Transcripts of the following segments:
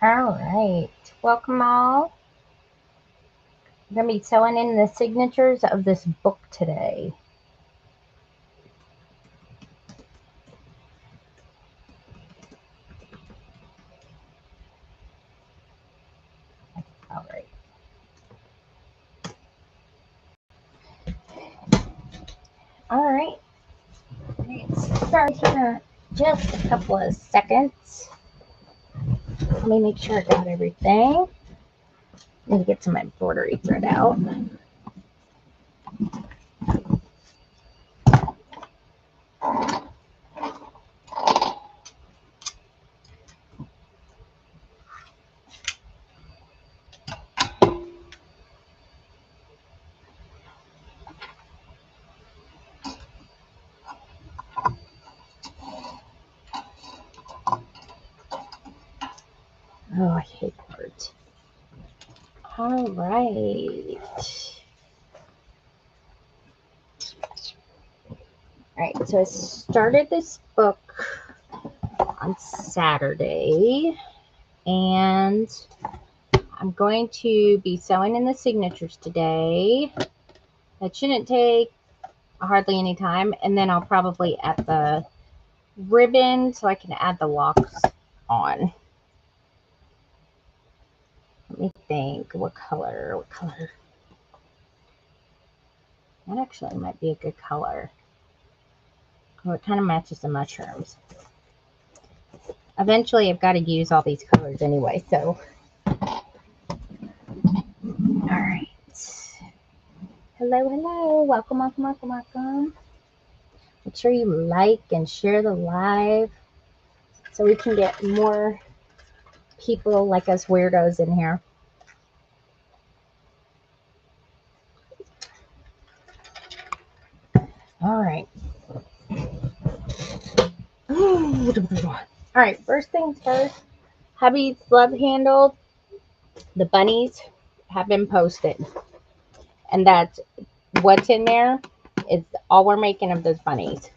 All right. Welcome all. I'm going to be sewing in the signatures of this book today. All right. All right. Let's start here in just a couple of seconds. Let me make sure I got everything. Need to get some embroidery thread out. Oh, I hate words. All right. All right. So I started this book on Saturday, and I'm going to be sewing in the signatures today. That shouldn't take hardly any time, and then I'll probably add the ribbon so I can add the locks on. Let me think. What color? That actually might be a good color. Oh, it kind of matches the mushrooms. Eventually I've got to use all these colors anyway, so all right. Hello, welcome. Make sure you like and share the live so we can get more people like us weirdos in here. All right. All right, first things first. Hubby's love handle, the bunnies have been posted. And that's what's in there is all we're making of those bunnies.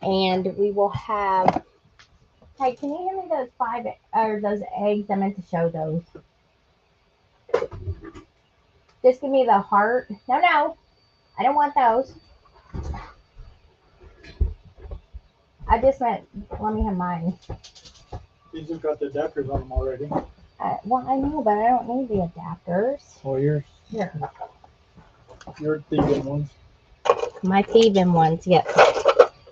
And we will have, hey, can you hand me those eggs? I meant to show those. Just give me the heart. No, I don't want those. I just meant, let me have mine. These have got the adapters on them already. Well, I know, but I don't need the adapters. Oh, yours? Here. Your thieving ones. My thieving ones, yes.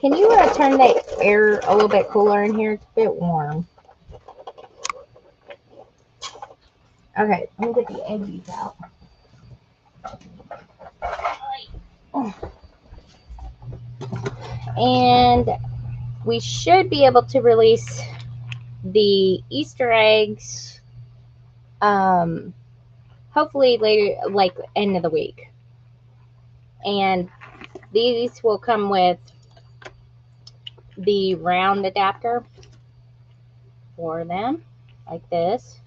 Can you turn the air a little bit cooler in here? It's a bit warm. Okay, let me get the eggies out. And we should be able to release the Easter eggs hopefully later, like end of the week. And these will come with the round adapter for them, like this.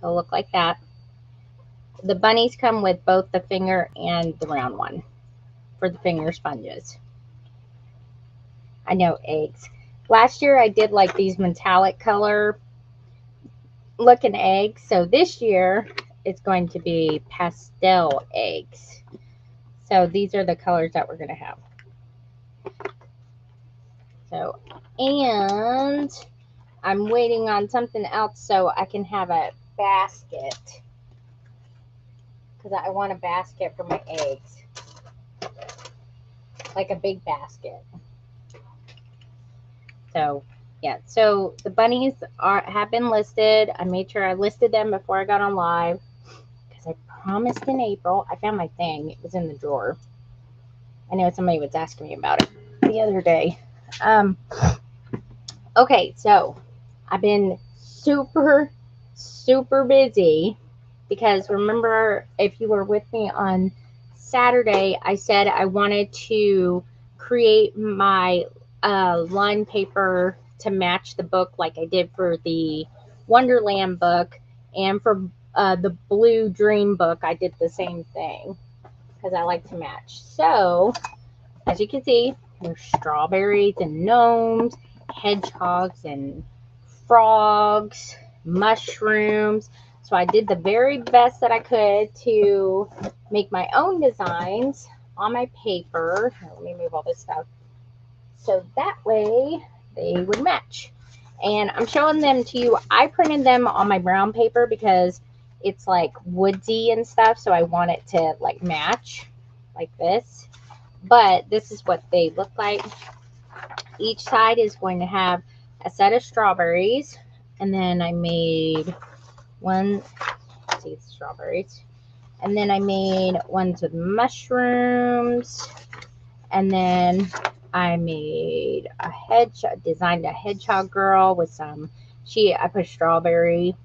They'll look like that. The bunnies come with both the finger and the round one for the finger sponges. I know, eggs. Last year I did like these metallic color looking eggs. So this year it's going to be pastel eggs. So these are the colors that we're going to have. So, and I'm waiting on something else so I can have a basket. Because I want a basket for my eggs. Like a big basket. So, yeah. So the bunnies have been listed. I made sure I listed them before I got on live. Because I promised in April. I found my thing. It was in the drawer. I know somebody was asking me about it the other day. Okay, so I've been super busy because remember, if you were with me on Saturday, I said I wanted to create my line paper to match the book like I did for the Wonderland book, and for the Blue Dream book I did the same thing because I like to match. So as you can see, there's strawberries and gnomes, hedgehogs and frogs, mushrooms. So I did the very best that I could to make my own designs on my paper. Here, let me move all this stuff. So that way they would match. And I'm showing them to you. I printed them on my brown paper because it's like woodsy and stuff. So I want it to like match like this. But this is what they look like. Each side is going to have a set of strawberries. And then I made one, let's see, it's strawberries. And then I made ones with mushrooms. And then I made a hedgehog, designed a hedgehog girl with some, I put strawberry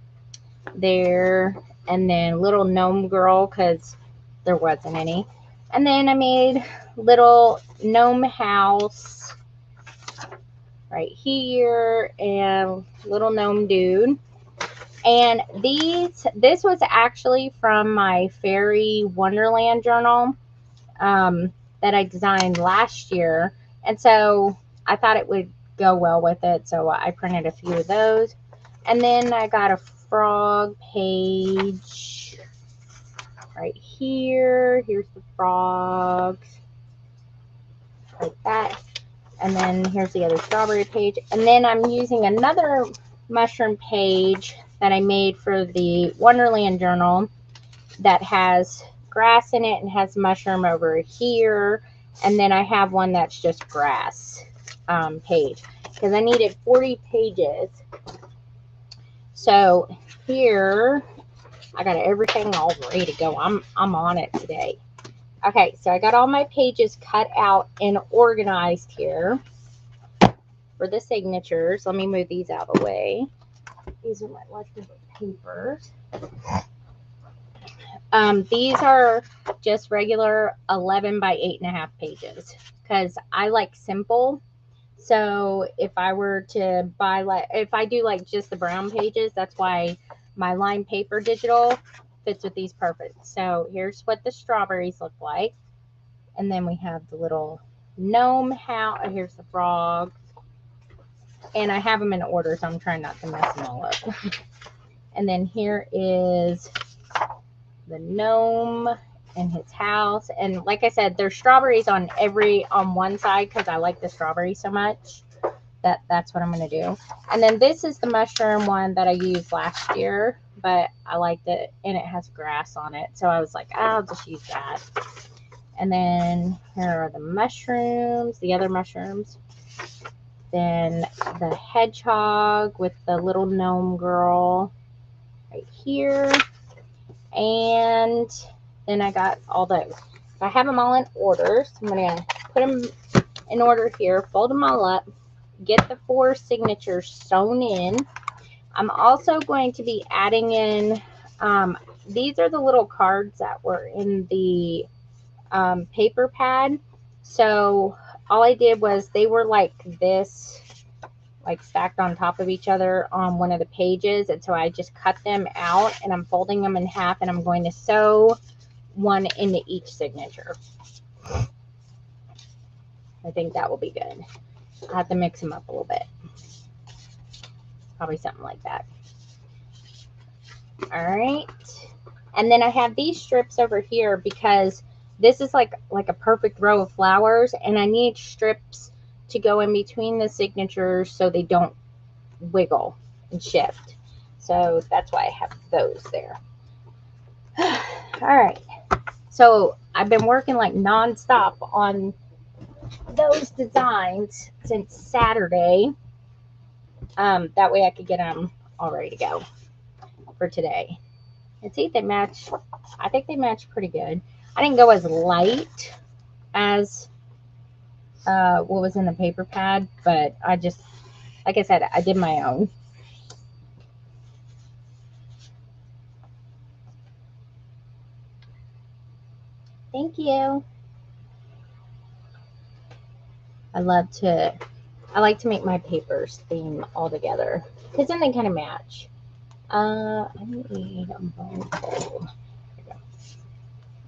there. And then little gnome girl because there wasn't any. And then I made little gnome house right here and little gnome dude. And this was actually from my Fairy Wonderland journal that I designed last year. And so I thought it would go well with it. So I printed a few of those. And then I got a frog page right here. Here's the frogs. Like that. And then here's the other strawberry page. And then I'm using another mushroom page that I made for the Wonderland journal that has grass in it and has mushroom over here. And then I have one that's just grass page because I needed 40 pages. So here I got everything all ready to go. I'm on it today. Okay, so I got all my pages cut out and organized here for the signatures. Let me move these out of the way. These are my leftover papers. These are just regular 11 by 8.5 pages because I like simple. So if I were to buy, like, if I do like just the brown pages, that's why my line paper digital fits with these perfect. So here's what the strawberries look like. And then we have the little gnome house. Here's the frog. And I have them in order, so I'm trying not to mess them all up. And then here is the gnome and his house. And like I said, there's strawberries on one side because I like the strawberry so much. That's what I'm going to do. And then this is the mushroom one that I used last year, but I liked it and it has grass on it. So I was like, I'll just use that. And then here are the mushrooms, the other mushrooms. Then the hedgehog with the little gnome girl right here. And then I got all those. I have them all in order. So I'm going to put them in order here, fold them all up, get the 4 signatures sewn in. I'm also going to be adding in, these are the little cards that were in the paper pad. So all I did was they were like this, like stacked on top of each other on one of the pages. And so I just cut them out and I'm folding them in half and I'm going to sew one into each signature. I think that will be good. I have to mix them up a little bit. Probably something like that. All right. And then I have these strips over here because this is like a perfect row of flowers and I need strips to go in between the signatures so they don't wiggle and shift. So that's why I have those there. All right. So I've been working like nonstop on those designs since Saturday. That way I could get them all ready to go for today. And see if they match. I think they match pretty good. I didn't go as light as what was in the paper pad, but I just, like I said, I did my own. Thank you. I like to make my papers theme all together because then they kind of match. I need a bone fold.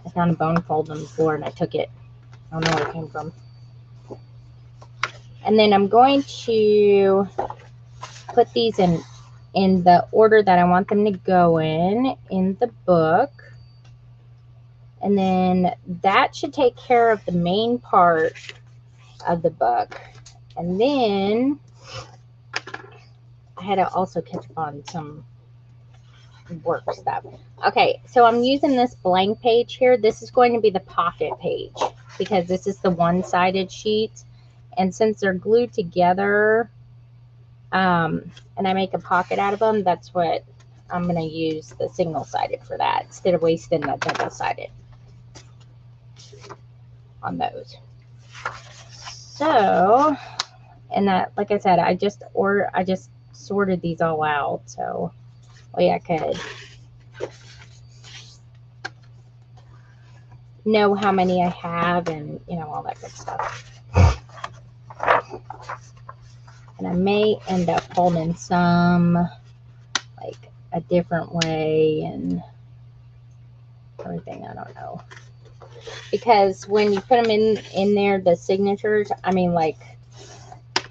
I found a bone fold on the floor and I took it. I don't know where it came from. And then I'm going to put these in in the order that I want them to go in the book. And then that should take care of the main part of the book. And then I had to also catch up on some work stuff. Okay, so I'm using this blank page here. This is going to be the pocket page because this is the one-sided sheet. And since they're glued together, and I make a pocket out of them, that's what I'm going to use the single-sided for that instead of wasting the double-sided on those. So, and that, like I said, I just sorted these all out, so I could know how many I have and, you know, all that good stuff. And I may end up holding some like a different way and everything. I don't know. Because when you put them in there, the signatures, I mean, like,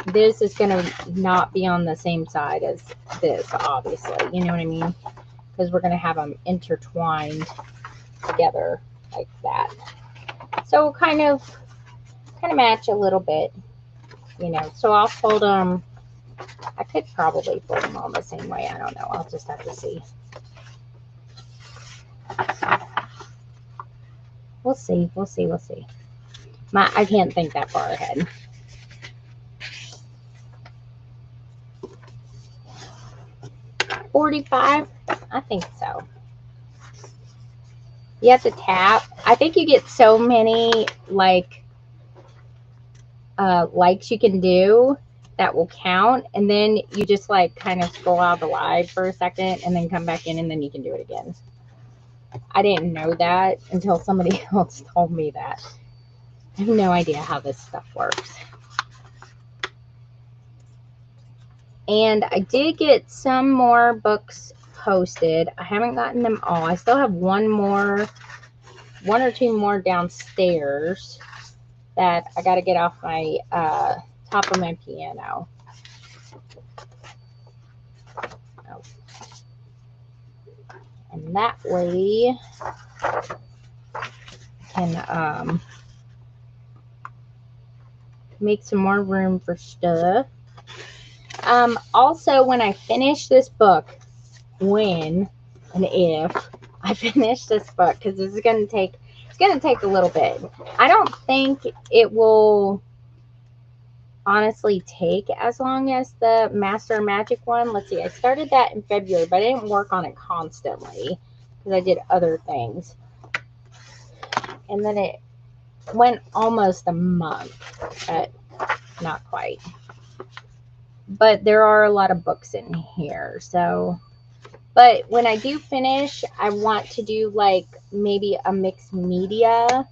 this is going to not be on the same side as this, obviously. You know what I mean? Because we're going to have them intertwined together like that. So kind of match a little bit, you know. So I'll fold them. I could probably fold them all the same way. I don't know. I'll just have to see. We'll see. We'll see. We'll see. I can't think that far ahead. $45? I think so. You have to tap. I think you get so many like likes you can do that will count, and then you just like kind of scroll out the live for a second and then come back in and then you can do it again. I didn't know that until somebody else told me that. I have no idea how this stuff works. And I did get some more books posted. I haven't gotten them all. I still have one or two more downstairs that I got to get off my top of my piano. Oh. And that way I can make some more room for stuff. Also, when I finish this book, when and if I finish this book, because this is going to take, it's going to take a little bit. I don't think it will honestly take as long as the Master Magic one. Let's see, I started that in February, but I didn't work on it constantly because I did other things. And then it went almost a month, but not quite. But there are a lot of books in here, so. But when I do finish, I want to do like maybe a mixed media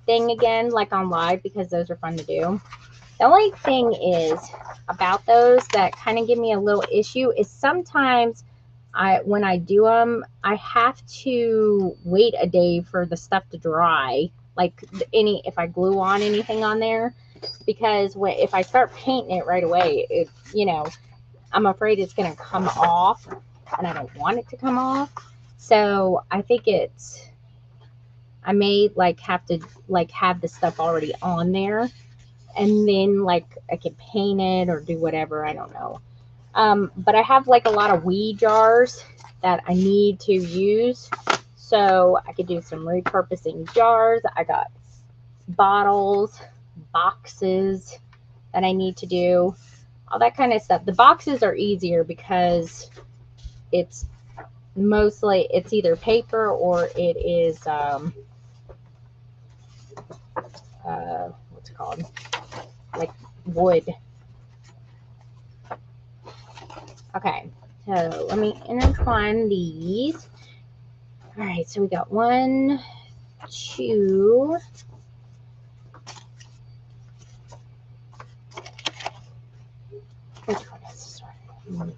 thing again, like on live, because those are fun to do. The only thing is about those that kind of give me a little issue is sometimes when I do them, I have to wait a day for the stuff to dry. Like if I glue on anything on there, because if I start painting it right away, you know, I'm afraid it's going to come off, and I don't want it to come off. So I think I may like have to like have the stuff already on there, and then like I can paint it or do whatever. I don't know. But I have like a lot of wee jars that I need to use. So I could do some repurposing jars. I got bottles, boxes that I need to do. All that kind of stuff. The boxes are easier because it's mostly, it's either paper or it is, what's it called? Like wood. Okay, so let me intertwine these. All right, so we got 1, 2, which one is this one?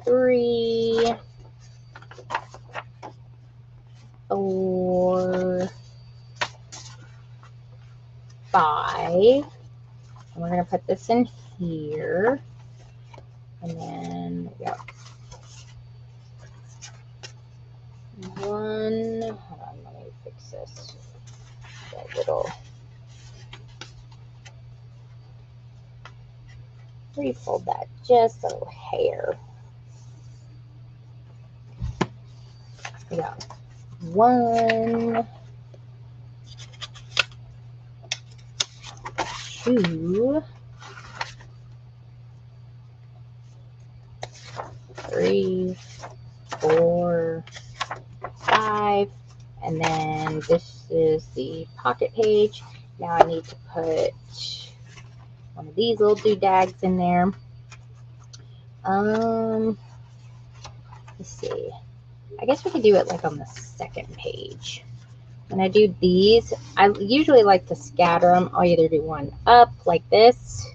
3, 4, 5. And we're going to put this in here. And then we got one. Hold on, let me fix this. That little refold that just a little hair. We got 1, 2, 3, 4, 5, and then this is the pocket page. Now I need to put one of these little doodads in there. Let's see. I guess we could do it like on the second page. When I do these, I usually like to scatter them. I'll either do one up like this,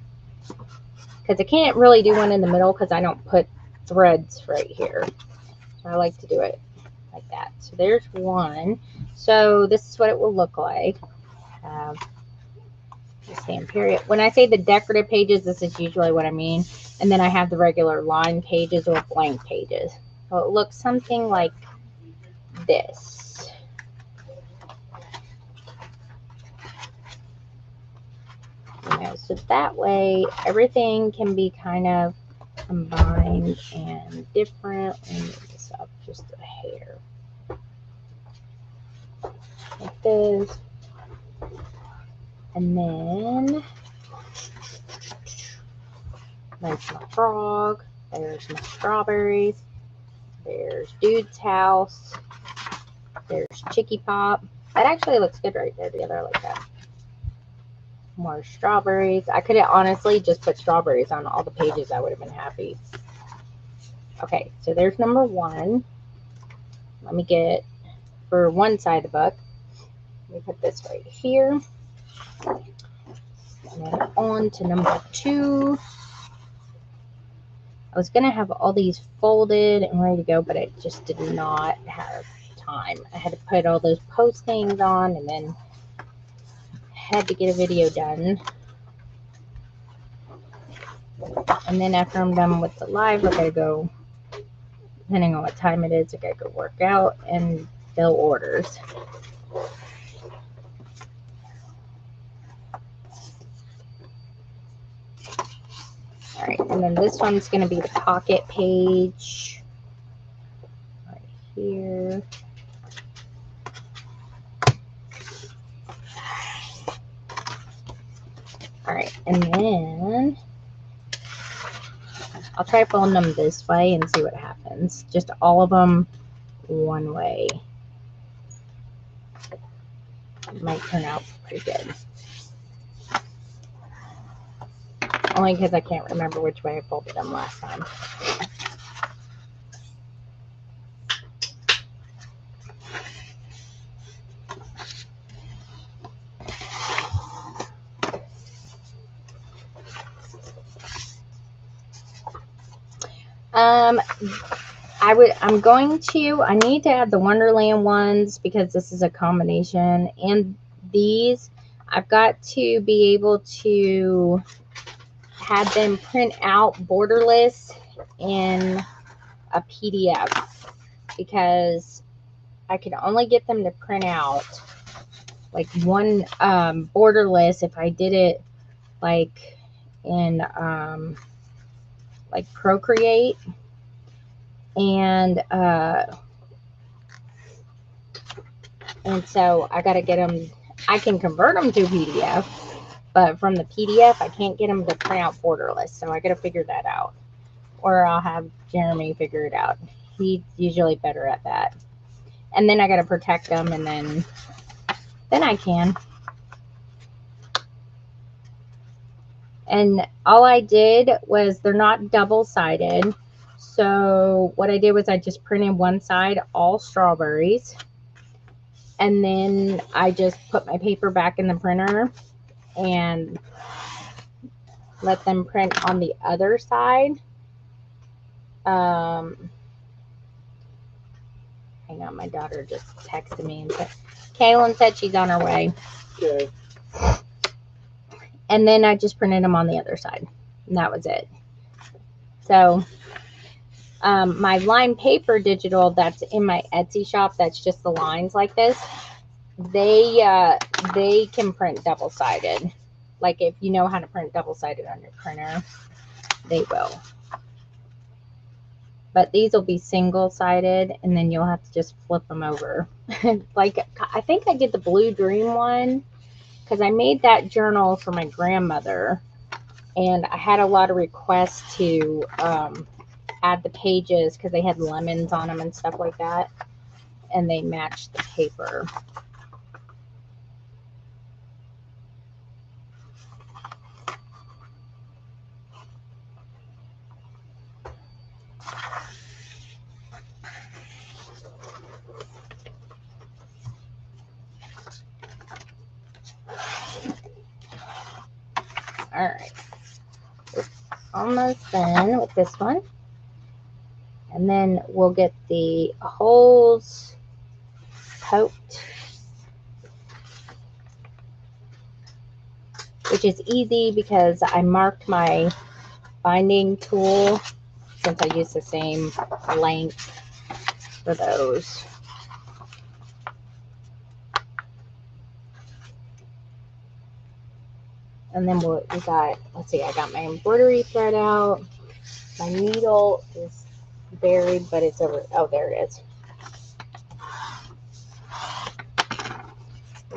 because I can't really do one in the middle because I don't put threads right here. So I like to do it like that. So there's one. So this is what it will look like. Stamp period. When I say the decorative pages, this is usually what I mean. And then I have the regular line pages or blank pages. So it looks something like this. So that way everything can be kind of combined and different. Let me move this up just a hair. Like this. And then there's my frog. There's my strawberries. There's Dude's house. There's Chicky Pop. That actually looks good right there together like that. More strawberries. I could have honestly just put strawberries on all the pages. I would have been happy. Okay, so there's number 1. Let me get, for one side of the book, let me put this right here. And then on to number 2. I was going to have all these folded and ready to go, but I just did not have time. I had to put all those postings on and then had to get a video done. And then after I'm done with the live, I gotta go, depending on what time it is, I gotta go work out and fill orders. All right, and then this one's gonna be the pocket page right here. All right, and then I'll try folding them this way and see what happens. Just all of them one way. It might turn out pretty good. Only because I can't remember which way I folded them last time. I need to add the Wonderland ones because this is a combination, and these I've got to be able to have them print out borderless in a PDF because I can only get them to print out like one borderless if I did it like in like Procreate, and so I got to get them. I can convert them to PDF, but from the PDF I can't get them to print out borderless, so I got to figure that out, or I'll have Jeremy figure it out. He's usually better at that. And then I got to protect them, and then I can. And all I did was, they're not double-sided. So what I did was I just printed one side all strawberries. And then I just put my paper back in the printer and let them print on the other side. Hang on, my daughter just texted me and said, Kaylin said she's on her way. Okay. And then I just printed them on the other side. And that was it. So my line paper digital that's in my Etsy shop, that's just the lines like this, they can print double-sided. Like if you know how to print double-sided on your printer, they will. But these will be single-sided, and then you'll have to just flip them over. Like I think I did the Blue Dream one because I made that journal for my grandmother, and I had a lot of requests to add the pages because they had lemons on them and stuff like that, and they matched the paper. All right, almost done with this one, and then we'll get the holes poked, which is easy because I marked my binding tool since I use the same length for those. And then we got, let's see, I got my embroidery thread out. My needle is buried, but it's over. Oh, there it is.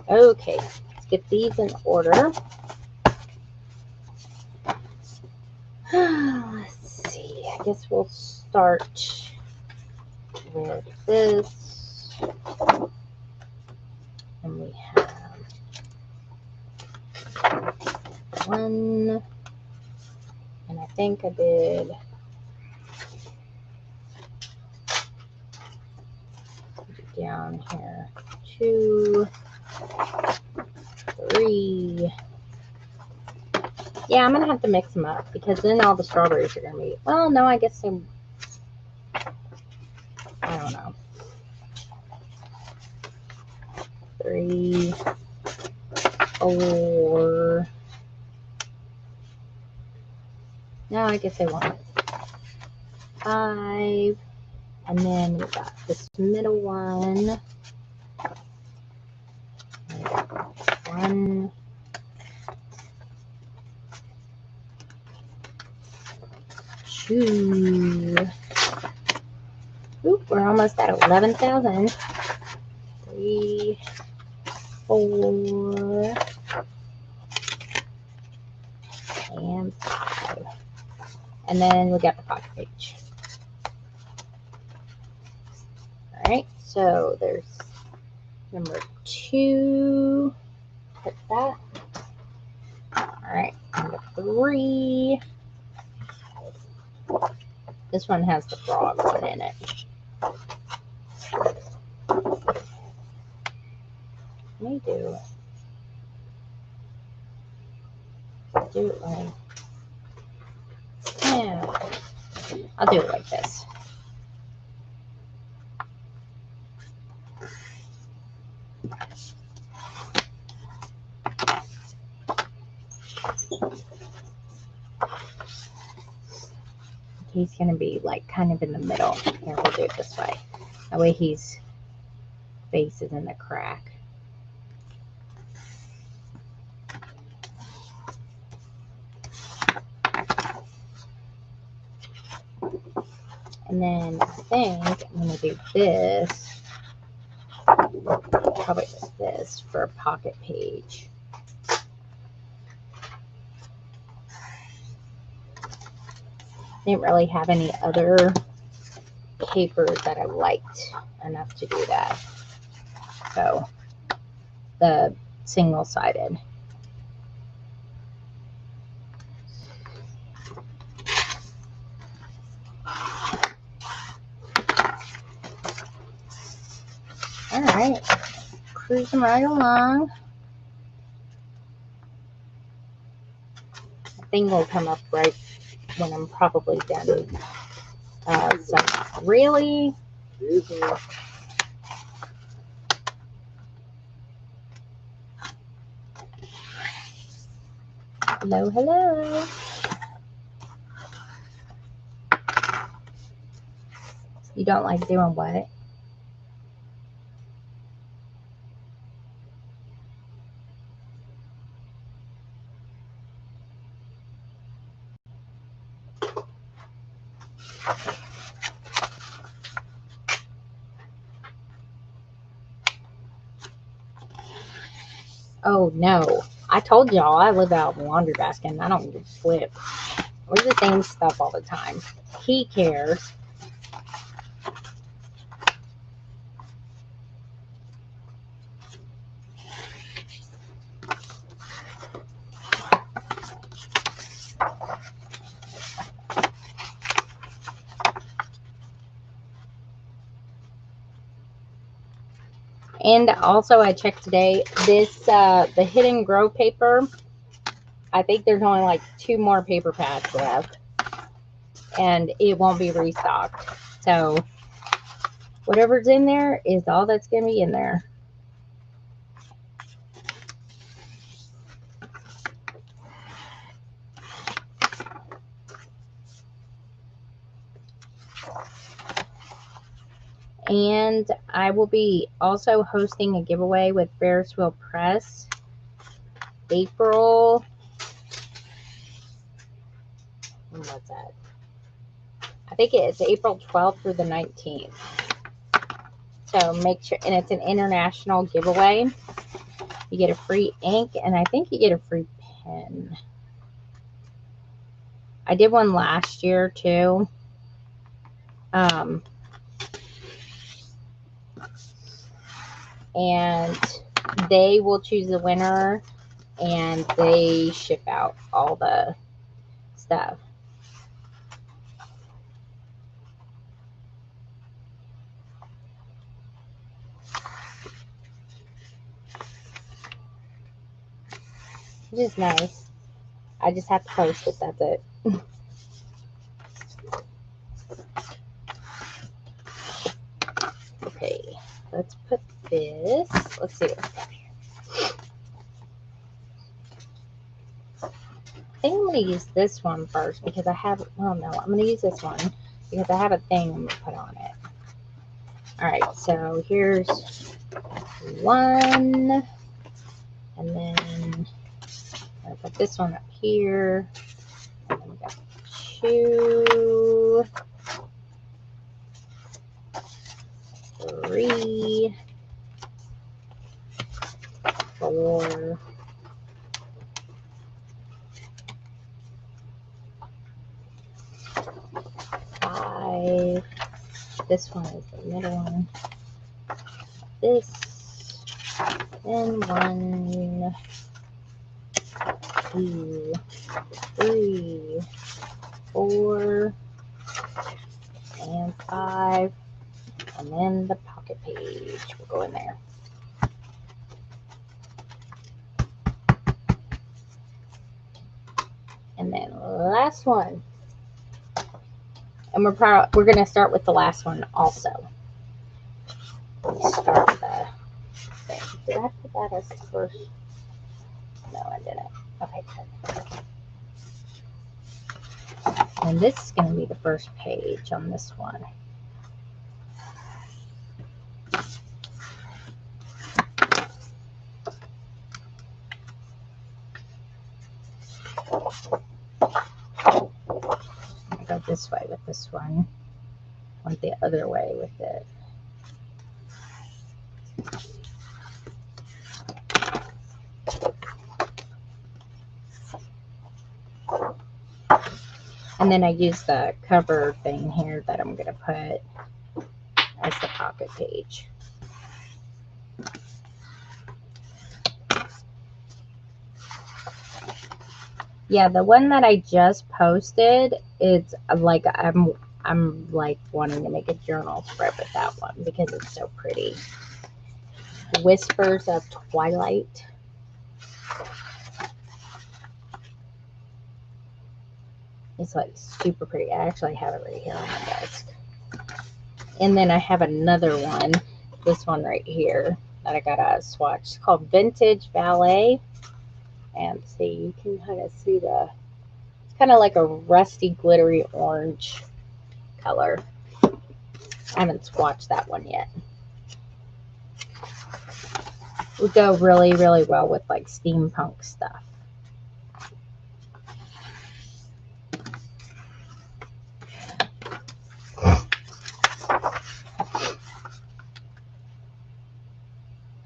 Okay, let's get these in order. Let's see, I guess we'll start with this. And we have one, and I think I did down here 2, 3. Yeah, I'm gonna have to mix them up because then all the strawberries are gonna be, well, no, I guess I don't know. 3, 4. No, I guess I won't. 5. And then we got this middle one. 1. 2. Oop, we're almost at 11,000. 3, 4, and 5. And then we got the pocket page. All right, so there's number 2. Put that. All right, number 3. This one has the frog one in it. Let me do it like, yeah, I'll do it like this. He's going to be like kind of in the middle. Here, we'll do it this way. That way his face is in the crack. And then I think I'm going to do this. Probably just this for a pocket page. Didn't really have any other papers that I liked enough to do that. So the single-sided. All right, cruising right along. The thing will come up right when I'm probably done. So really, hello, hello. You don't like doing what? Oh no. I told y'all I live out of a laundry basket and I don't give a flip. We're the same stuff all the time. He cares. And also I checked today, this the Hidden Grow paper, I think there's only like 2 more paper pads left. And it won't be restocked. So whatever's in there is all that's going to be in there. And I will be also hosting a giveaway with Ferris Wheel Press April. What's that? I think it's April 12th through the 19th. So make sure, and it's an international giveaway. You get a free ink, and I think you get a free pen. I did one last year too. And they will choose the winner, and they ship out all the stuff. Which is nice. I just have to post it, that's it. Okay, let's put this, let's see what's got here. I think I'm going to use this one first because I have, well no, I'm going to use this one because I have a thing I'm going to put on it. Alright, so here's one, and then I'm going to put this one up here, and then we got 2, 3, 4, 5. This one is the middle one. This, and 1, 2, 3, 4, and 5, and then the pocket page will go in there. And then last one. And we're going to start with the last one also. Let's start the thing. Did I put that as the first? No, I didn't. Okay, good. And this is going to be the first page on this one. I go this way with this one. Went the other way with it. And then I use the cover thing here that I'm going to put as the pocket page. Yeah, the one that I just posted, it's like I'm like wanting to make a journal spread with that one because it's so pretty. Whispers of Twilight. It's like super pretty. I actually have it right here on my desk. And then I have another one, this one right here, that I got a swatch. It's called Vintage Ballet. And see, you can kind of see it's kind of like a rusty, glittery orange color. I haven't swatched that one yet. Would go really, really well with like steampunk stuff.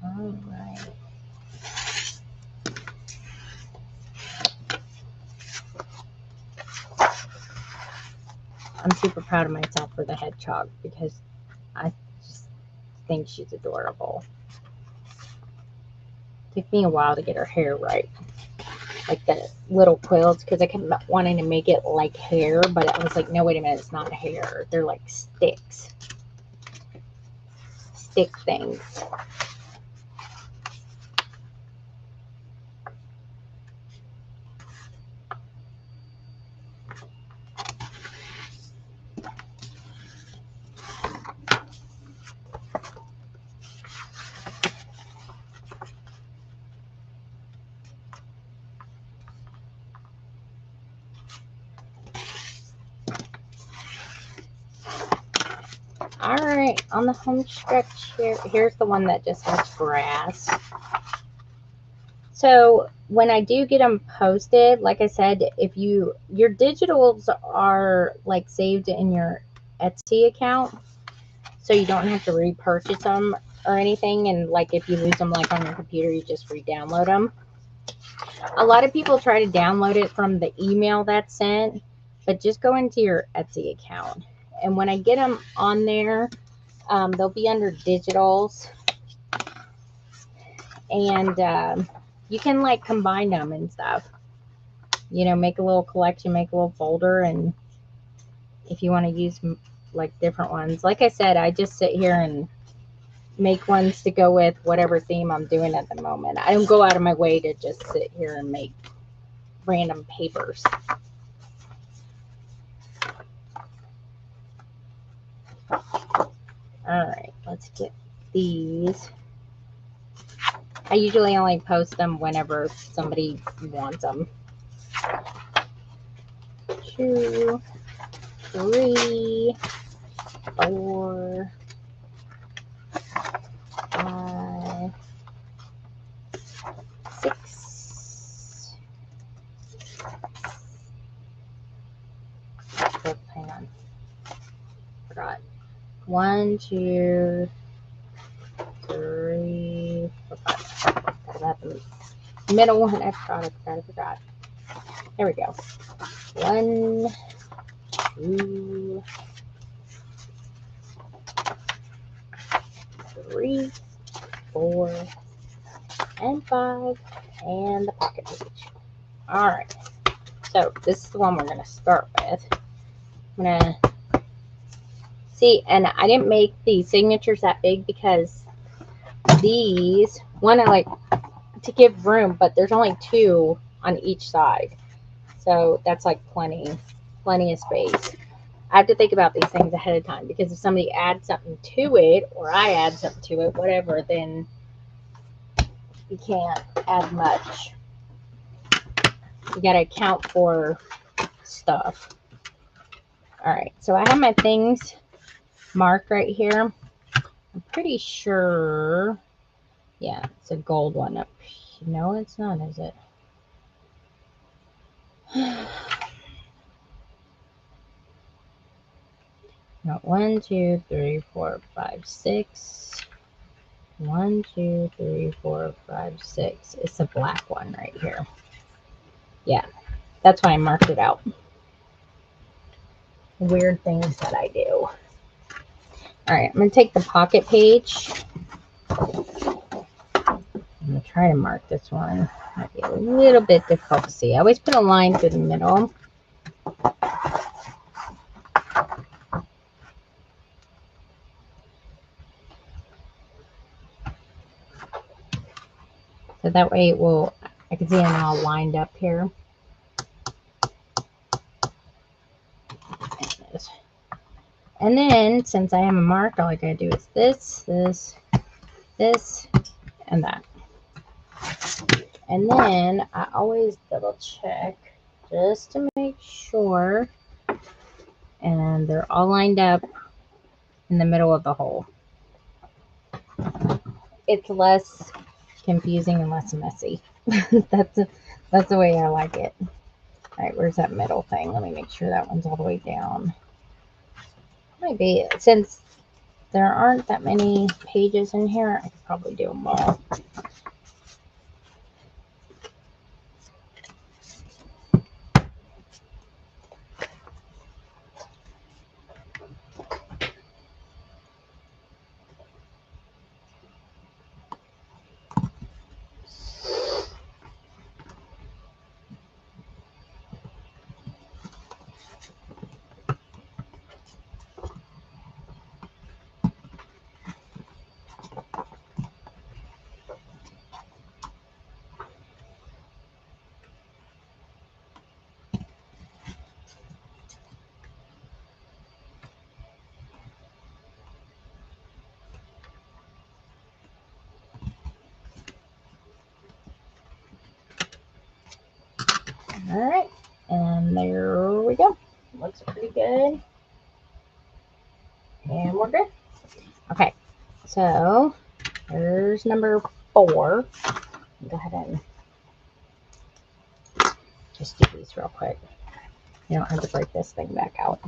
All right. I'm super proud of myself for the hedgehog because I just think she's adorable. It took me a while to get her hair right. Like the little quills, because I kept wanting to make it like hair, but I was like, no, wait a minute, it's not hair. They're like sticks. Stick things. All right, on the home stretch here, here's the one that just has grass. So when I do get them posted, like I said, if your digitals are like saved in your Etsy account, so you don't have to repurchase them or anything. And like if you lose them like on your computer, you just re-download them. A lot of people try to download it from the email that's sent, but just go into your Etsy account. And when I get them on there, they'll be under digitals, and you can like combine them and stuff. You know, make a little collection, make a little folder, and if you want to use like different ones, like I said, I just sit here and make ones to go with whatever theme I'm doing at the moment. I don't go out of my way to just sit here and make random papers. All right, let's get these. I usually only post them whenever somebody wants them. 2, 3, 4, 5, 6. Oh, hang on. Forgot. 1, 2, 3, 4, 5. About the middle one. I forgot. There we go. 1, 2, 3, 4, and 5, and the pocket page. All right. So this is the one we're going to start with. I'm going to see, and I didn't make the signatures that big because these, one I like to give room, but there's only 2 on each side. So that's like plenty of space. I have to think about these things ahead of time because if somebody adds something to it or I add something to it, whatever, then you can't add much. You got to account for stuff. All right, so I have my things marked right here. I'm pretty sure, yeah, it's a gold one up. No, it's not, is it? No, 1, 2, 3, 4, 5, 6. 1, 2, 3, 4, 5, 6. It's a black one right here. Yeah, that's why I marked it out. Weird things that I do. All right, I'm going to take the pocket page. I'm going to try to mark this one. Might be a little bit difficult to see. I always put a line through the middle. So that way it will, I can see them all lined up here. And then, since I have a mark, all I gotta do is this, this, this, and that. And then I always double check just to make sure. And they're all lined up in the middle of the hole. It's less confusing and less messy. that's the way I like it. All right, where's that middle thing? Let me make sure that one's all the way down. Maybe since there aren't that many pages in here, I could probably do them all. All right, and there we go. Looks pretty good. And we're good. Okay, so there's number 4. Go ahead and just do these real quick. You don't have to break this thing back out.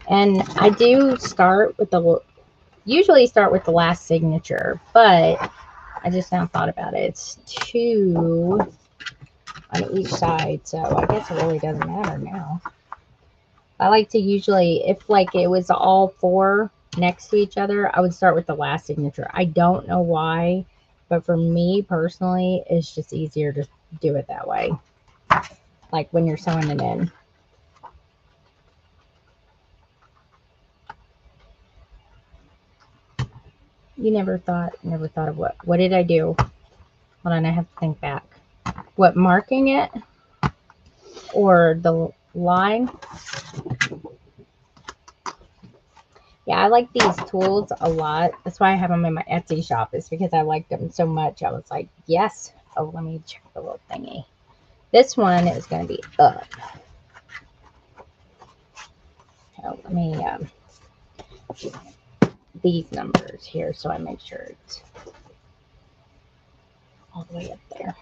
And I do usually start with the last signature, but I just now thought about it. It's 2 on each side, so I guess it really doesn't matter now. I like to usually, if like it was all 4 next to each other, I would start with the last signature. I don't know why, but for me personally, it's just easier to do it that way. Like when you're sewing it in. You never thought of what did I do? Hold on, I have to think back. What, marking it? Or the line? Yeah, I like these tools a lot. That's why I have them in my Etsy shop, is because I liked them so much. I was like, yes. Oh, let me check the little thingy. This one is going to be up. Oh, let me these numbers here so I make sure it's all the way up there.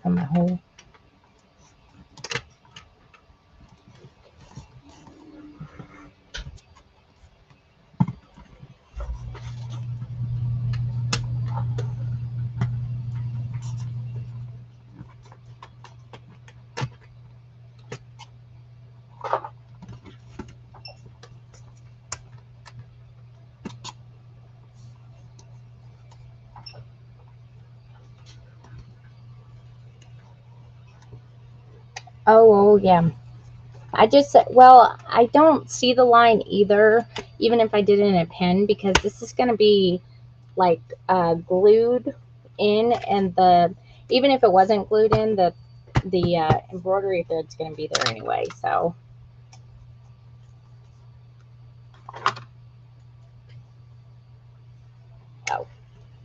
From my hole. Oh, yeah. I don't see the line either, even if I did it in a pen, because this is going to be like glued in, and even if it wasn't glued in, the embroidery thread's going to be there anyway. So oh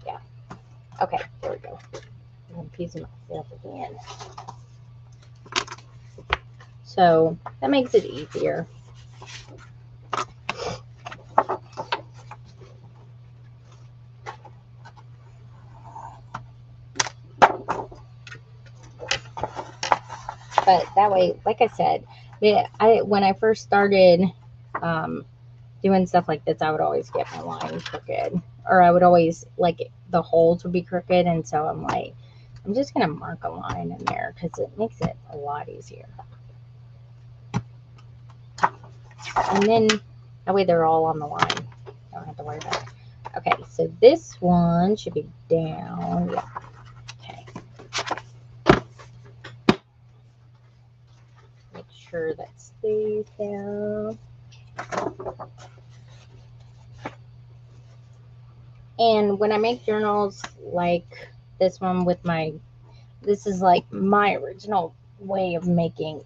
yeah, okay, there we go. I'm piecing myself again. So that makes it easier. But that way, like I said, when I first started doing stuff like this, I would always get my line crooked, or I would always like the holes would be crooked, and so I'm like, I'm just gonna mark a line in there because it makes it a lot easier. And then that way they're all on the line. Don't have to worry about it. Okay, so this one should be down. Yeah. Okay. Make sure that stays down. And when I make journals like this one with this is like my original way of making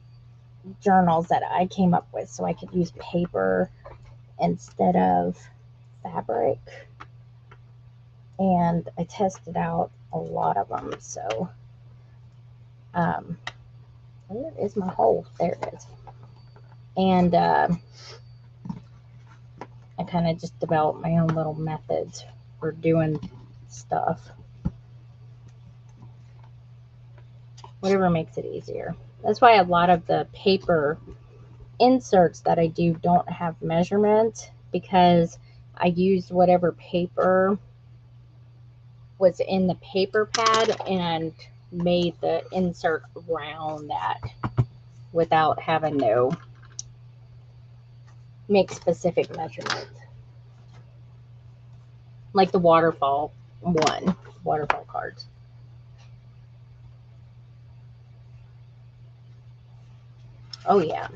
journals that I came up with, so I could use paper instead of fabric, and I tested out a lot of them. So, where is my hole? There it is. And I kind of just developed my own little methods for doing stuff. Whatever makes it easier. That's why a lot of the paper inserts that I do don't have measurements, because I used whatever paper was in the paper pad and made the insert around that without having to make specific measurements. Like the waterfall cards. Oh yeah.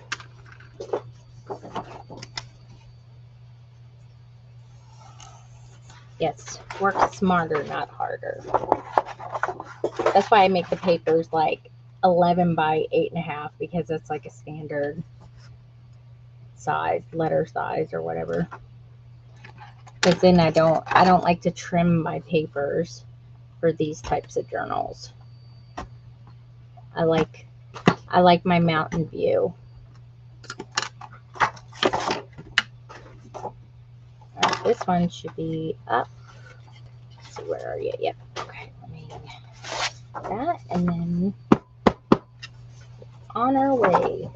Yes, work smarter, not harder. That's why I make the papers like 11 by 8.5, because it's like a standard size, letter size or whatever. Because then I don't like to trim my papers for these types of journals. I like my mountain view. Right, this one should be up. Let's see, where are you? Yep. Okay, let me do that, and then on our way.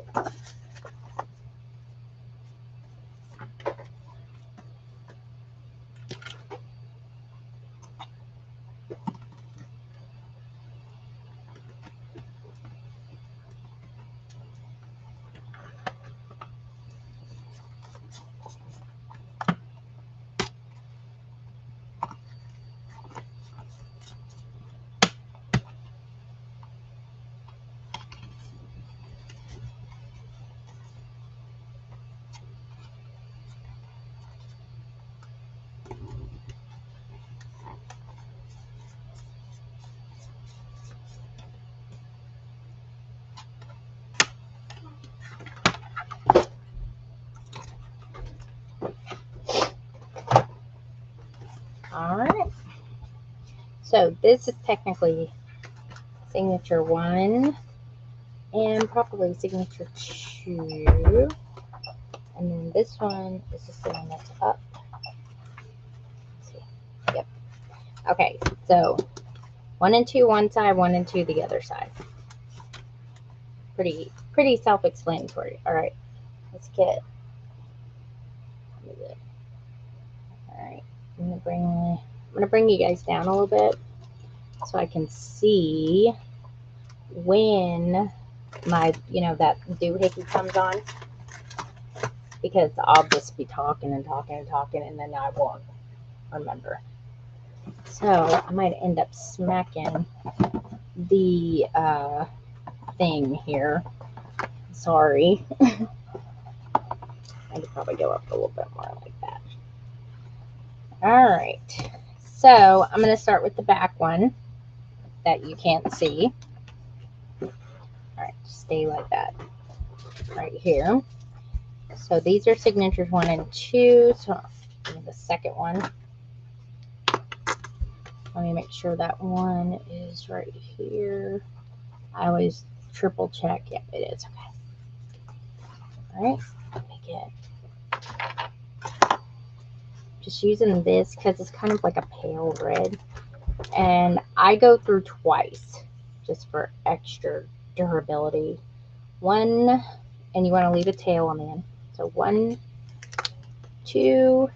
All right. So this is technically signature 1 and probably signature 2. And then this one is just the one that's up. Let's see. Yep. Okay, so 1 and 2 one side, 1 and 2 the other side. Pretty self-explanatory. All right, let's get. All right, I'm gonna bring you guys down a little bit so I can see when my that doohickey comes on, because I'll just be talking and then I won't remember. So I might end up smacking the thing here. Sorry. I could probably go up a little bit more like that. All right. So I'm going to start with the back one that you can't see. All right, stay like that right here. So these are signatures 1 and 2. So the second one. Let me make sure that one is right here. I always triple check. Yep, it is. Okay. All right. Let me get. Just using this because it's kind of like a pale red. And I go through twice just for extra durability. 1, and you want to leave a tail on the end. So 1, 2,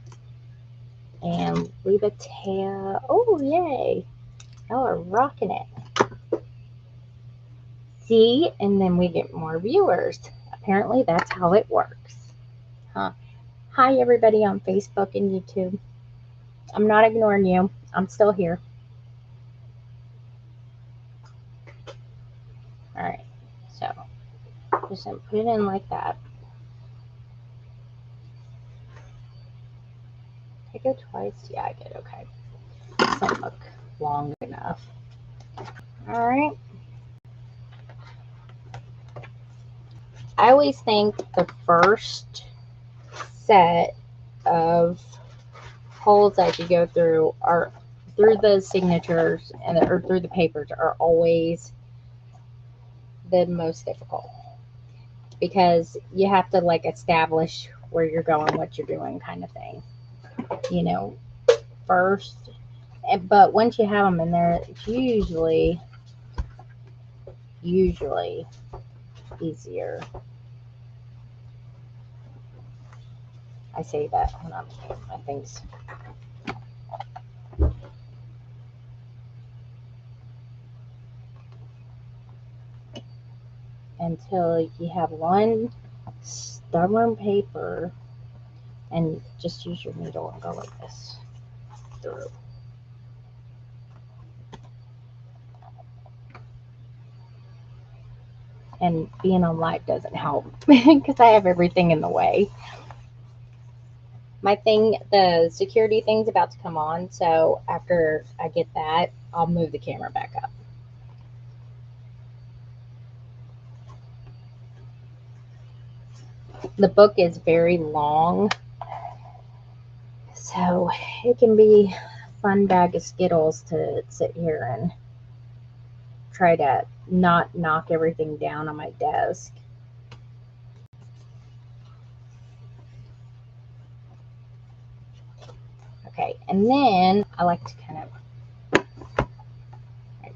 and leave a tail. Oh, yay. Y'all are rocking it. See, and then we get more viewers. Apparently that's how it works. Huh. Hi, everybody on Facebook and YouTube. I'm not ignoring you. I'm still here. All right. So just put it in like that. Did I go twice? Yeah, I did. Okay. Doesn't look long enough. All right. I always think the first set of holes that you go through are through the signatures or through the papers are always the most difficult because you have to like establish where you're going, what you're doing, kind of thing. You know, first. But once you have them in there, it's usually easier. I say that. Hold on, my things. Until you have one stubborn paper, and just use your needle and go like this through. And being on live doesn't help because I have everything in the way. My thing, the security thing's about to come on, so after I get that, I'll move the camera back up. The book is very long, so it can be a fun bag of Skittles to sit here and try to not knock everything down on my desk. Okay, and then I like to kind of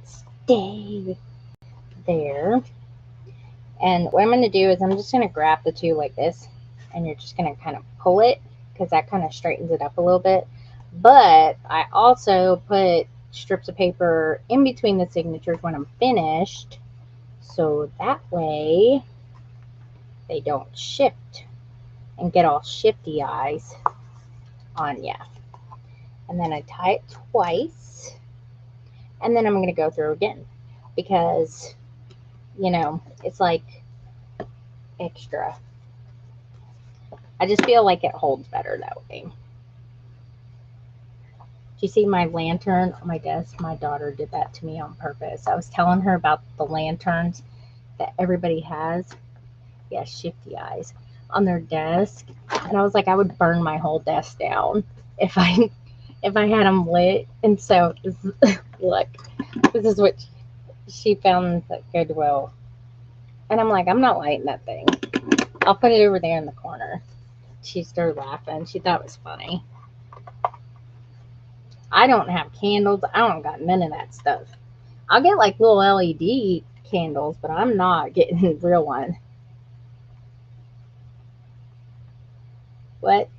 stay there. And what I'm going to do is I'm just going to grab the two like this, and you're just going to kind of pull it because that kind of straightens it up a little bit. But I also put strips of paper in between the signatures when I'm finished, so that way they don't shift and get all shifty eyes on you. And then I tie it twice, and then I'm going to go through again because, you know, it's like extra. I just feel like it holds better that way. Do you see my lantern on my desk? My daughter did that to me on purpose. I was telling her about the lanterns that everybody has. Yeah, shifty eyes on their desk. And I was like, I would burn my whole desk down if I had them lit. And so, look, this is what she found at Goodwill. And I'm like, I'm not lighting that thing. I'll put it over there in the corner. She started laughing. She thought it was funny. I don't have candles. I don't got none of that stuff. I'll get like little LED candles, but I'm not getting a real one. What?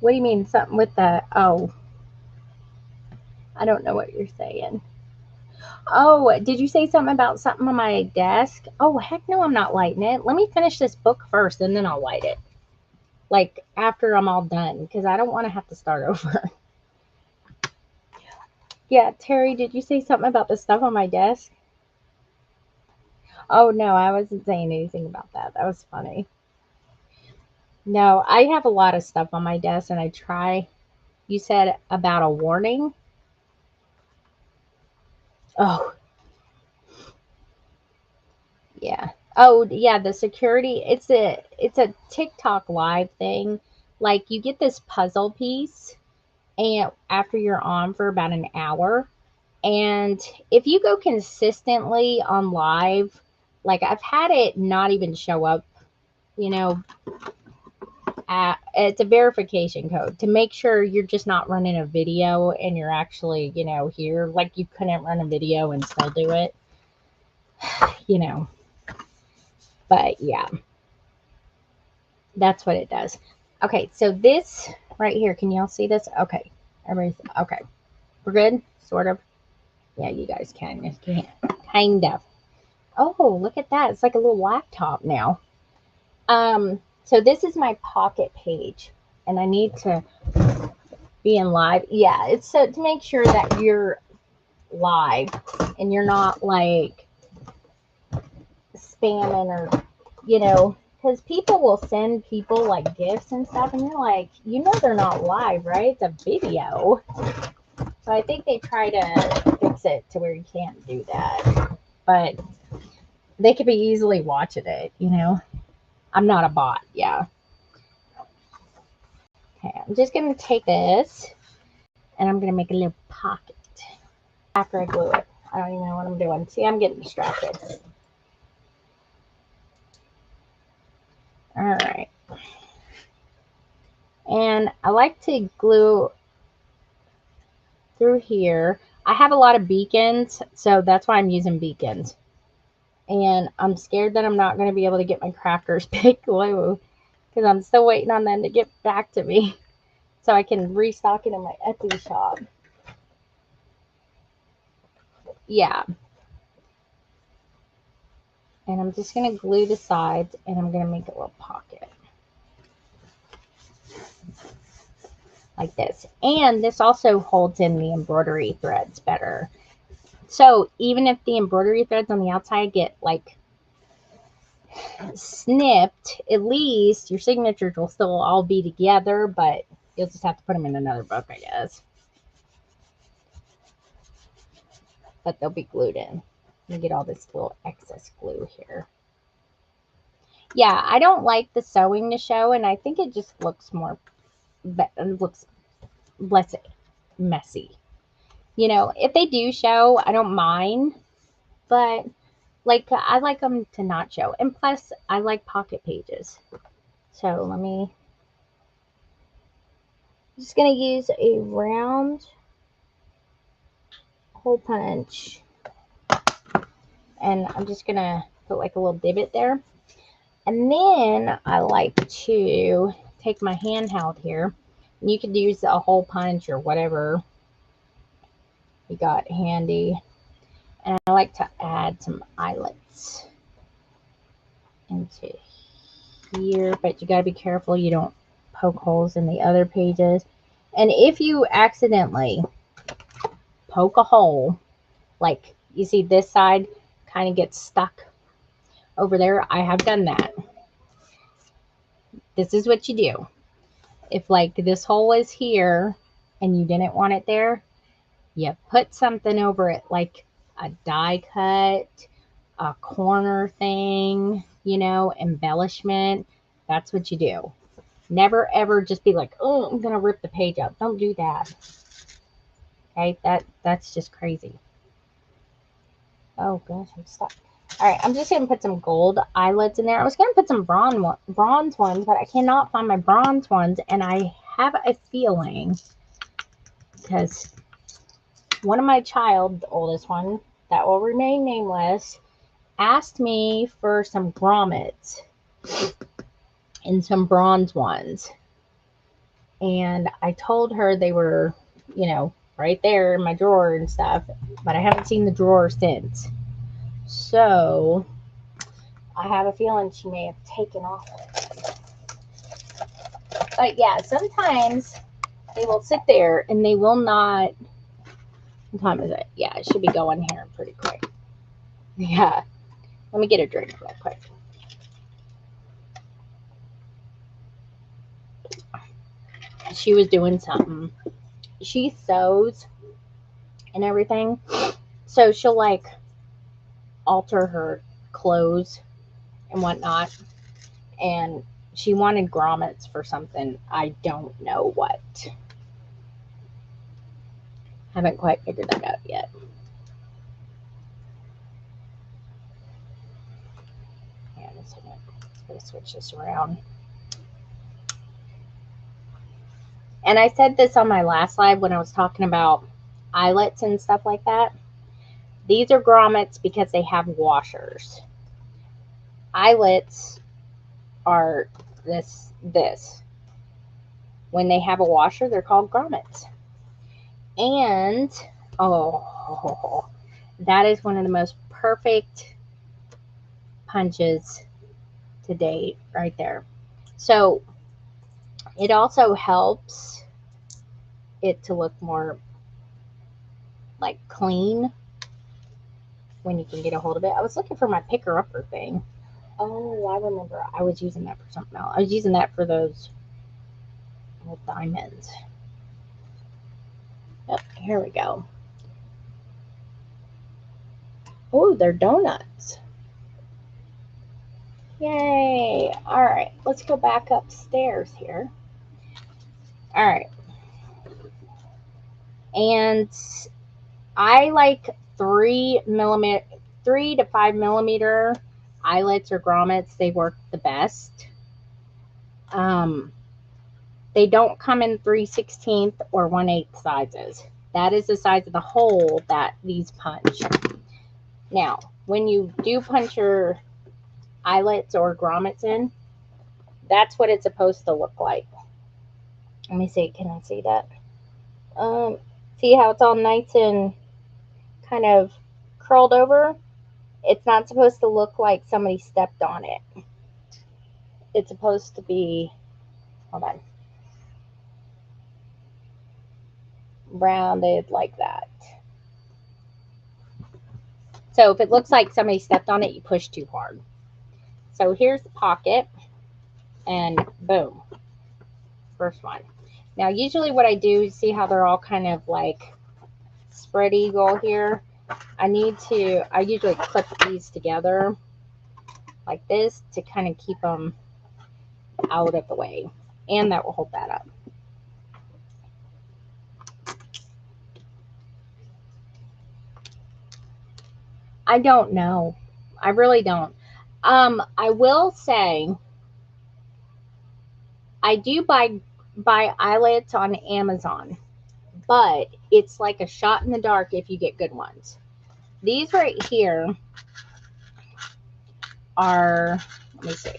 What do you mean something with that? Oh, I don't know what you're saying. Oh, did you say something about something on my desk? Oh, heck no, I'm not lighting it. Let me finish this book first and then I'll light it. Like after I'm all done, because I don't want to have to start over. Yeah, Terry, did you say something about the stuff on my desk? Oh, no, I wasn't saying anything about that. That was funny. No, I have a lot of stuff on my desk and I try. You said about a warning? Oh, yeah. Oh, yeah, the security. It's a TikTok live thing. Like you get this puzzle piece and after you're on for about an hour, and if you go consistently on live, like I've had it not even show up, you know, it's a verification code to make sure you're just not running a video and you're actually, you know, here. Like you couldn't run a video and still do it, you know. But yeah, that's what it does. Okay, so this right here, can y'all see this? Okay, everybody's okay. We're good, sort of. Yeah, you guys can. You can't, kind of. Oh, look at that! It's like a little laptop now. So this is my pocket page, and I need to be in live. Yeah, it's so to make sure that you're live and you're not like spamming or, you know, because people will send people like gifts and stuff, and you're like, you know, they're not live, right? It's a video. So I think they try to fix it to where you can't do that, but they could be easily watching it, you know. I'm not a bot, yeah. Okay, I'm just going to take this and I'm going to make a little pocket after I glue it. I don't even know what I'm doing. See, I'm getting distracted. All right. And I like to glue through here. I have a lot of beacons, so that's why I'm using beacons. And I'm scared that I'm not going to be able to get my Crafters Big Glue because I'm still waiting on them to get back to me so I can restock it in my Etsy shop. Yeah. And I'm just going to glue the sides and I'm going to make a little pocket. Like this. And this also holds in the embroidery threads better. So even if the embroidery threads on the outside get like snipped, at least your signatures will still all be together, but you'll just have to put them in another book, I guess. But they'll be glued in. Let me get all this little excess glue here. Yeah, I don't like the sewing to show, and I think it just looks more, looks less messy. You know, if they do show, I don't mind, but like I like them to not show. And plus, I like pocket pages. So let me, I'm just gonna use a round hole punch, and I'm just gonna put like a little divot there. And then I like to take my handheld here. You could use a hole punch or whatever you got handy. And I like to add some eyelets into here, but you got to be careful you don't poke holes in the other pages. And if you accidentally poke a hole, like you see this side kind of gets stuck over there, I have done that. This is what you do. If like this hole is here and you didn't want it there, you put something over it, like a die cut, a corner thing, you know, embellishment. That's what you do. Never ever just be like, oh, I'm gonna rip the page out. Don't do that. Okay, that's just crazy. Oh gosh, I'm stuck. All right, I'm just gonna put some gold eyelets in there. I was gonna put some bronze ones, but I cannot find my bronze ones, and I have a feeling because one of my child, the oldest one, that will remain nameless, asked me for some grommets and some bronze ones. And I told her they were, you know, right there in my drawer and stuff, but I haven't seen the drawer since. So I have a feeling she may have taken off. But yeah, sometimes they will sit there and they will not. What time is it? Yeah, it should be going here pretty quick. Yeah. Let me get a drink real quick. She was doing something. She sews and everything. So she'll like alter her clothes and whatnot. And she wanted grommets for something. I don't know what. Haven't quite figured that out yet. Yeah, just a minute. Let's go switch this around. And I said this on my last live when I was talking about eyelets and stuff like that. These are grommets because they have washers. Eyelets are this. When they have a washer, they're called grommets. And, oh, that is one of the most perfect punches to date right there. So it also helps it to look more like clean when you can get a hold of it. I was looking for my picker upper thing. Oh, I remember. I was using that for something else. I was using that for those little diamonds. Yep, here we go. Oh, they're donuts. Yay. All right, let's go back upstairs here. All right. And I like 3 to 5 millimeter eyelets or grommets. They work the best. Um, they don't come in 3/16 or 1/8 sizes. That is the size of the hole that these punch. Now, when you do punch your eyelets or grommets in, that's what it's supposed to look like. Let me see. Can I see that? Um, See how it's all nice and kind of curled over? It's not supposed to look like somebody stepped on it. It's supposed to be, hold on, rounded like that. So if it looks like somebody stepped on it, you push too hard. So here's the pocket, and boom, first one. Now usually what I do, see how they're all kind of like spread eagle here? I usually clip these together like this to kind of keep them out of the way, and that will hold that up. I don't know. I really don't. I will say I do buy eyelets on Amazon, but it's like a shot in the dark if you get good ones. These right here are, let me see.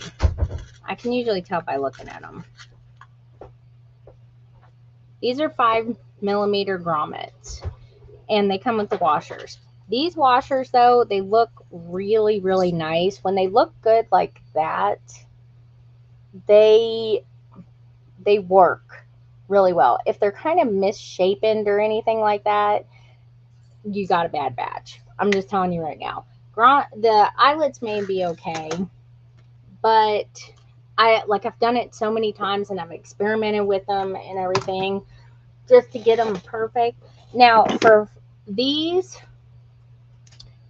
I can usually tell by looking at them. These are 5 millimeter grommets, and they come with the washers. These washers, though, they look really, really nice. When they look good like that, they work really well. If they're kind of misshapen or anything like that, you got a bad batch. I'm just telling you right now. The eyelets may be okay, but I've done it so many times, and I've experimented with them and everything just to get them perfect. Now for these,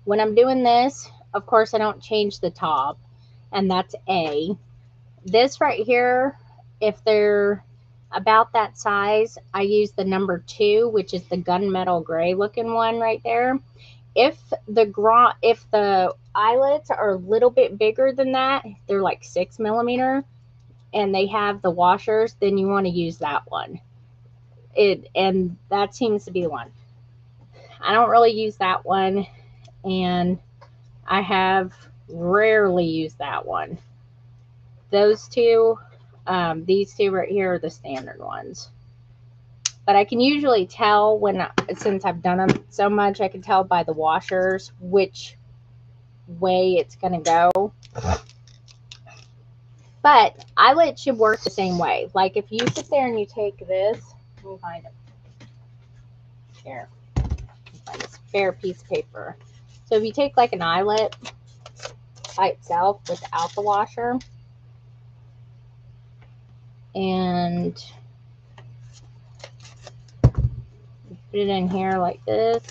when I'm doing this, of course I don't change the top, and that's A. This right here, if they're about that size, I use the number 2, which is the gunmetal gray looking one right there. If the eyelets are a little bit bigger than that, they're like 6 millimeter, and they have the washers, then you want to use that one. And that seems to be the one. I don't really use that one, and I have rarely used that one. Those two, these two right here are the standard ones. But I can usually tell since I've done them so much, I can tell by the washers which way it's going to go. But eyelets should work the same way. Like if you sit there and you take this, let me find it. Here, find a spare piece of paper. So if you take like an eyelet by itself without the washer, and put it in here like this,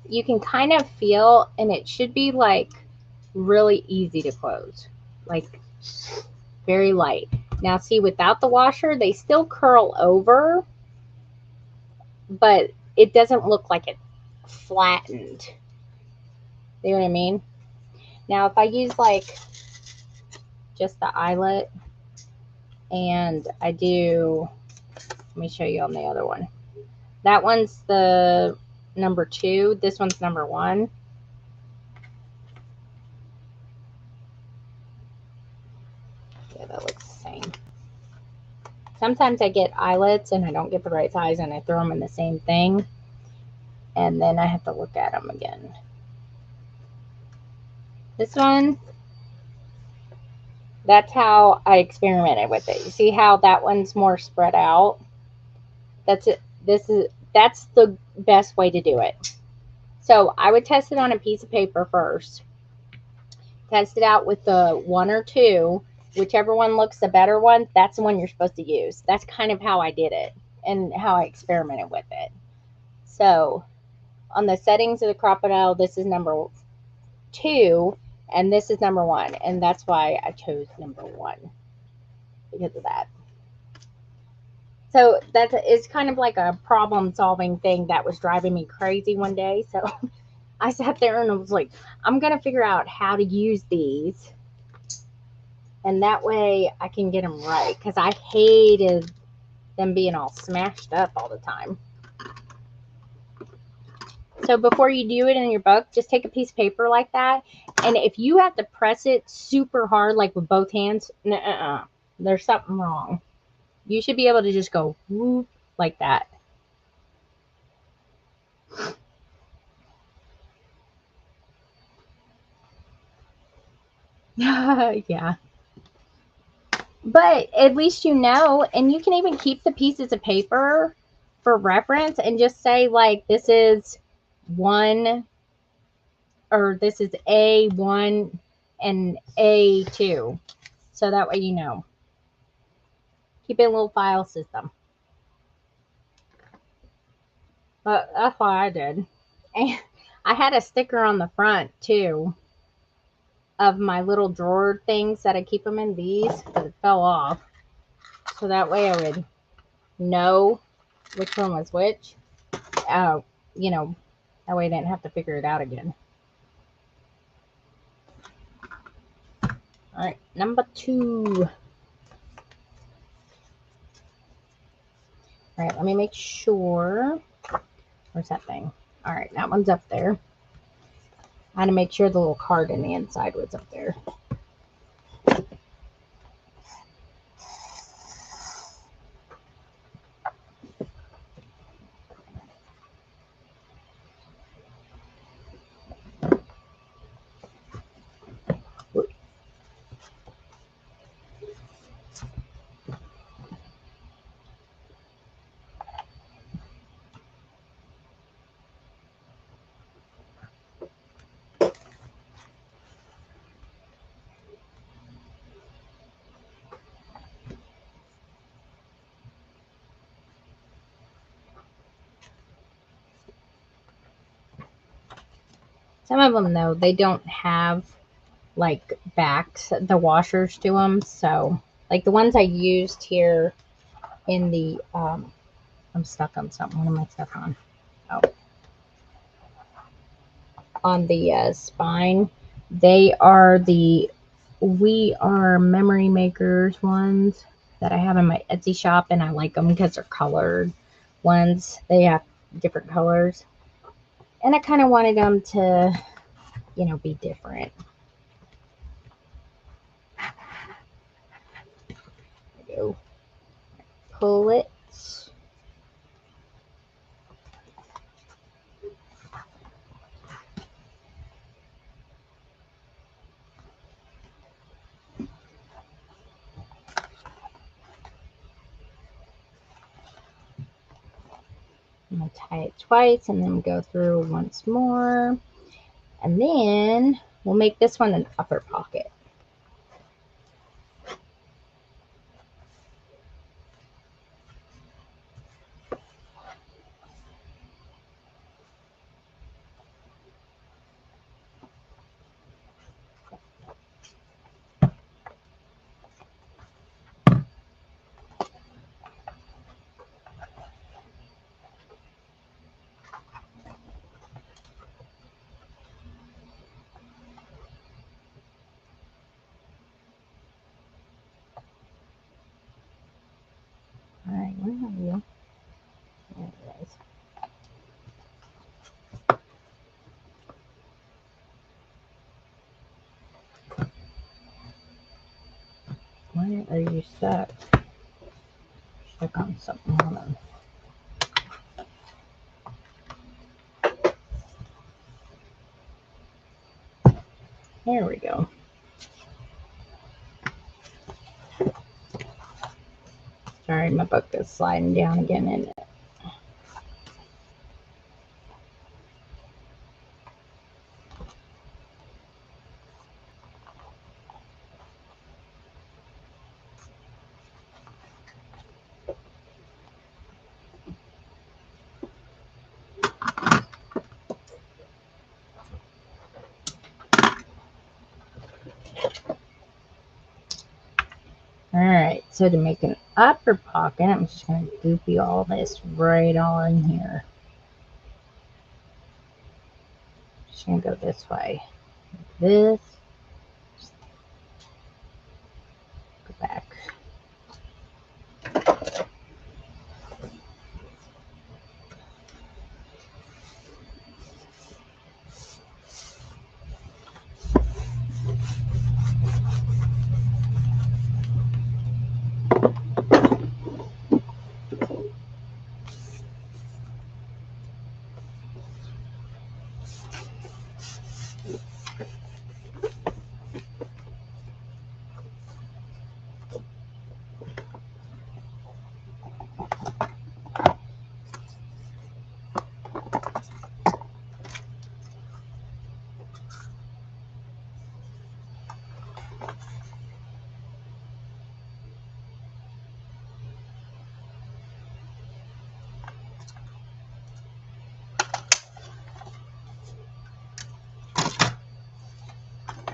you can kind of feel, and it should be like really easy to close, like very light. Now see, without the washer, they still curl over, but it doesn't look like it flattened. You know what I mean? Now if I use like just the eyelet, and I do, let me show you on the other one. That one's the number 2. This one's number 1. Yeah, that looks the same. Sometimes I get eyelets and I don't get the right size, and I throw them in the same thing, and then I have to look at them again. This one, that's how I experimented with it. You see how that one's more spread out? That's it. That's the best way to do it. So I would test it on a piece of paper first. Test it out with the 1 or 2. Whichever one looks the better one, that's the one you're supposed to use. That's kind of how I did it and how I experimented with it. So on the settings of the Crop-A-Dile, this is number 2. And this is number one. And that's why I chose number one because of that. So that's it's kind of like a problem solving thing that was driving me crazy one day. So I sat there and I was like, I'm gonna figure out how to use these, and that way I can get them right because I hated them being all smashed up all the time. So before you do it in your book, just take a piece of paper like that, and if you have to press it super hard, like with both hands, there's something wrong. You should be able to just go whoop like that. Yeah. But at least you know, and you can even keep the pieces of paper for reference and just say, like, this is one, or this is A1 and A2. So that way you know. Keep it a little file system. But that's what I did. And I had a sticker on the front too of my little drawer things that I keep them in, these, but it fell off. So that way I would know which one was which. Uh, you know, that way I didn't have to figure it out again. All right, number 2. All right, let me make sure. Where's that thing? All right, that one's up there. I had to make sure the little card in the inside was up there. Some of them, though, they don't have like backs, the washers to them. So, like the ones I used here in the, I'm stuck on something. What am I stuck on? Oh, on the spine. They are the We Are Memory Makers ones that I have in my Etsy shop, and I like them because they're colored ones. They have different colors, and I kind of wanted them to, be different. There we go. Pull it. I'm going to tie it twice and then go through once more. And then we'll make this one an upper pocket. All right, where are you? There it is. Why are you stuck? Stuck on something. Hold on. There we go. Sorry, my book is sliding down again, isn't it? Alright, so to make an upper pocket, I'm just going to goopy all this right all in here. Just going to go this way. This. Go back.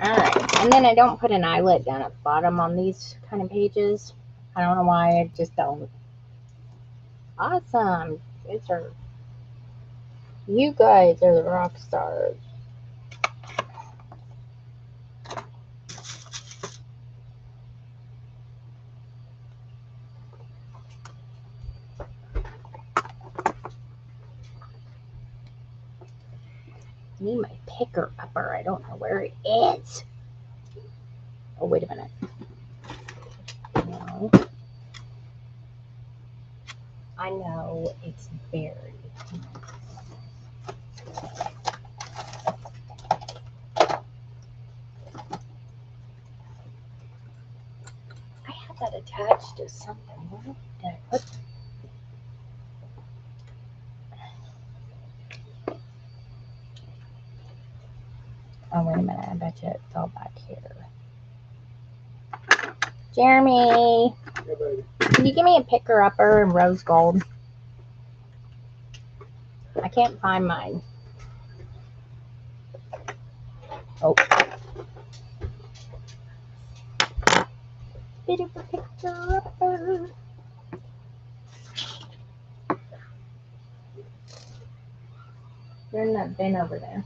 Alright, and then I don't put an eyelet down at the bottom on these kind of pages. I don't know why, I just don't. Awesome. You guys are the rock stars. I need my picker upper. I don't know where it is. Oh, wait a minute. No. I know it's buried. I had that attached to something. Where did I put it? Oh, wait a minute. I bet you it fell back here. Jeremy, Yeah, baby. can you give me a picker upper in rose gold? I can't find mine. Oh. Bit of a picker upper. They're in that bin over there.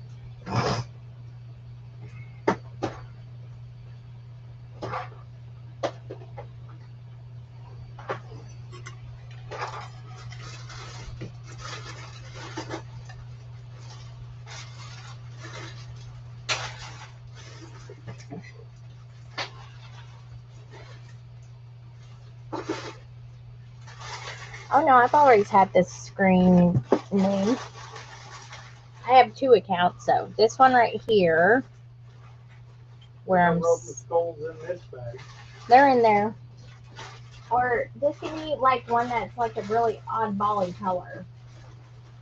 Oh no, I've always had this screen name. I have two accounts, so this one right here, where I I'm, wrote the skulls in this bag. they're in there. Or this could be like one that's like a really oddball-y color.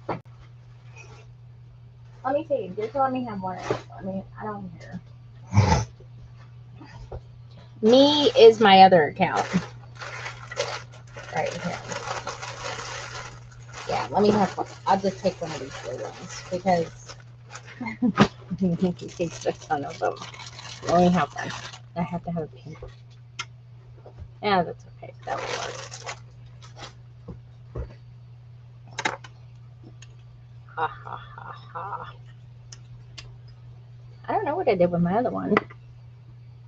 Let me see. Just let me have one. I mean, I don't care. Me is my other account. Right here. Yeah, let me have one. I'll just take one of these blue ones because he takes a ton of them. Let me have one. I have to have a pink. Yeah, that's okay. That will work. Ha ha ha ha. I don't know what I did with my other one.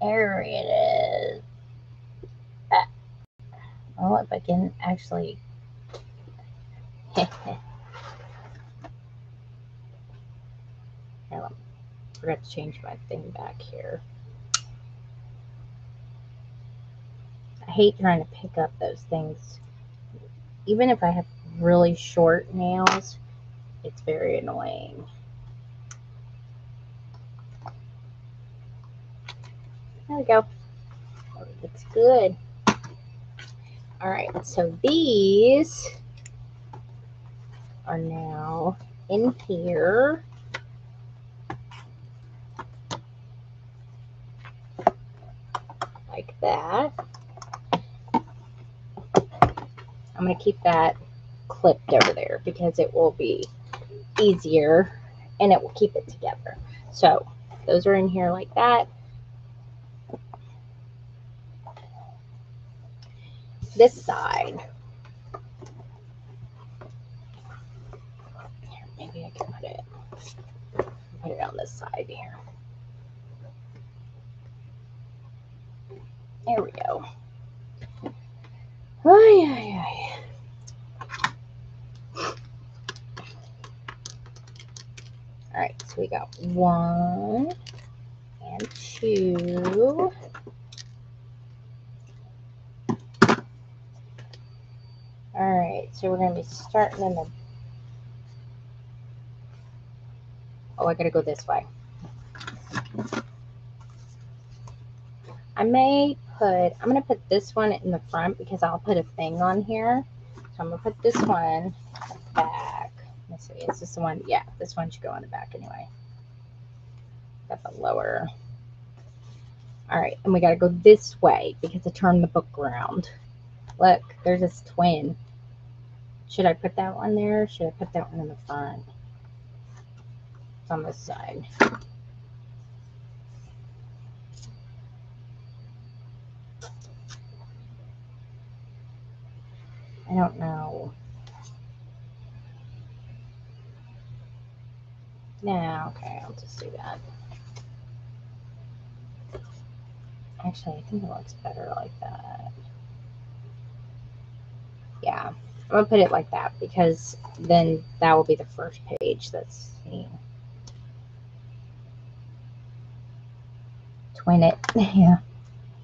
There it is. Well, if I can actually. I forgot to change my thing back here. I hate trying to pick up those things. Even if I have really short nails, it's very annoying. There we go. Oh, it looks good. Alright, so these are now in here. Like that. I'm going to keep that clipped over there because it will be easier and it will keep it together. So those are in here like that. this side. Here, maybe I can put it on this side here. There we go. Ay, ay, ay. All right, so we got 1 and 2. All right, so we're going to be starting in the... Oh, I got to go this way. I'm going to put this one in the front because I'll put a thing on here. So I'm going to put this one back. Let's see, is this the one? Yeah, this one should go on the back anyway. Got the lower. All right, and we got to go this way because I turned the book around. Look, there's this twin. Should I put that one there? Or should I put that one in the front? It's on this side. I don't know. No, okay, I'll just do that. Actually, I think it looks better like that. Yeah, I'm gonna put it like that because then that will be the first page that's seen. Twin it. Yeah.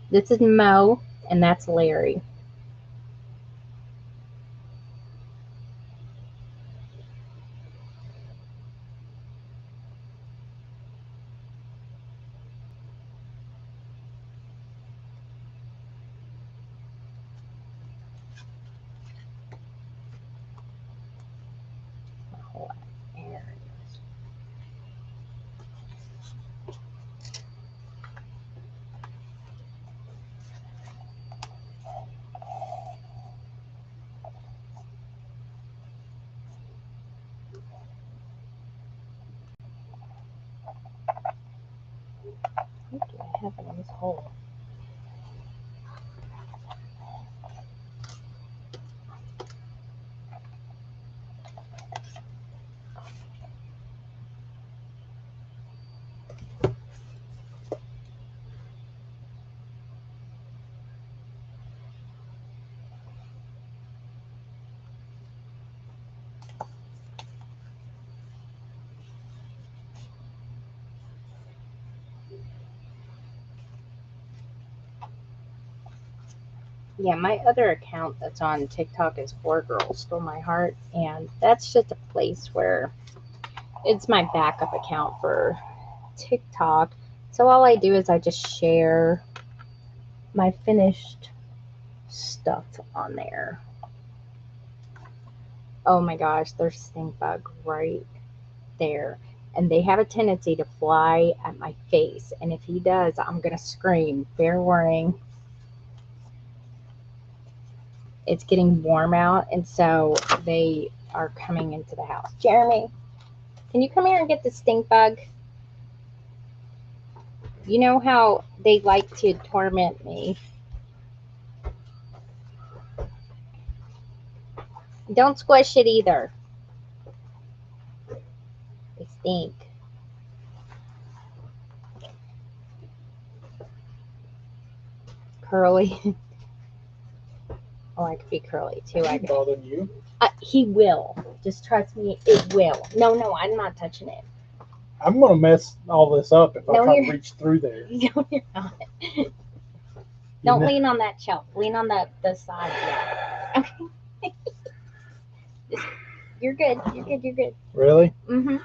This is Mo and that's Larry. What do I have in this hole? Yeah, my other account that's on TikTok is 4Girls Stole My Heart, and that's just a place where it's my backup account for TikTok. So all I do is I just share my finished stuff on there. Oh my gosh, there's a stink bug right there. And they have a tendency to fly at my face. And if he does, I'm going to scream. Fair warning. It's getting warm out, and so they are coming into the house. Jeremy, can you come here and get the stink bug? You know how they like to torment me. Don't squish it either. They stink. Curly. Oh, I could be curly too. I could. Bothering you? He will. Just trust me, it will. No, I'm not touching it. I'm gonna mess all this up if I No, try to you're- reach through there. No, you're not. Don't lean on that shelf. Lean on the side. Yeah. Okay. You're good. You're good. Really? Mm-hmm.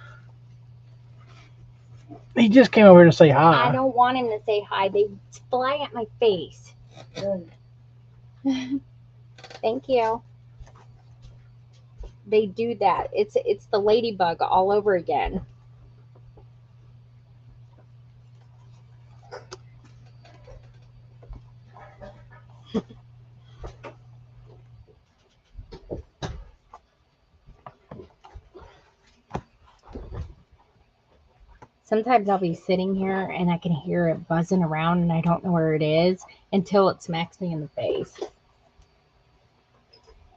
He just came over here to say hi. I don't want him to say hi. They fly at my face. Thank you. They do that. It's the ladybug all over again. Sometimes I'll be sitting here and I can hear it buzzing around and I don't know where it is until it smacks me in the face.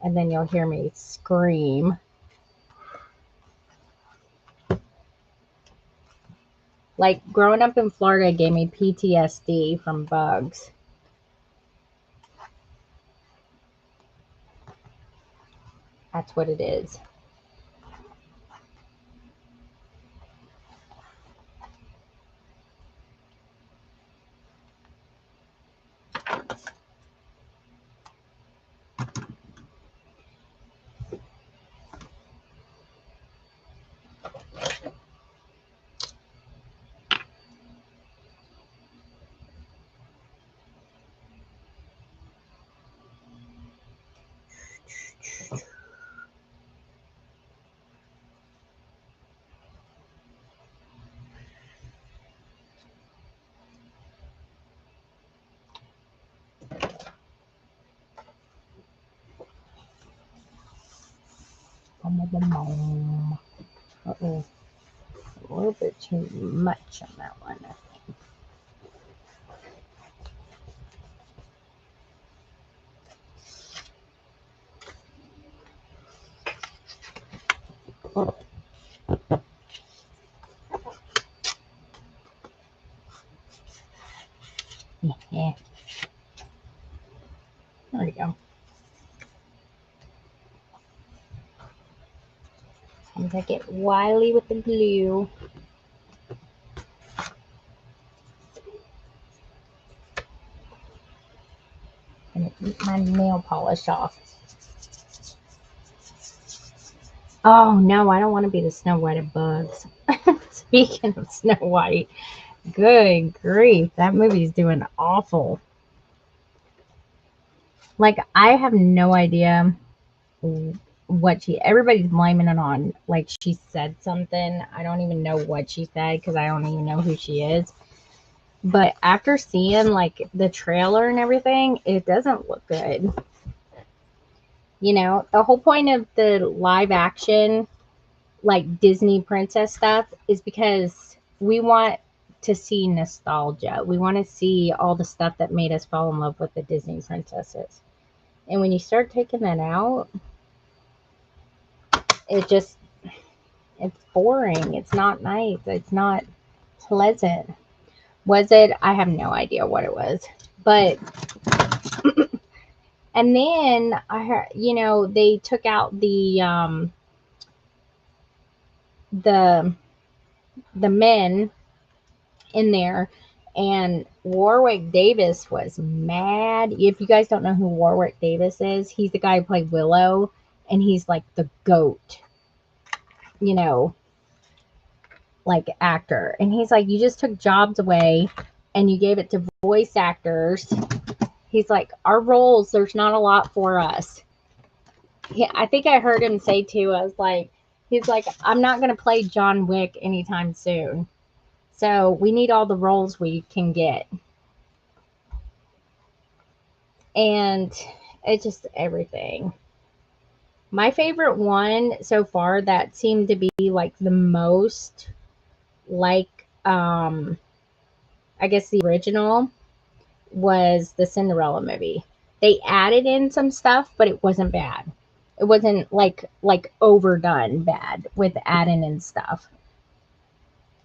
and then you'll hear me scream. Like, growing up in Florida gave me PTSD from bugs. That's what it is. Uh-oh. A little bit too much on that one, I think. Yeah. There you go. I'm gonna get wily with the glue. Gonna eat my nail polish off. Oh no, I don't want to be the Snow White of bugs. Speaking of Snow White, good grief, that movie's doing awful. Like, I have no idea what everybody's blaming it on. Like, she said something. I don't even know what she said because I don't even know who she is. But after seeing like the trailer and everything, it doesn't look good. You know, the whole point of the live action, like Disney princess stuff, is because we want to see nostalgia. We want to see all the stuff that made us fall in love with the Disney princesses. And when you start taking that out, it's boring. It's not nice. It's not pleasant. Was it? I have no idea what it was. But and then I heard, they took out the men in there, and Warwick Davis was mad. If you guys don't know who Warwick Davis is, he's the guy who played Willow, and he's like the GOAT, like actor. And he's like, you just took jobs away and you gave it to voice actors. He's like, our roles, there's not a lot for us. I think I heard him say too, he's like, I'm not going to play John Wick anytime soon. So we need all the roles we can get. And it's just everything. My favorite one so far that seemed to be like the most like, I guess the original was the Cinderella movie. They added in some stuff, but it wasn't bad. It wasn't like overdone bad with adding in stuff.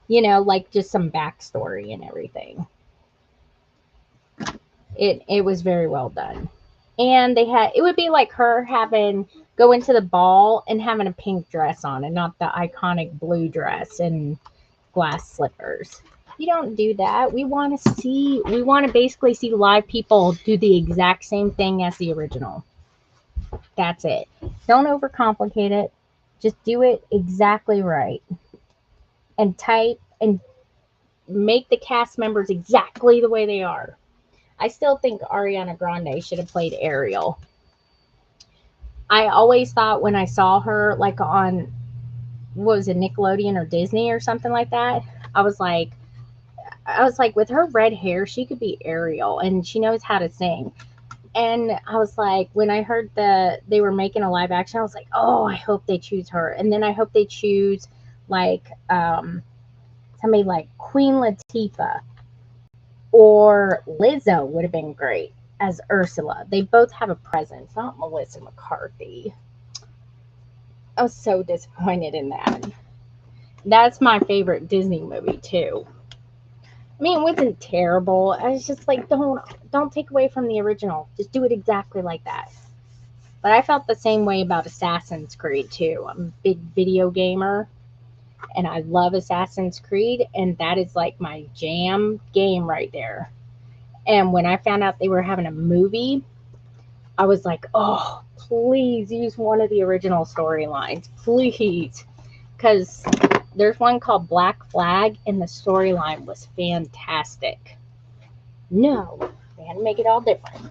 Like just some backstory and everything. It was very well done. And it would be like her go into the ball and having a pink dress on and not the iconic blue dress and glass slippers. You don't do that. We want to basically see live people do the exact same thing as the original. That's it. Don't overcomplicate it. Just do it exactly right. And type and make the cast members exactly the way they are. I still think Ariana Grande should have played Ariel. I always thought when I saw her like on, what was it, Nickelodeon or Disney or something like that, I was like, with her red hair, she could be Ariel, and she knows how to sing. And I was like, when I heard they were making a live action, I was like, oh, I hope they choose her. And then I hope they choose like somebody like Queen Latifah, or Lizzo would have been great as Ursula. They both have a presence, not Melissa McCarthy. I was so disappointed in that. That's my favorite Disney movie too. I mean, it wasn't terrible. I was just like, don't take away from the original. Just do it exactly like that. But I felt the same way about Assassin's Creed too. I'm a big video gamer and I love Assassin's Creed, and that is like my jam game right there. And when I found out they were having a movie, I was like, oh, please use one of the original storylines. Please. Because there's one called Black Flag, and the storyline was fantastic. No, they had to make it all different.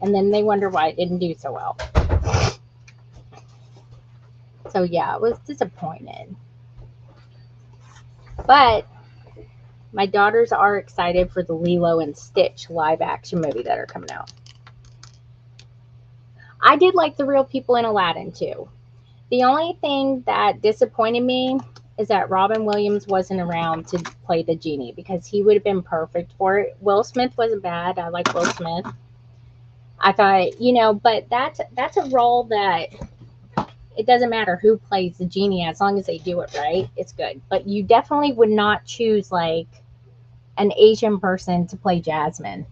And then they wonder why it didn't do so well. So, yeah, I was disappointed. But my daughters are excited for the Lilo and Stitch live action movie that are coming out. I did like the real people in Aladdin too. The only thing that disappointed me is that Robin Williams wasn't around to play the genie because he would have been perfect for it. Will Smith wasn't bad. I like Will Smith. I thought, but that's a role that it doesn't matter who plays the genie as long as they do it right. It's good. But you definitely would not choose like an Asian person to play Jasmine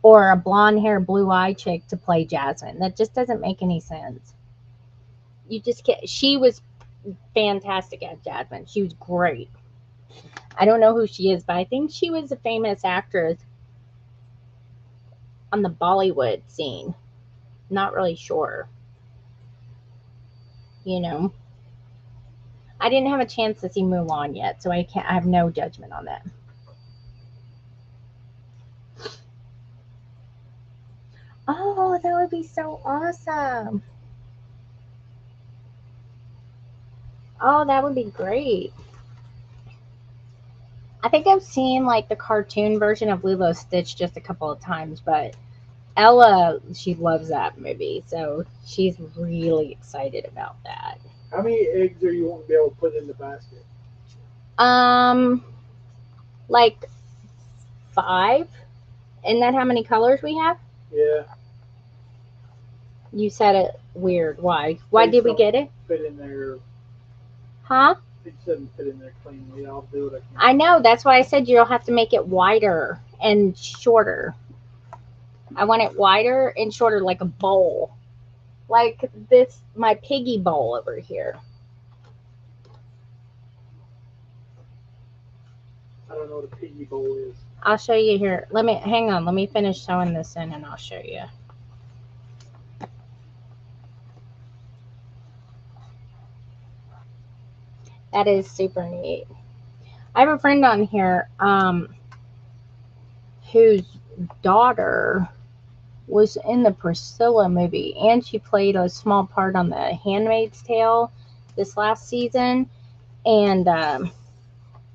or a blonde hair, blue eye chick to play Jasmine. That just doesn't make any sense. You just can't. She was fantastic at Jasmine. She was great. I don't know who she is, but I think she was a famous actress on the Bollywood scene. Not really sure. I didn't have a chance to see Mulan yet, so I have no judgment on that. Oh, that would be so awesome. Oh, that would be great. I think I've seen like the cartoon version of Lilo Stitch just a couple of times, but Ella, she loves that movie, so she's really excited about that. How many eggs are you want to be able to put in the basket? Um, like 5. Isn't that how many colors we have? Yeah. You said it weird. Why? Why did we get it? Fit in there. Huh? It doesn't fit in there cleanly. I'll do what I can. I know. That's why I said you'll have to make it wider and shorter. I want it wider and shorter, like a bowl. Like this, my piggy bowl over here. I don't know what a piggy bowl is. I'll show you here. Hang on. Let me finish sewing this in and I'll show you. That is super neat. I have a friend on here whose daughter was in the Priscilla movie, and she played a small part on The Handmaid's Tale this last season. And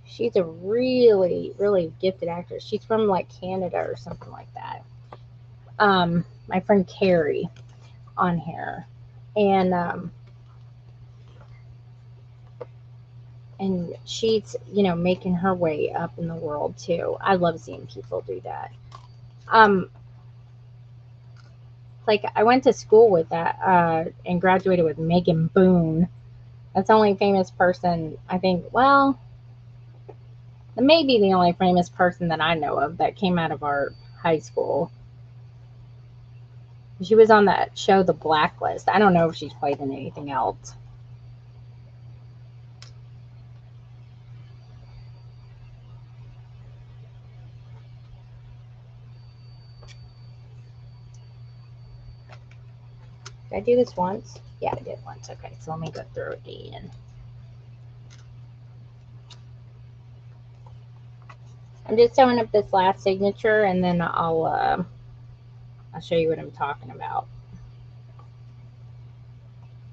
she's a really, really gifted actress. She's from like Canada or something like that. My friend Carrie on here, and she's making her way up in the world too. I love seeing people do that. Like I went to school with that and graduated with Megan Boone. That's the only famous person I think. Well, maybe the only famous person that I know of that came out of our high school. She was on that show, The Blacklist. I don't know if she's played in anything else. Did I do this once? Yeah, I did once. Okay, so let me go through it again. I'm just sewing up this last signature, and then I'll show you what I'm talking about.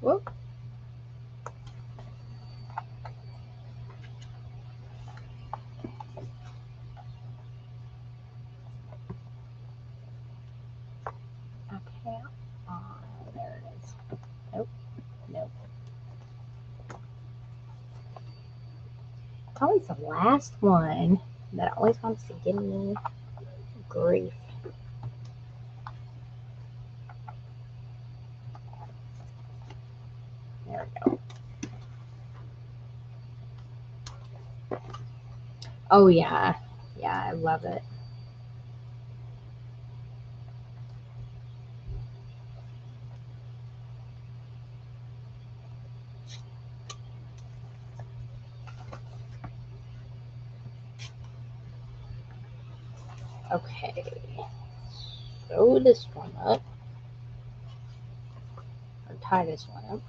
Whoop. Okay. There it is. Nope. Nope. It's always the last one that always wants to give me grief. Oh yeah. Yeah, I love it. Okay. Sew this one up. Or tie this one up.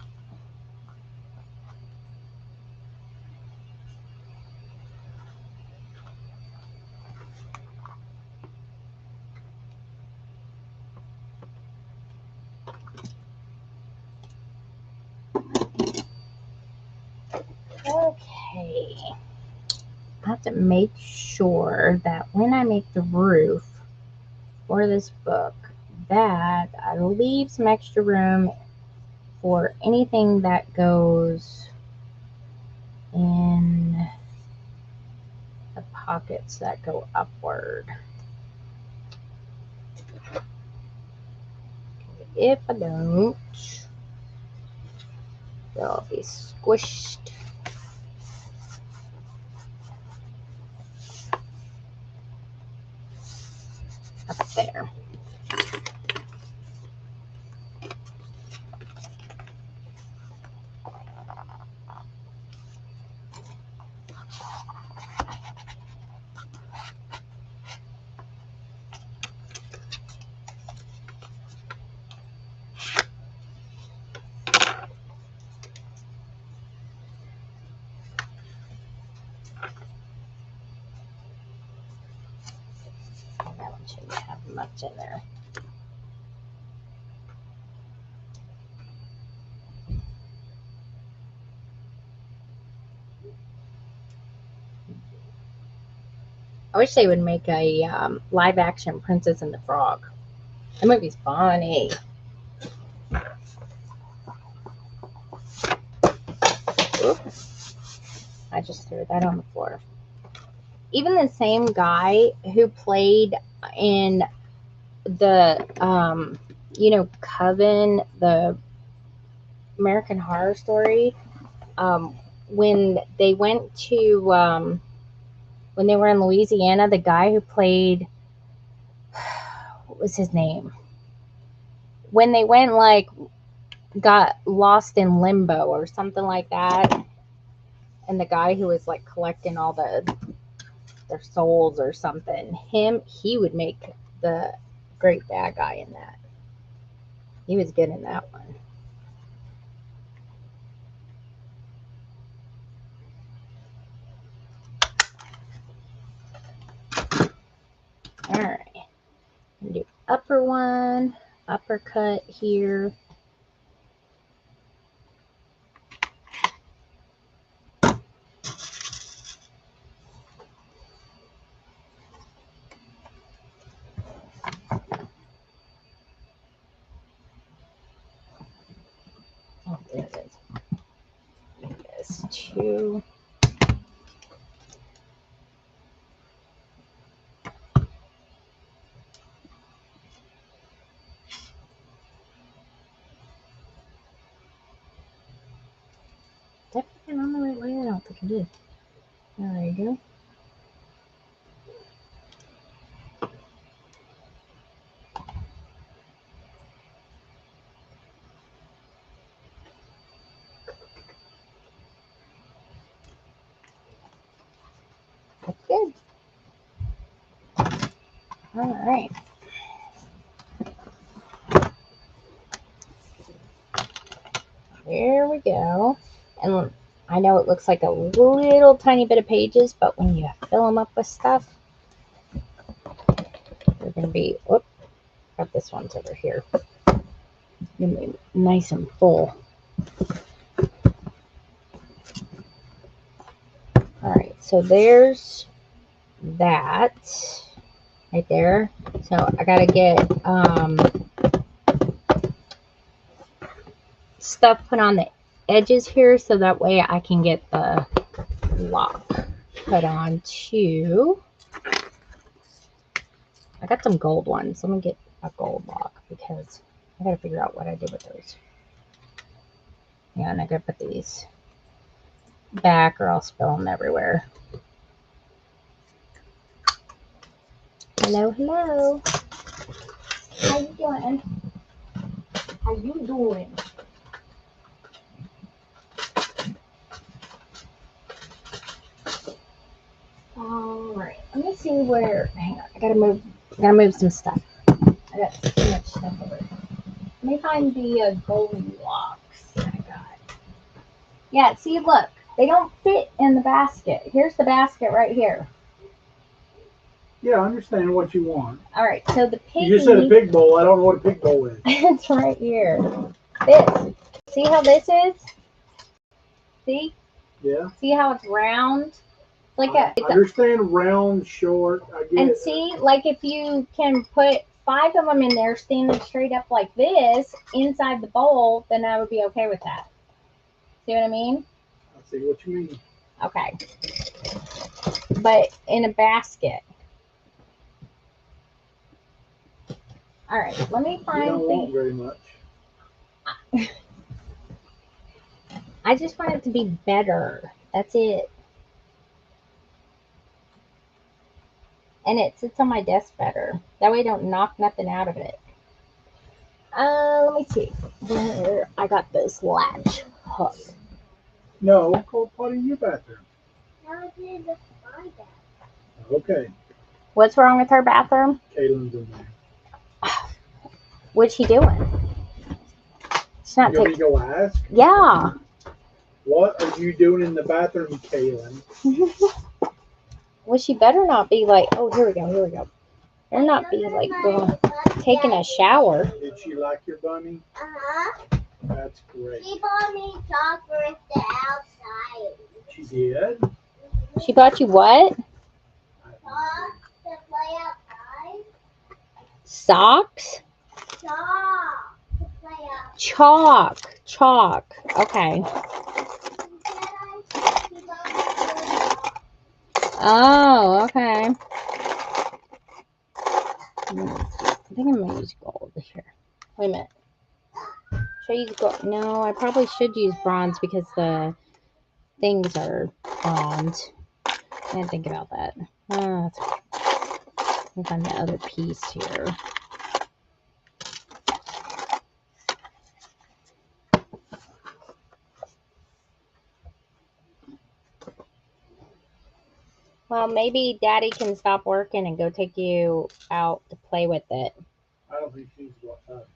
Okay. I have to make sure that when I make the roof for this book, that I leave some extra room for anything that goes in the pockets that go upward. If I don't, they'll be squished up there. That one shouldn't have much in there. I wish they would make a live action Princess and the Frog. That movie's funny. Oops. I just threw that on the floor. Even the same guy who played in the, Coven, the American Horror Story, when they went to, when they were in Louisiana, the guy who played, what was his name? When they went, like, got lost in limbo or something like that, and the guy who was, like, collecting all their souls or something, he would make the great bad guy in that. He was good in that one. All right. Do upper one, uppercut here. Oh, there it is. This two. Did I put it on the right way? I don't think I did. There you go. That's good. All right. There we go. And I know it looks like a little tiny bit of pages, but when you fill them up with stuff, they're going to be, whoop, got this one's over here. Going to be nice and full. All right, so there's that right there. So I got to get stuff put on the edges here so that way I can get the lock put on too. I got some gold ones. Let me get a gold lock because I gotta figure out what I did with those. Yeah, and I gotta put these back or I'll spill them everywhere. Hello, hello. How you doing? How you doing? Alright, let me see where. Hang on, I gotta move some stuff. I got too much stuff over here. Let me find the Goldilocks that I got. Yeah, see, look, they don't fit in the basket. Here's the basket right here. Yeah, I understand what you want. Alright, so the piggy. You just said a pig bowl. I don't know what a pig bowl is. It's right here. This. See how this is? See? Yeah. See how it's round? Like I understand round, short. I get and it. see, like if you can put 5 of them in there standing straight up like this inside the bowl, then I would be okay with that. See what I mean? I see what you mean. Okay. But in a basket. All right, let me find You don't want very much. I just want it to be better. That's it. And it sits on my desk better. That way I don't knock nothing out of it. Let me see where I got this latch hook. No, go potty in your bathroom. No, it's in the my bathroom. Okay. What's wrong with her bathroom? Kaylin's in there. What's she doing? She's not You want me taking. to go ask? Yeah. What are you doing in the bathroom, Kaylin? Well, she better not be like. Oh, here we go. Better not be like taking a shower. Did she like your bunny? Uh-huh. That's great. She bought me chocolates outside. She did? She bought you what? Socks to play outside. Socks? Chalk to play outside. Chalk. Okay. She bought me Oh, okay. I think I'm gonna use gold here. Wait a minute. Should I use gold? No, I probably should use bronze because the things are bronze. I didn't think about that. That's okay. Let me find the other piece here. Well, maybe Daddy can stop working and go take you out to play with it. I don't think she's what up.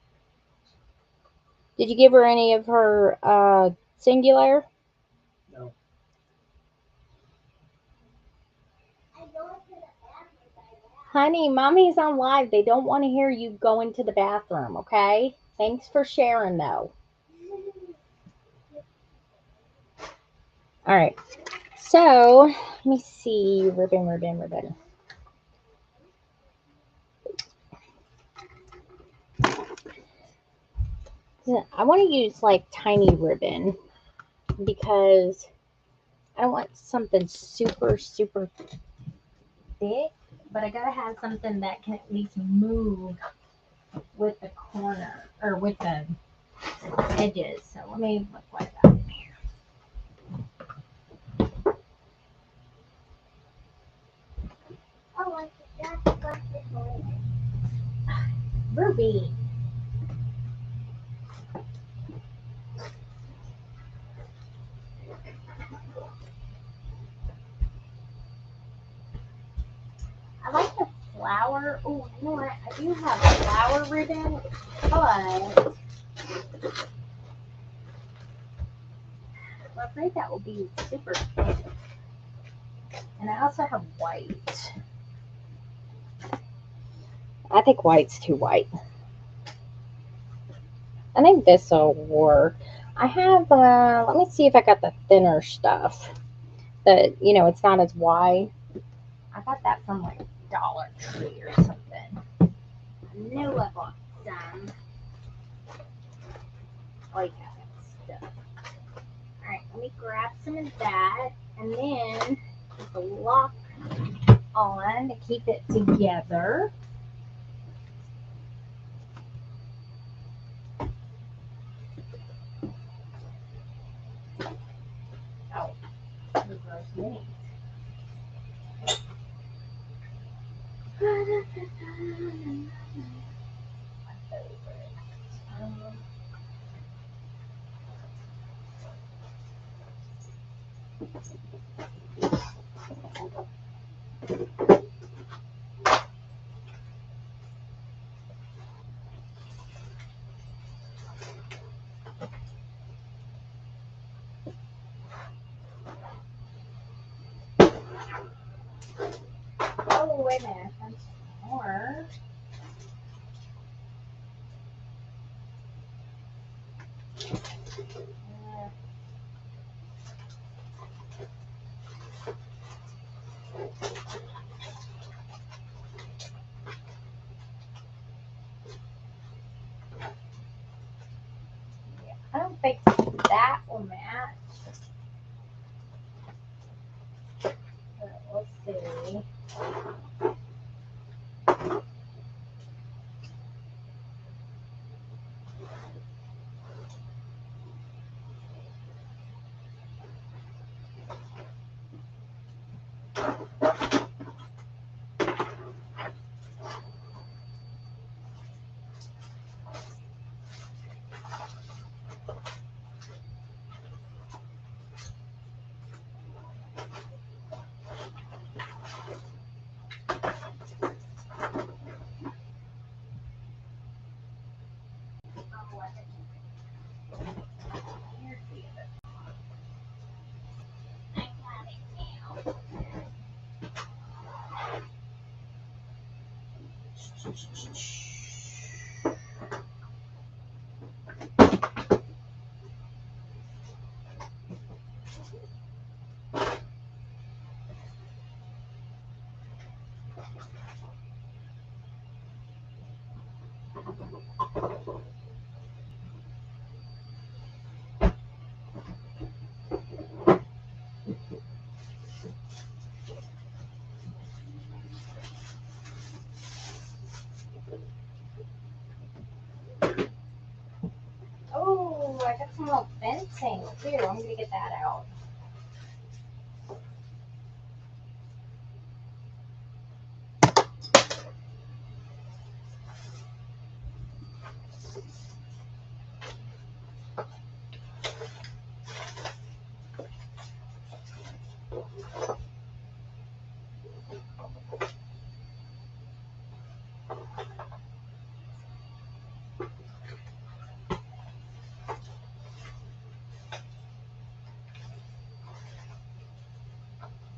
Did you give her any of her singular? No. I go to the bathroom by now. Honey, Mommy's on live. They don't want to hear you go into the bathroom, okay? Thanks for sharing, though. All right. So, let me see. Ribbon. I want to use like tiny ribbon because I don't want something super thick, but I gotta have something that can at least move with the corner or with the edges. So let me look like that in here. Oh, I forgot to brush the toilet. Ruby. I like the flower. Oh, you know what? I do have flower ribbon, but I'm afraid that will be super thick. And I also have white. I think white's too white. I think this will work. I have, let me see if I got the thinner stuff. That, it's not as wide. I got that from like Dollar Tree or something. I knew I bought some. Like that stuff. Alright, let me grab some of that and then put the lock on to keep it together. Oh, Oh, wait a minute. I found some more. I don't think that will match. But let's see. Oh, I got some little fencing too. I'm gonna get that out.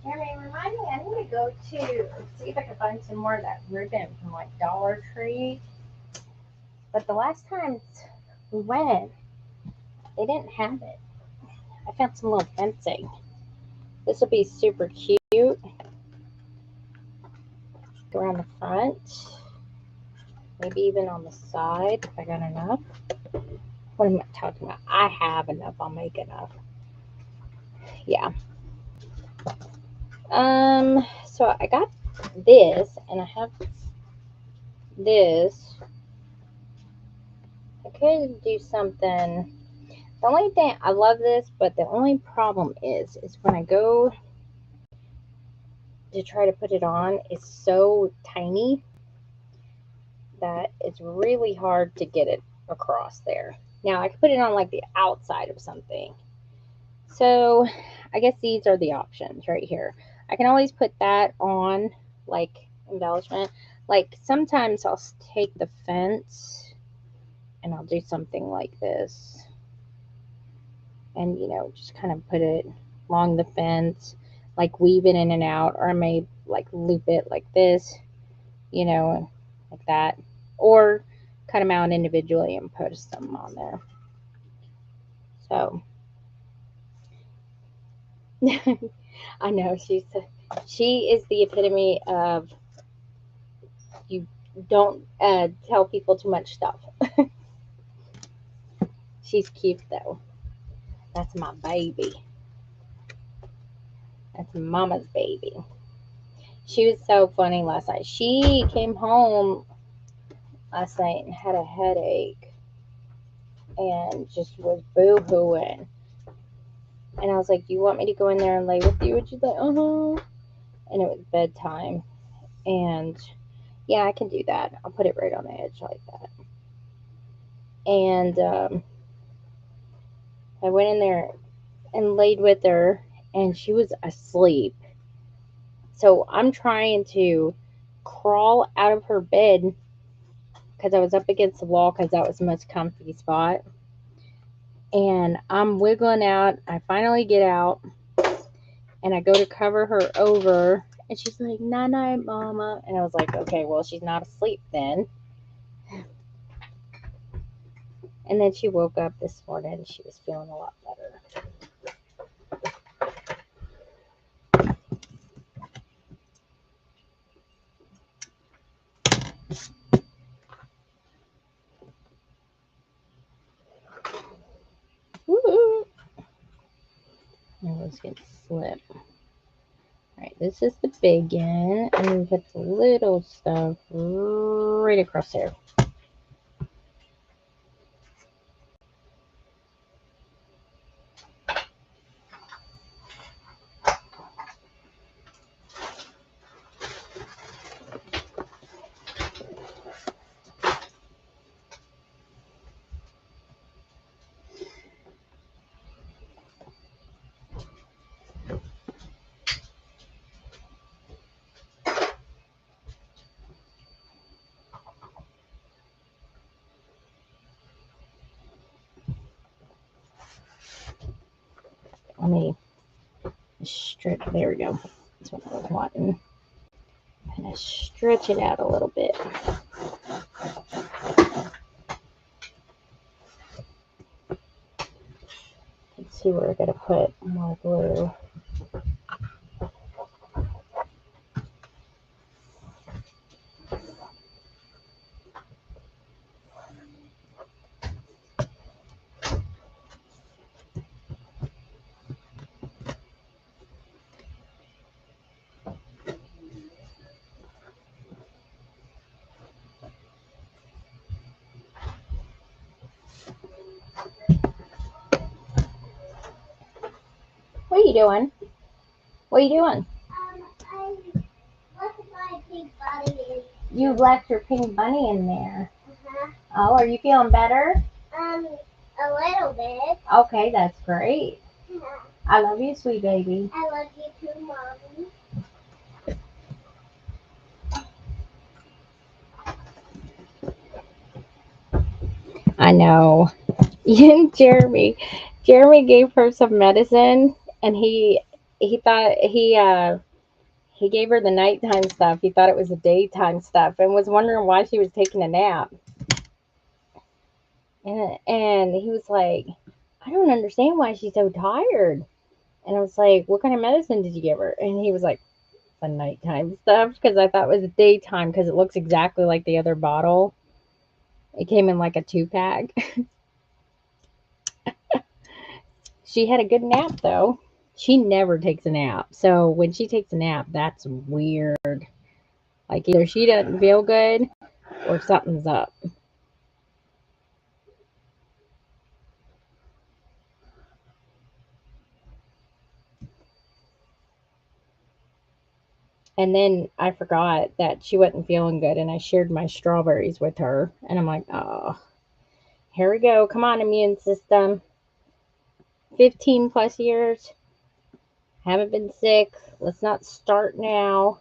Mary, remind me, I need to go to see if I can find some more of that ribbon from like Dollar Tree. But the last time we went, they didn't have it. I found some little fencing. This will be super cute. Go around the front, maybe even on the side if I got enough. What am I talking about? I have enough. I'll make enough. Yeah. So I got this, and I have this. I could do something. The only thing, I love this, but the only problem is when I go to try to put it on, it's so tiny that it's really hard to get it across there. Now I could put it on like the outside of something. So I guess these are the options right here. I can always put that on like embellishment. Like sometimes I'll take the fence and I'll do something like this. And just kind of put it along the fence, like weave it in and out, or I may like loop it like this, like that, or cut them out individually and put some on there. So I know she is the epitome of you don't tell people too much stuff. She's cute though. That's my baby. That's mama's baby. She was so funny last night. She came home last night and had a headache and just was boo-hooing. And I was like, "Do you want me to go in there and lay with you?" And she's like, "Uh-huh." And it was bedtime. And yeah, I can do that. I'll put it right on the edge like that. And I went in there and laid with her, and she was asleep. So I'm trying to crawl out of her bed because I was up against the wall because that was the most comfy spot. And I'm wiggling out. I finally get out and I go to cover her over. And she's like, "Night night, mama." And I was like, okay, well, she's not asleep then. And then she woke up this morning and she was feeling a lot better. Woo! I was going to slip. Alright, this is the big end. And then put the little stuff right across there. Let me stretch. There we go. That's what I was wanting. Kind of stretch it out a little bit. Let's see where I gotta put more glue. What are you doing? What are you doing? I left my pink bunny in. You left your pink bunny in there. Uh-huh. Oh, are you feeling better? A little bit. Okay, that's great. Uh-huh. I love you, sweet baby. I love you too, Mommy. I know. Jeremy gave her some medicine, and he thought he gave her the nighttime stuff. He thought it was the daytime stuff, and was wondering why she was taking a nap. And he was like, "I don't understand why she's so tired." And I was like, "What kind of medicine did you give her?" And he was like, "The nighttime stuff," because I thought it was daytime because it looks exactly like the other bottle. It came in like a 2-pack. She had a good nap though. She never takes a nap. So when she takes a nap, that's weird. Like either she doesn't feel good or something's up. And then I forgot that she wasn't feeling good and I shared my strawberries with her. And I'm like, oh, here we go. Come on, immune system. 15 plus years. Haven't been sick. Let's not start now.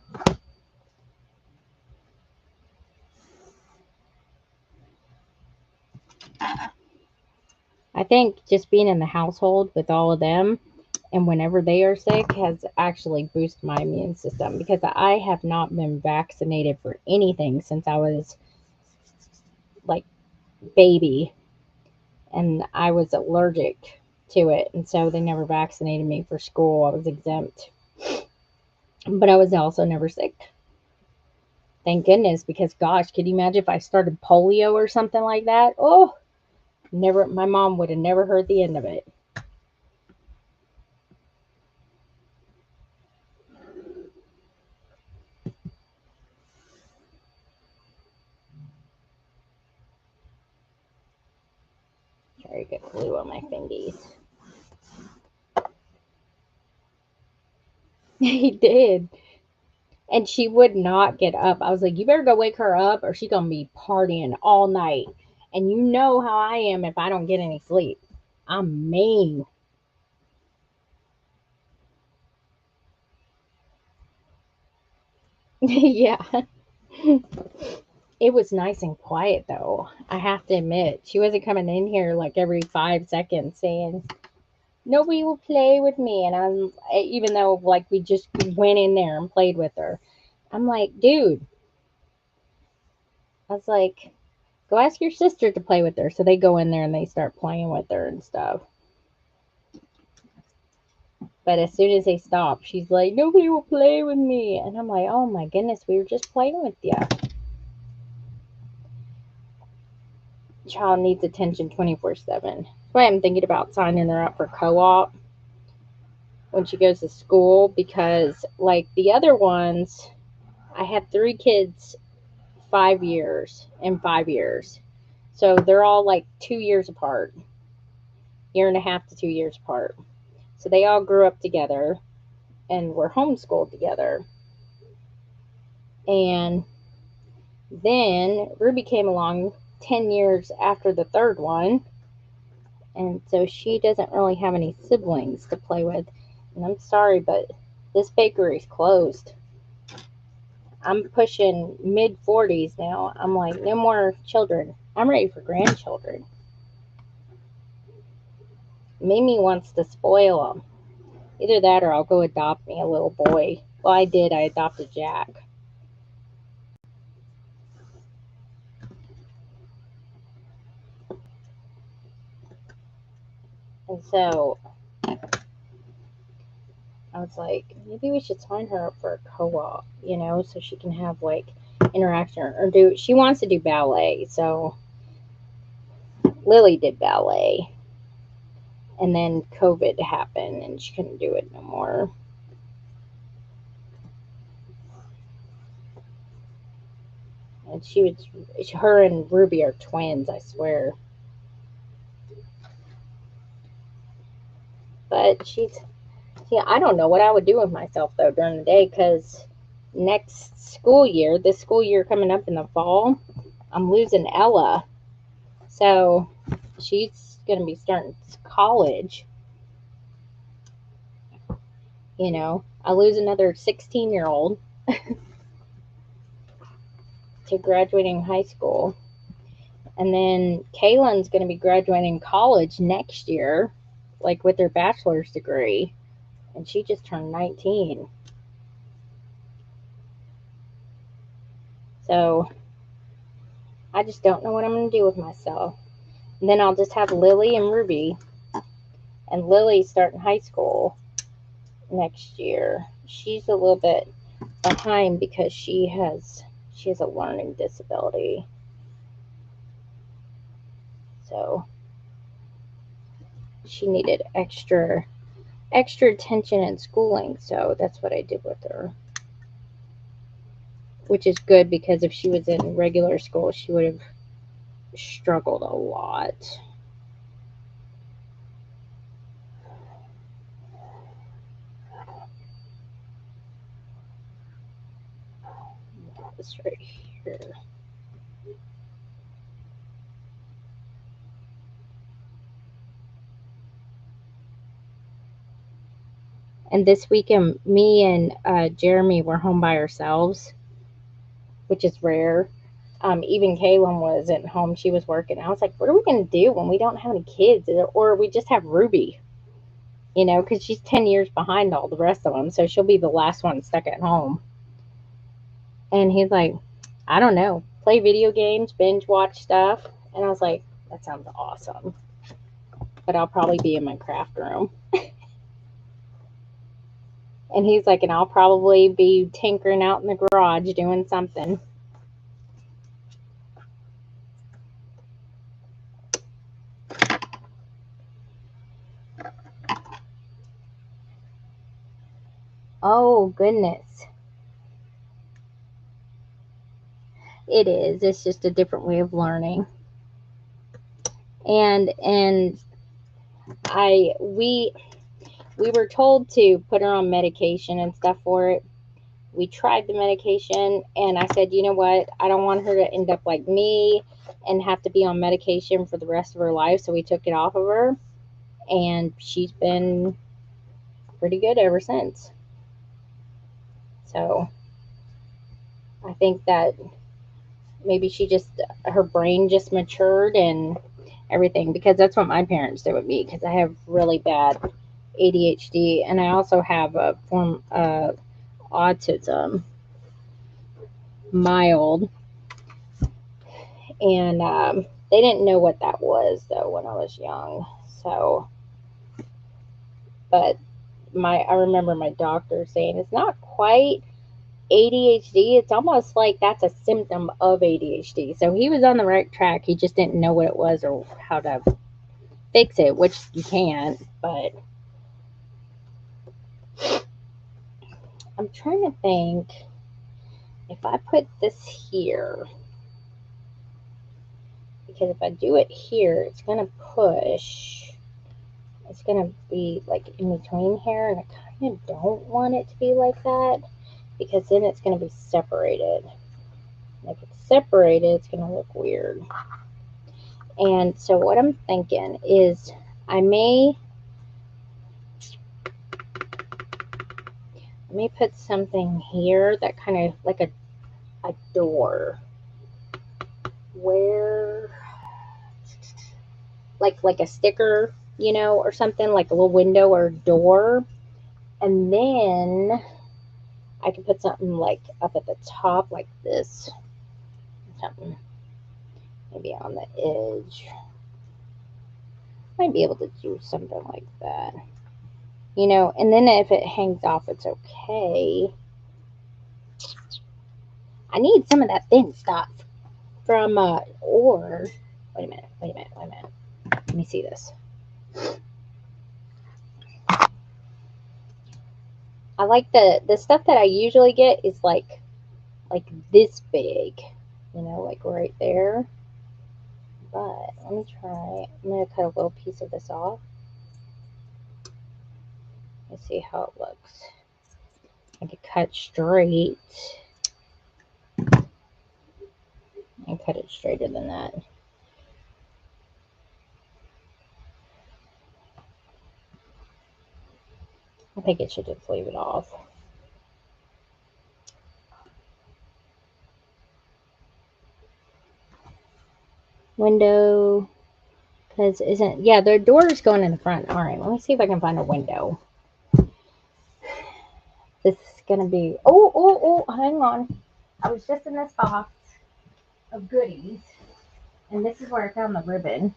I think just being in the household with all of them and whenever they are sick has actually boosted my immune system because I have not been vaccinated for anything since I was like baby and I was allergic to it, and so they never vaccinated me for school. I was exempt, but I was also never sick. Thank goodness, because gosh, could you imagine if I started polio or something like that? Oh, never. My mom would have never heard the end of it. Very good glue on my fingies. He did. And she would not get up. I was like, you better go wake her up or she's going to be partying all night. And you know how I am if I don't get any sleep. I'm mean. Yeah. It was nice and quiet though. I have to admit, she wasn't coming in here like every 5 seconds saying, "Nobody will play with me," and even though like we just went in there and played with her, I'm like, dude, I was like, go ask your sister to play with her. So they go in there and they start playing with her and stuff. But as soon as they stop, she's like, "Nobody will play with me," and I'm like, oh my goodness, we were just playing with you. Child needs attention 24/7. That's why I'm thinking about signing her up for co-op when she goes to school, because like the other ones, I had 3 kids 5 years in 5 years. So they're all like 2 years apart, year and a half to 2 years apart. So they all grew up together and were homeschooled together. And then Ruby came along 10 years after the third one. And so she doesn't really have any siblings to play with. And I'm sorry, but this bakery's closed. I'm pushing mid 40s now. I'm like, no more children. I'm ready for grandchildren. Mimi wants to spoil them. Either that or I'll go adopt me a little boy. Well, I did. I adopted Jack. And so I was like, maybe we should sign her up for a co-op, so she can have like interaction or do. She wants to do ballet, so Lily did ballet, and then COVID happened and she couldn't do it no more. And her and Ruby are twins, I swear. But I don't know what I would do with myself though during the day, because this school year coming up in the fall, I'm losing Ella. So she's going to be starting college. I lose another 16-year-old to graduating high school. And then Kaylin's going to be graduating college next year, like with her bachelor's degree. And she just turned 19. So I just don't know what I'm going to do with myself. And then I'll just have Lily and Ruby. And Lily's starting high school next year. She's a little bit behind because she has a learning disability. So she needed extra attention in schooling, so that's what I did with her. Which is good, because if she was in regular school, she would have struggled a lot. This right here. And this weekend, me and Jeremy were home by ourselves, which is rare. Even Kaylin wasn't home. She was working. I was like, what are we going to do when we don't have any kids? Or we just have Ruby, because she's 10 years behind all the rest of them. So she'll be the last one stuck at home. And he's like, I don't know, play video games, binge watch stuff. And I was like, that sounds awesome. But I'll probably be in my craft room. And he's like, and I'll probably be tinkering out in the garage doing something. Oh, goodness. It is. It's just a different way of learning. And we were told to put her on medication and stuff for it. We tried the medication, and I said, you know what? I don't want her to end up like me and have to be on medication for the rest of her life. So we took it off of her, and she's been pretty good ever since. So I think that maybe her brain just matured and everything, because that's what my parents did with me, because I have really bad ADHD, and I also have a form of autism, mild, and they didn't know what that was though when I was young. So, but I remember my doctor saying it's not quite ADHD. It's almost like that's a symptom of ADHD. So he was on the right track. He just didn't know what it was or how to fix it, which you can't. But I'm trying to think, if I put this here, because if I do it here, it's going to push. It's going to be like in between here, and I kind of don't want it to be like that, because then it's going to be separated. And if it's separated, it's going to look weird. And so what I'm thinking is I may put something here that kind of like a door, where like a sticker, or something, like a little window or door. And then I can put something like up at the top like this, something maybe on the edge. Might be able to do something like that, and then if it hangs off, it's okay. I need some of that thin stuff from or wait a minute. Let me see this. I like the stuff that I usually get is like this big, like right there. But let me try. I'm gonna cut a little piece of this off. Let's see how it looks. I could cut straight and cut it straighter than that. I think it should just leave it off. Window, because their door is going in the front. All right, let me see if I can find a window. This is gonna be, hang on. I was just in this box of goodies, and this is where I found the ribbon.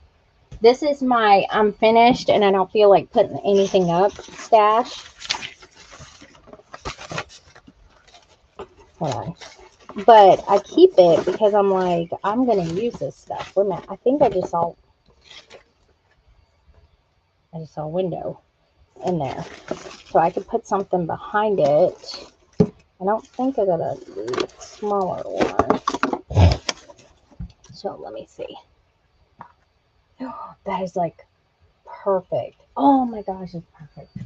This is my I'm finished and I don't feel like putting anything up stash. Hold on. But I keep it because I'm like, I'm going to use this stuff. Wait a minute. I think I just saw a window in there. So I could put something behind it. I don't think I got a smaller one. So let me see. That is like perfect. Oh my gosh, it's perfect.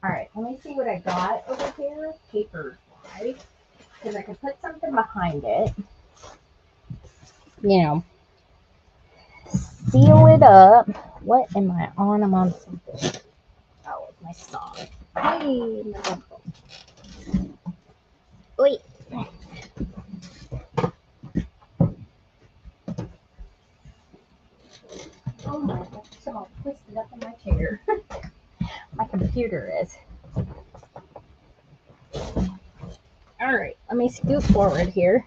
All right, let me see what I got over here. Paper, right? Because I could put something behind it. Seal it up. What am I on? I'm on something. Oh, it's my song. Hey, my phone. Wait. Oh my gosh, it's all twisted up in my chair. My computer is. All right, let me scoot forward here.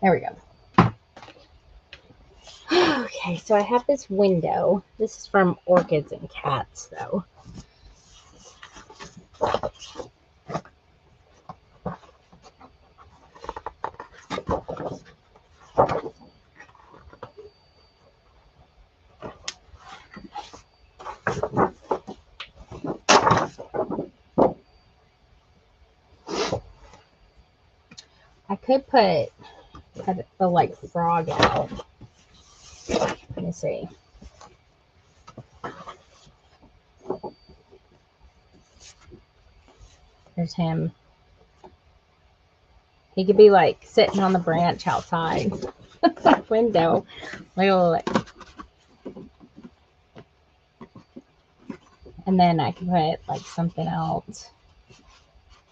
There we go. Okay, so I have this window. This is from Orchids and Cats, though. I could cut the like frog out. Let me see. There's him. He could be like sitting on the branch outside the window. And then I can put like something else.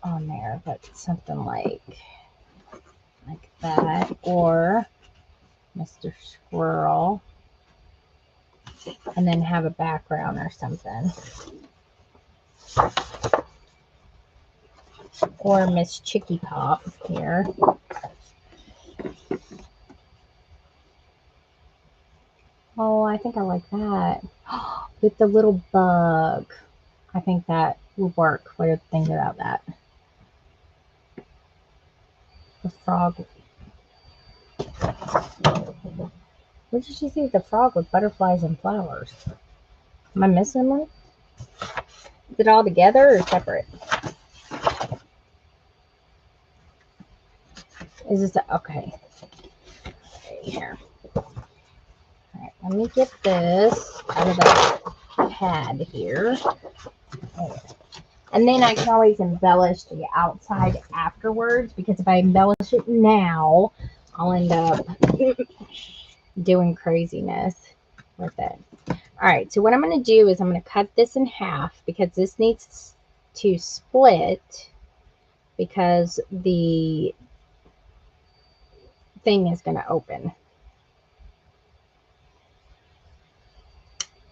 on there, but something like that, or Mr. Squirrel, and then have a background or something. Or Miss Chicky Pop here. Oh, I think I like that. With the little bug. I think that will work. What do you think about that? The frog. What did you say? The frog with butterflies and flowers. Am I missing one? Is it all together or separate? Is this okay? Here. Alright, let me get this out of the pad here. And then I can always embellish the outside afterwards, because if I embellish it now, I'll end up doing craziness with it. Alright, so what I'm going to do is I'm going to cut this in half, because this needs to split, because the thing is going to open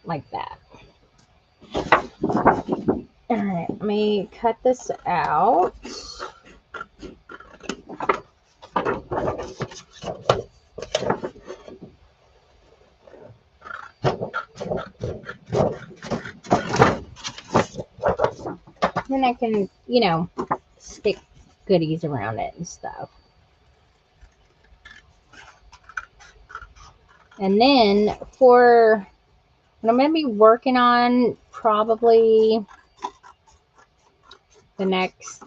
like that. All right, let me cut this out. Then I can, stick goodies around it and stuff. And then for what I'm going to be working on probably the next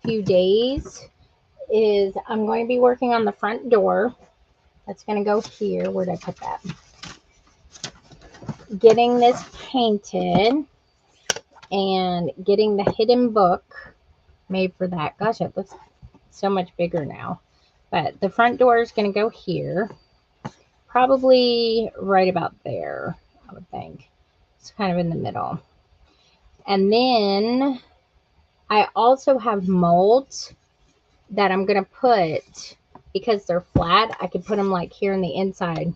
few days is I'm going to be working on the front door. That's going to go here. Where did I put that? Getting this painted and getting the hidden book made for that. Gosh, it looks so much bigger now. But the front door is going to go here. Probably right about there, I would think. It's kind of in the middle. And then I also have molds that I'm going to put, because they're flat, I could put them like here in the inside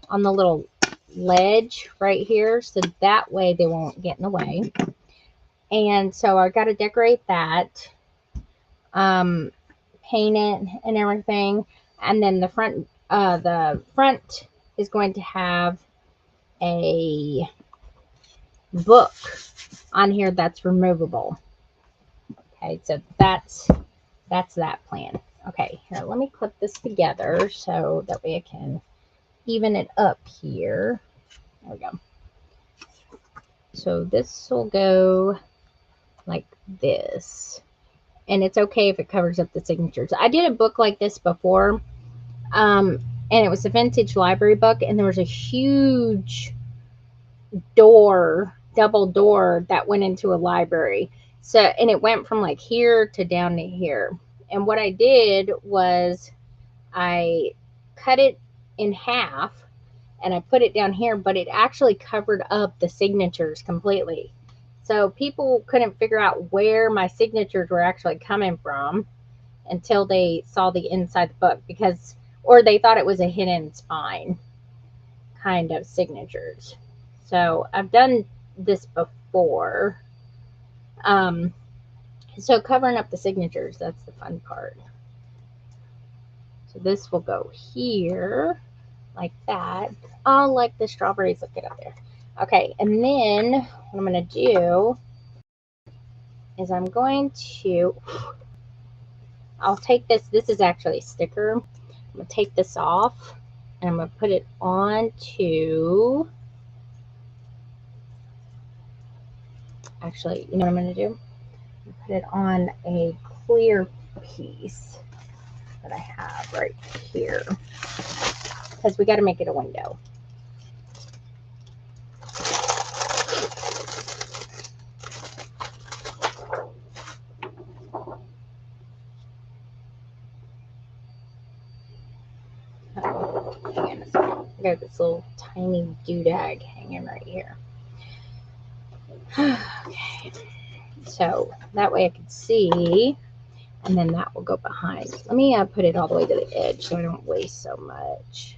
on the little ledge right here, so that way they won't get in the way. And so I got to decorate that, paint it and everything. And then the front is going to have a book on here that's removable. Okay, so that's that plan. Okay, here, let me clip this together so that way I can even it up here. There we go. So this will go like this. And it's okay if it covers up the signatures. I did a book like this before. And it was a vintage library book, and there was a huge door, double door, that went into a library. So, and it went from like here to down to here. And what I did was I cut it in half and I put it down here, but it actually covered up the signatures completely. So people couldn't figure out where my signatures were actually coming from until they saw the inside of the book, because, or they thought it was a hidden spine kind of signatures. So I've done this before. So covering up the signatures, that's the fun part. So this will go here like that. Oh, like the strawberries. Look it up there. Okay, and then what I'm going to do is I'm going to, I'll take this. This is actually a sticker. I'm going to take this off and I'm going to put it onto, actually, you know what I'm going to do? Put it on a clear piece that I have right here, because we got to make it a window. Hang on a second. I got this little tiny doodad hanging right here. Okay. So that way I can see, and then that will go behind. Let me put it all the way to the edge so I don't waste so much.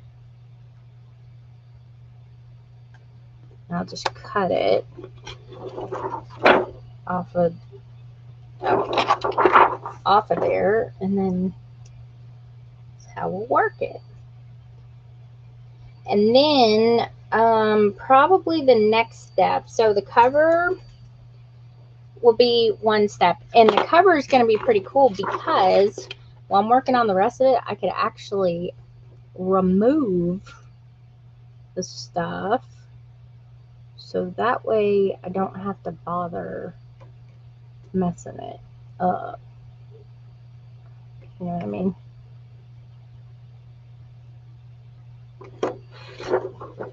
I'll just cut it off of there, and then that's how we'll work it. And then probably the next step, so the cover will be one step, and the cover is going to be pretty cool because while I'm working on the rest of it, I could actually remove the stuff, so that way I don't have to bother messing it up. You know what I mean?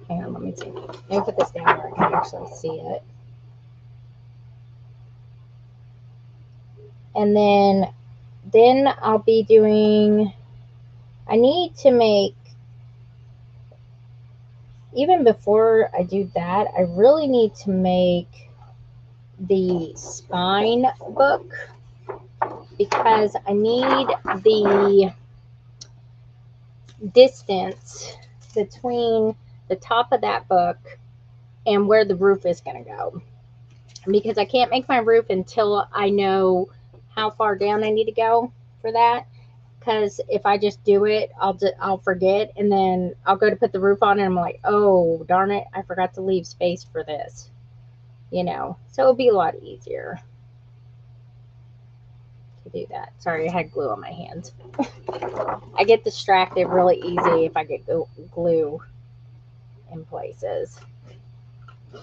Hang on, let me see. Let me put this down where I can actually see it. And then I'll be doing, I need to make, even before I do that, I really need to make the spine book, because I need the distance between the top of that book and where the roof is going to go, because I can't make my roof until I know how far down I need to go for that. Because if I just do it, I'll forget, and then I'll go to put the roof on and I'm like, oh darn it, I forgot to leave space for this, you know. So it'll be a lot easier to do that. Sorry, I had glue on my hands. I get distracted really easy if I get glue in places.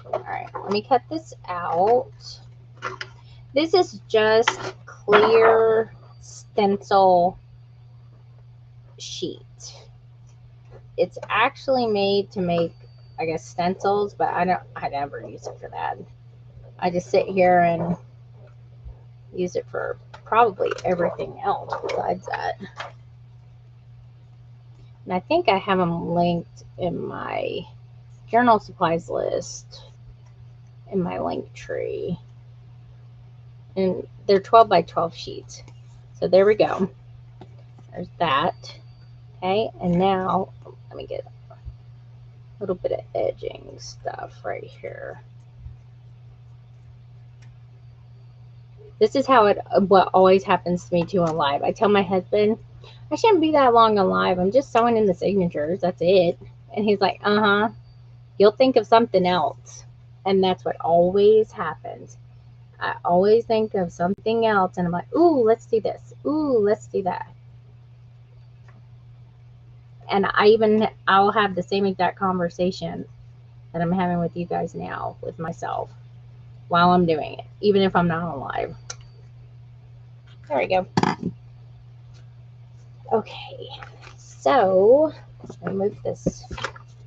All right, let me cut this out. This is just clear stencil sheet. It's actually made to make, I guess, stencils, but I never use it for that. I just sit here and use it for probably everything else besides that. And I think I have them linked in my journal supplies list in my link tree. And they're 12 by 12 sheets. So there we go. There's that. Okay, and now let me get a little bit of edging stuff right here. This is how what always happens to me too on live. I tell my husband, I shouldn't be that long on live. I'm just sewing in the signatures. That's it. And he's like, you'll think of something else. And that's what always happens. I always think of something else, and I'm like, ooh, let's do this. Ooh, let's do that. And I'll have the same exact conversation that I'm having with you guys now with myself while I'm doing it, even if I'm not on live. There we go. Okay, so let me move this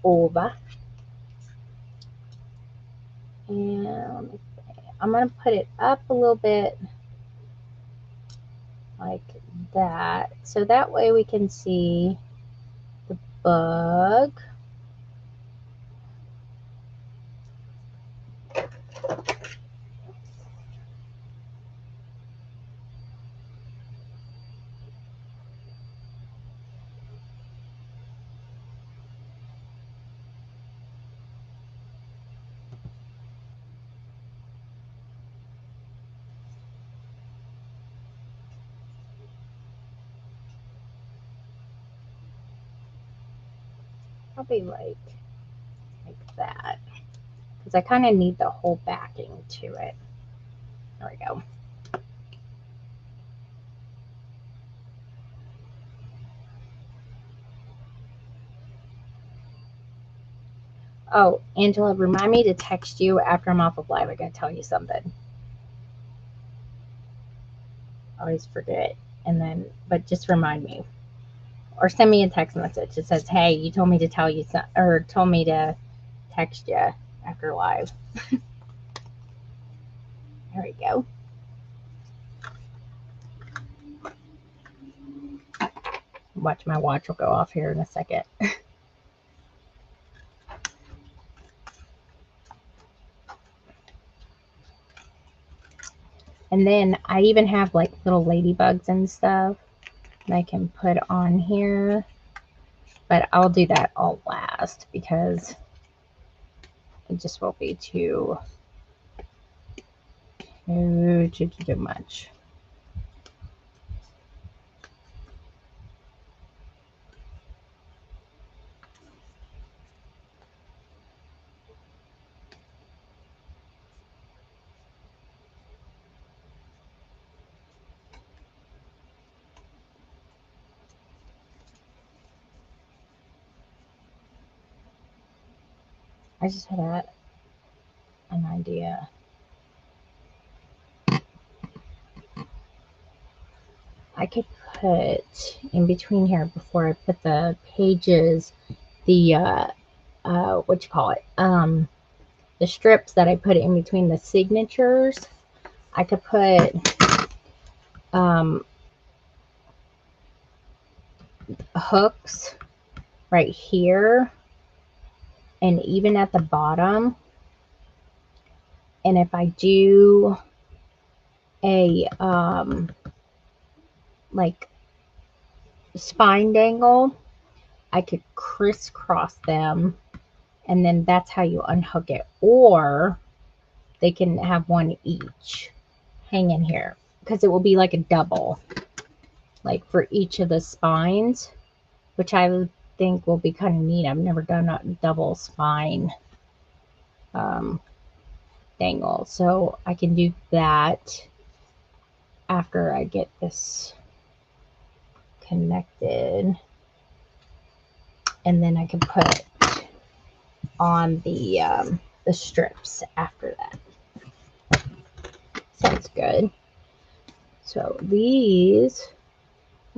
over. And I'm going to put it up a little bit like that, so that way we can see the bug. Probably like that, because I kind of need the whole backing to it. There we go. Oh, Angela, remind me to text you after I'm off of live. I gotta tell you something. I always forget, but just remind me, or send me a text message. It says, "Hey, you told me to tell you something, or told me to text you after live." There we go. Watch, my watch will go off here in a second. And then I even have like little ladybugs and stuff that I can put on here. But I'll do that all last because it just will be too much. I just had an idea. I could put in between here before I put the pages, the what you call it, the strips that I put in between the signatures. I could put hooks right here and even at the bottom. And if I do a like spine dangle, I could crisscross them, and then that's how you unhook it. Or they can have one each hanging here because it will be like a double, like for each of the spines, which I would think will be kind of neat. I've never done a double spine dangle, so I can do that after I get this connected, and then I can put on the strips after that. Sounds good. So these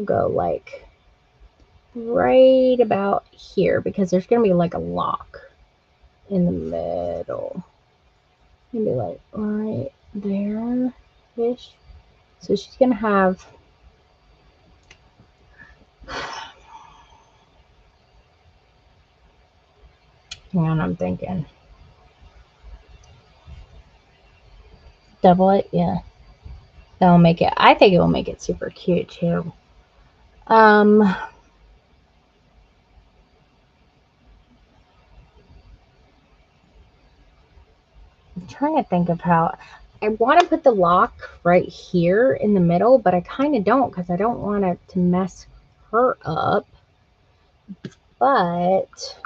go like right about here because there's gonna be like a lock in the middle. Maybe like right there ish. So she's gonna have hang on, I'm thinking. Double it, yeah. That'll make it, I think it will make it super cute too. I'm trying to think of how I want to put the lock right here in the middle, but I kind of don't because I don't want it to mess her up. But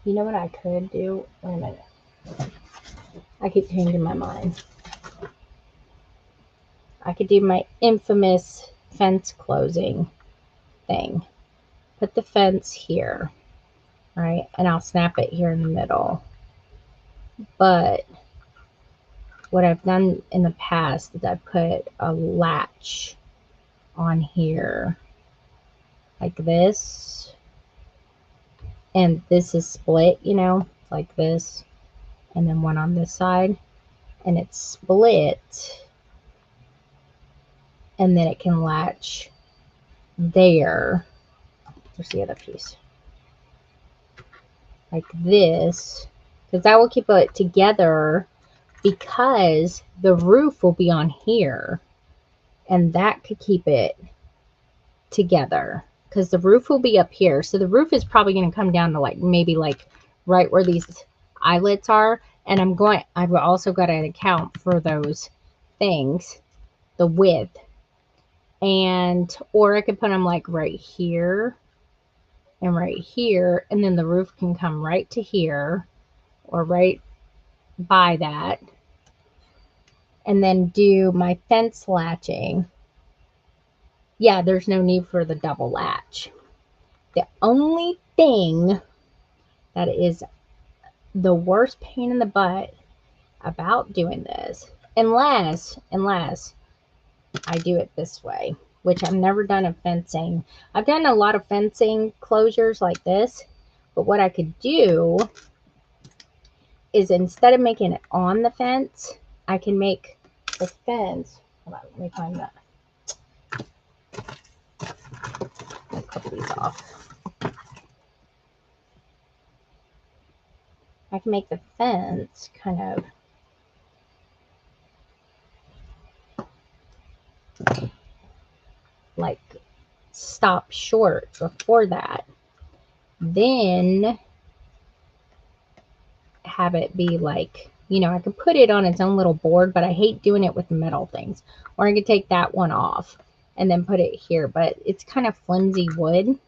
you know what I could do? Wait a minute. I keep changing my mind. I could do my infamous fence closing thing. Put the fence here, right? And I'll snap it here in the middle. But what I've done in the past is I put a latch on here like this. And this is split, you know, like this. And then one on this side. And it's split. And then it can latch there. There's the other piece. Like this. Because that will keep it together because the roof will be on here. And that could keep it together. Because the roof will be up here. So the roof is probably going to come down to like maybe like right where these eyelets are. And I've also got an account for those things. The width. And, or I could put them like right here and right here, and then the roof can come right to here or right by that, and then do my fence latching. Yeah, there's no need for the double latch. The only thing that is the worst pain in the butt about doing this, unless I do it this way, which I've never done a fencing. I've done a lot of fencing closures like this, but what I could do is instead of making it on the fence, I can make the fence, hold on, let me find that. these off. I can make the fence kind of like stop short before that. Then have it be like, you know, I could put it on its own little board, but I hate doing it with metal things. Or I could take that one off and then put it here, but it's kind of flimsy wood.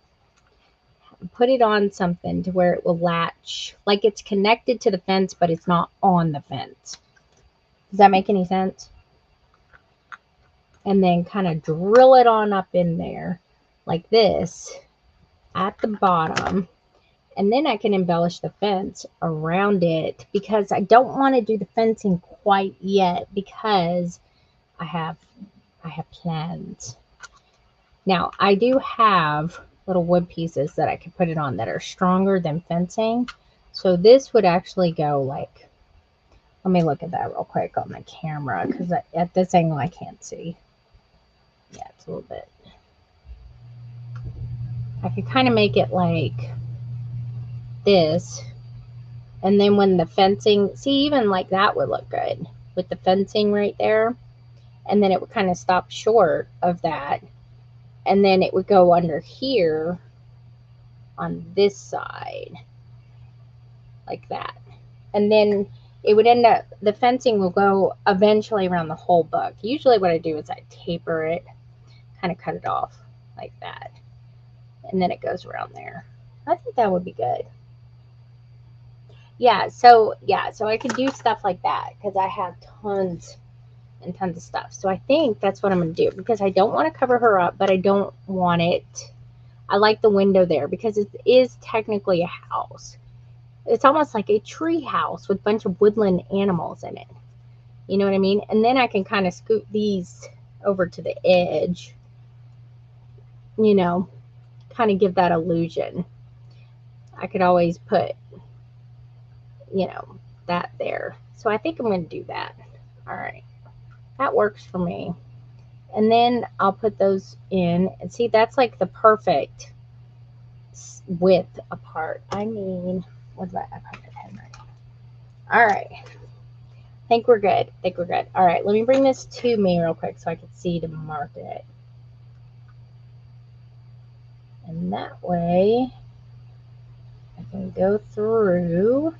Put it on something to where it will latch, like it's connected to the fence, but it's not on the fence. Does that make any sense? And then kind of drill it on up in there like this at the bottom. And then I can embellish the fence around it, because I don't want to do the fencing quite yet because I have plans. Now, I do have little wood pieces that I can put it on that are stronger than fencing. So this would actually go like, let me look at that real quick on the camera, because at this angle I can't see. Yeah, it's a little bit. I could kind of make it like this, and then when the fencing, see, even like that would look good with the fencing right there, and then it would kind of stop short of that, and then it would go under here on this side like that, and then it would end up, the fencing will go eventually around the whole book. Usually what I do is I taper it, kind of cut it off like that, and then it goes around there. I think that would be good. Yeah, so I could do stuff like that because I have tons and tons of stuff. So I think that's what I'm going to do, because I don't want to cover her up, but I don't want it. I like the window there because it is technically a house. It's almost like a tree house with a bunch of woodland animals in it. You know what I mean? And then I can kind of scoot these over to the edge, you know, kind of give that illusion. I could always put, you know, that there. So I think I'm going to do that. All right. That works for me. And then I'll put those in. And see, that's like the perfect width apart. I mean, what's that? I put my pen right. All right. I think we're good. All right. Let me bring this to me real quick so I can see to mark it. And that way I can go through.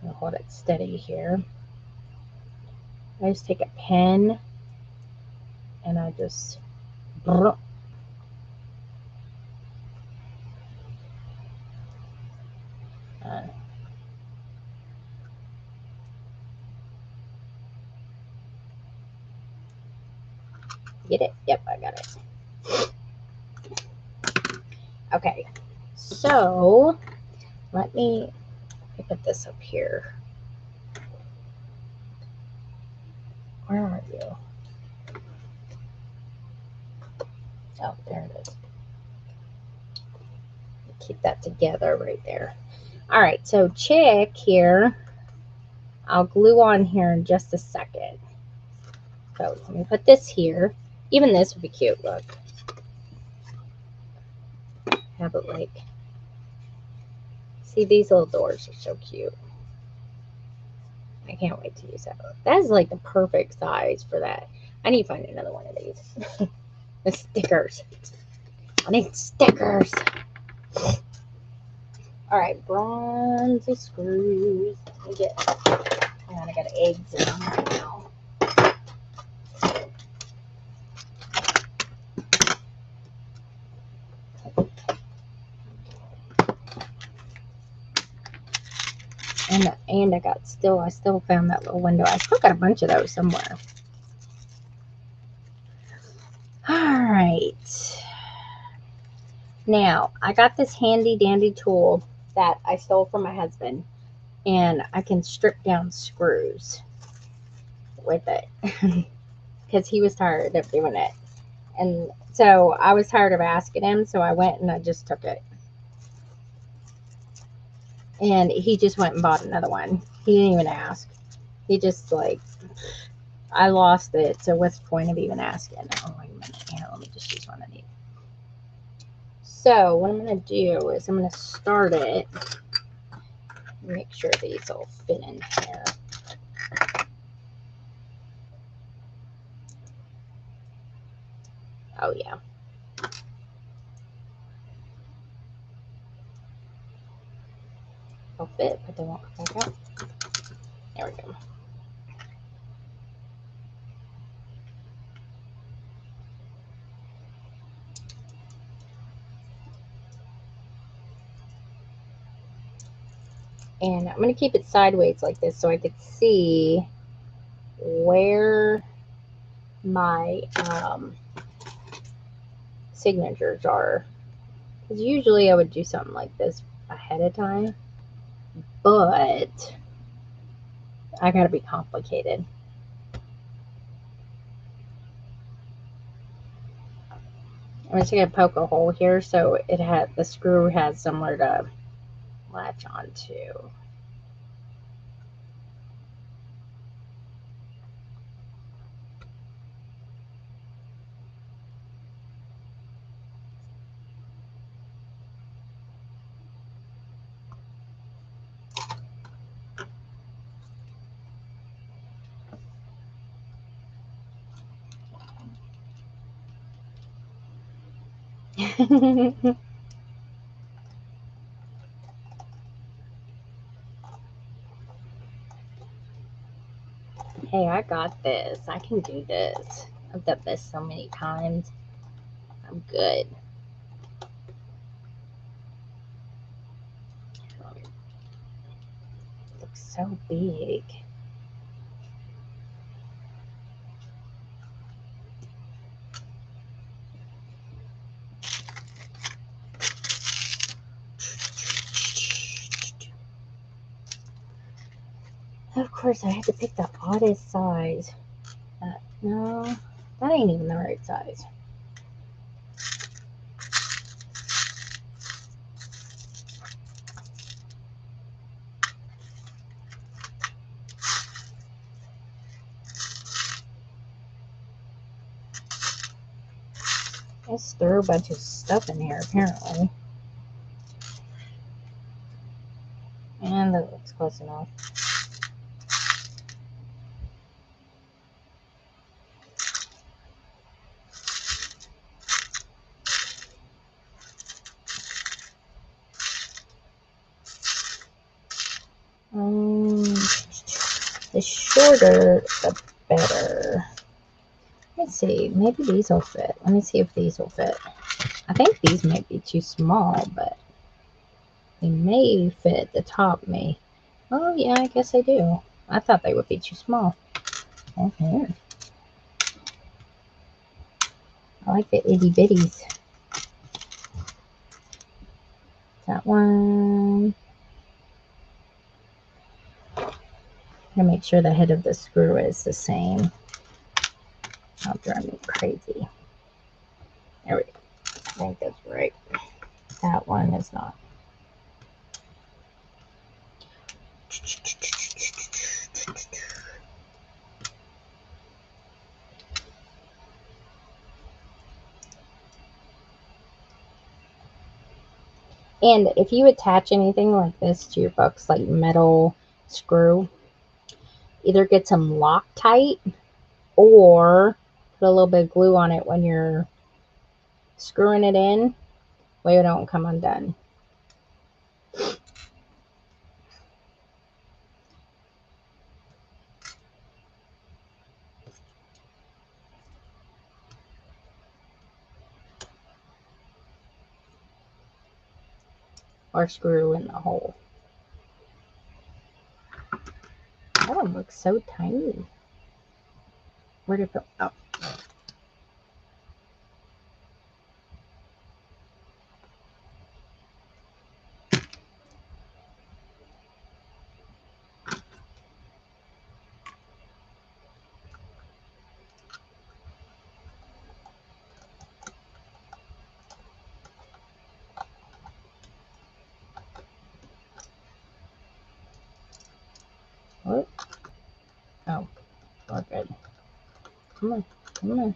I'll hold it steady here. I just take a pen and I just get it? Yep, I got it. Okay, so let me put this up here. Where are you? Oh, there it is. Keep that together right there. All right, so Chick here, I'll glue on here in just a second. So let me put this here. Even this would be cute, look. Have it like, see, these little doors are so cute. I can't wait to use that. That is like the perfect size for that. I need to find another one of these. The stickers. I need stickers. All right, bronzy screws. Let me get, hang on, I got eggs in them right now. And I still found that little window. I still got a bunch of those somewhere. All right. Now, I got this handy dandy tool that I stole from my husband, and I can strip down screws with it because he was tired of doing it. And so I was tired of asking him, so I went and I just took it. And he just went and bought another one. He didn't even ask. He just like, I lost it, so what's the point of even asking? Oh, wait a minute. Here, let So what I'm going to do is I'm going to start it. Make sure these all fit in here. Oh yeah. They'll fit, but they won't come back out. There we go. And I'm going to keep it sideways like this so I could see where my signatures are. Because usually I would do something like this ahead of time, but I got to be complicated. I'm just going to poke a hole here so the screw has somewhere to latch onto. Hey, I got this. I can do this. I've done this so many times. I'm good. It looks so big. Of course, I had to pick the oddest size. No, that ain't even the right size. I just threw a bunch of stuff in here, apparently. And that looks close enough. The shorter, the better. Let's see. Maybe these will fit. Let me see if these will fit. I think these might be too small, but they may fit at the top. Oh, yeah, I guess they do. I thought they would be too small. Okay. I like the itty bitties. That one. I'm gonna make sure the head of the screw is the same. That'll drive me crazy. There we go. I think that's right. That one is not. And if you attach anything like this to your books, like metal screw, either get some Loctite or put a little bit of glue on it when you're screwing it in, way it don't come undone. Or screw in the hole. That one looks so tiny. Where'd it go? Oh. What? Oh, we're good. Come on, come on.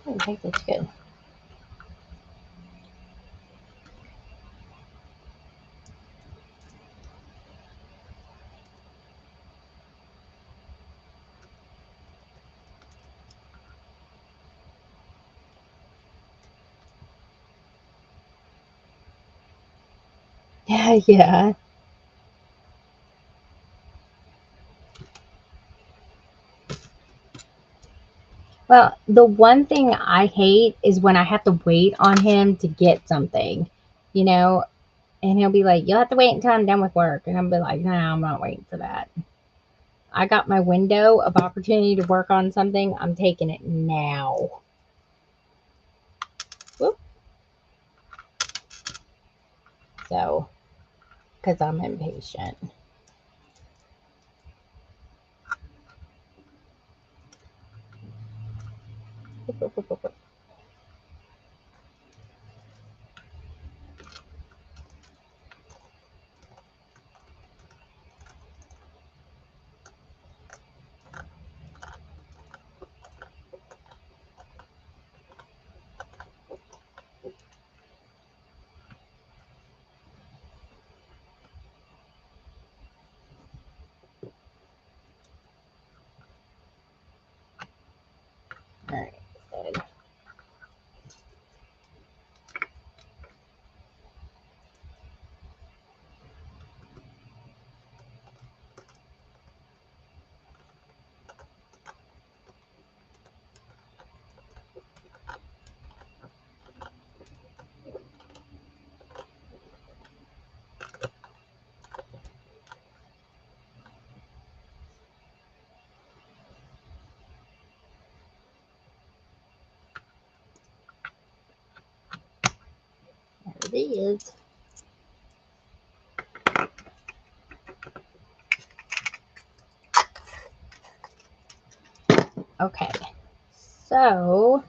I think that's good. Yeah, yeah. Well, the one thing I hate is when I have to wait on him to get something, you know, and he'll be like, "You'll have to wait until I'm done with work," and I'll be like, "No, I'm not waiting for that. I got my window of opportunity to work on something. I'm taking it now." Whoop. So, because I'm impatient. Whoop, whoop, whoop, whoop, whoop. All right, good. There it is. Okay, so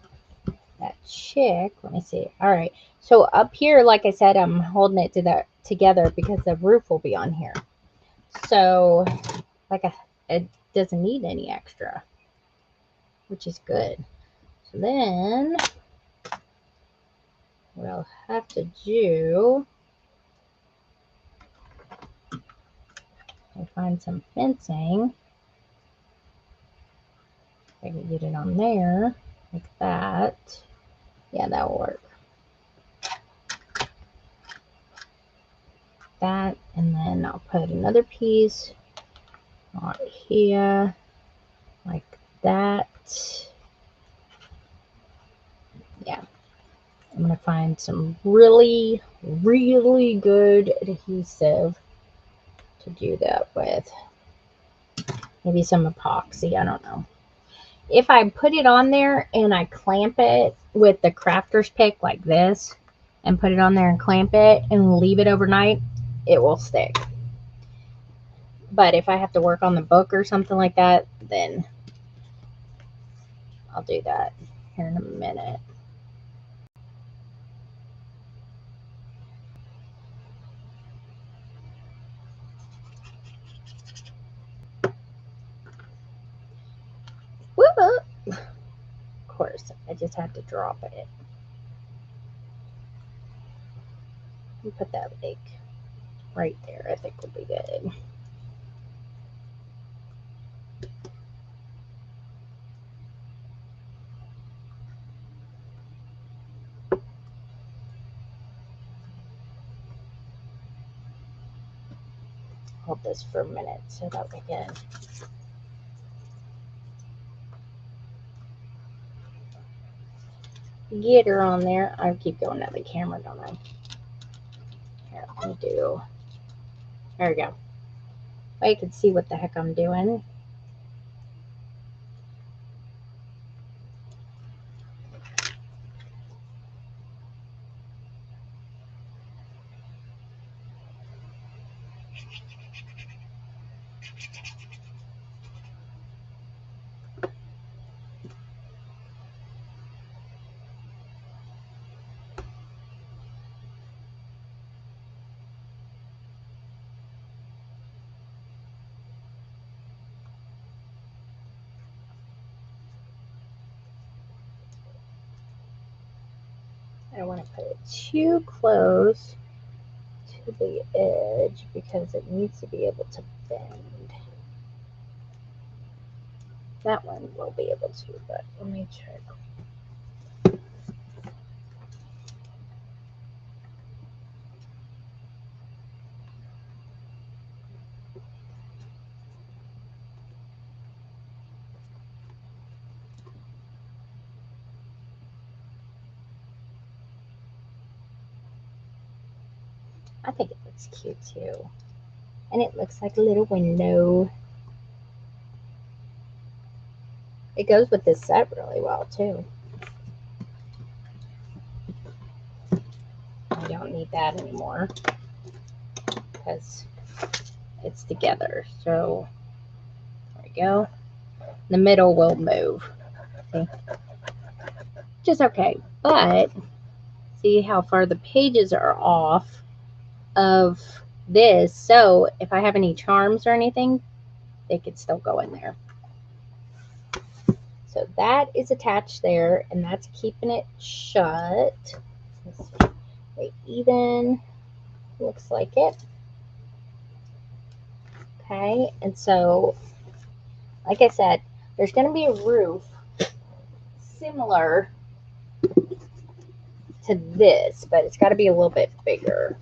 that chick, let me see. All right, so up here, like I said, I'm holding it together because the roof will be on here. So, like, it doesn't need any extra, which is good. So then, what I'll have to do is find some fencing. I can get it on there, like that. Yeah, that will work. That, and then I'll put another piece right here, like that. Yeah, I'm gonna find some really, really good adhesive to do that with. Maybe some epoxy, I don't know. If I put it on there and I clamp it with the crafter's pick like this, and put it on there and clamp it and leave it overnight, it will stick. But if I have to work on the book or something like that, then I'll do that here in a minute. Whoop! Of course, I just had to drop it. And put that like right there, I think will be good. Hold this for a minute so that we can get her on there. I keep going at the camera, don't I? Here, let me do. There we go. Well, you can see what the heck I'm doing. I don't want to put it too close to the edge because it needs to be able to bend. That one will be able to, but let me check. I think it looks cute too. And it looks like a little window. It goes with this set really well too. I don't need that anymore because it's together. So there we go. The middle will move. See? Just okay. But see how far the pages are off of this. So if I have any charms or anything, they could still go in there. So that is attached there, and that's keeping it shut. Let's see. They even looks like it. Okay, and so, like I said, there's going to be a roof similar to this, but it's got to be a little bit bigger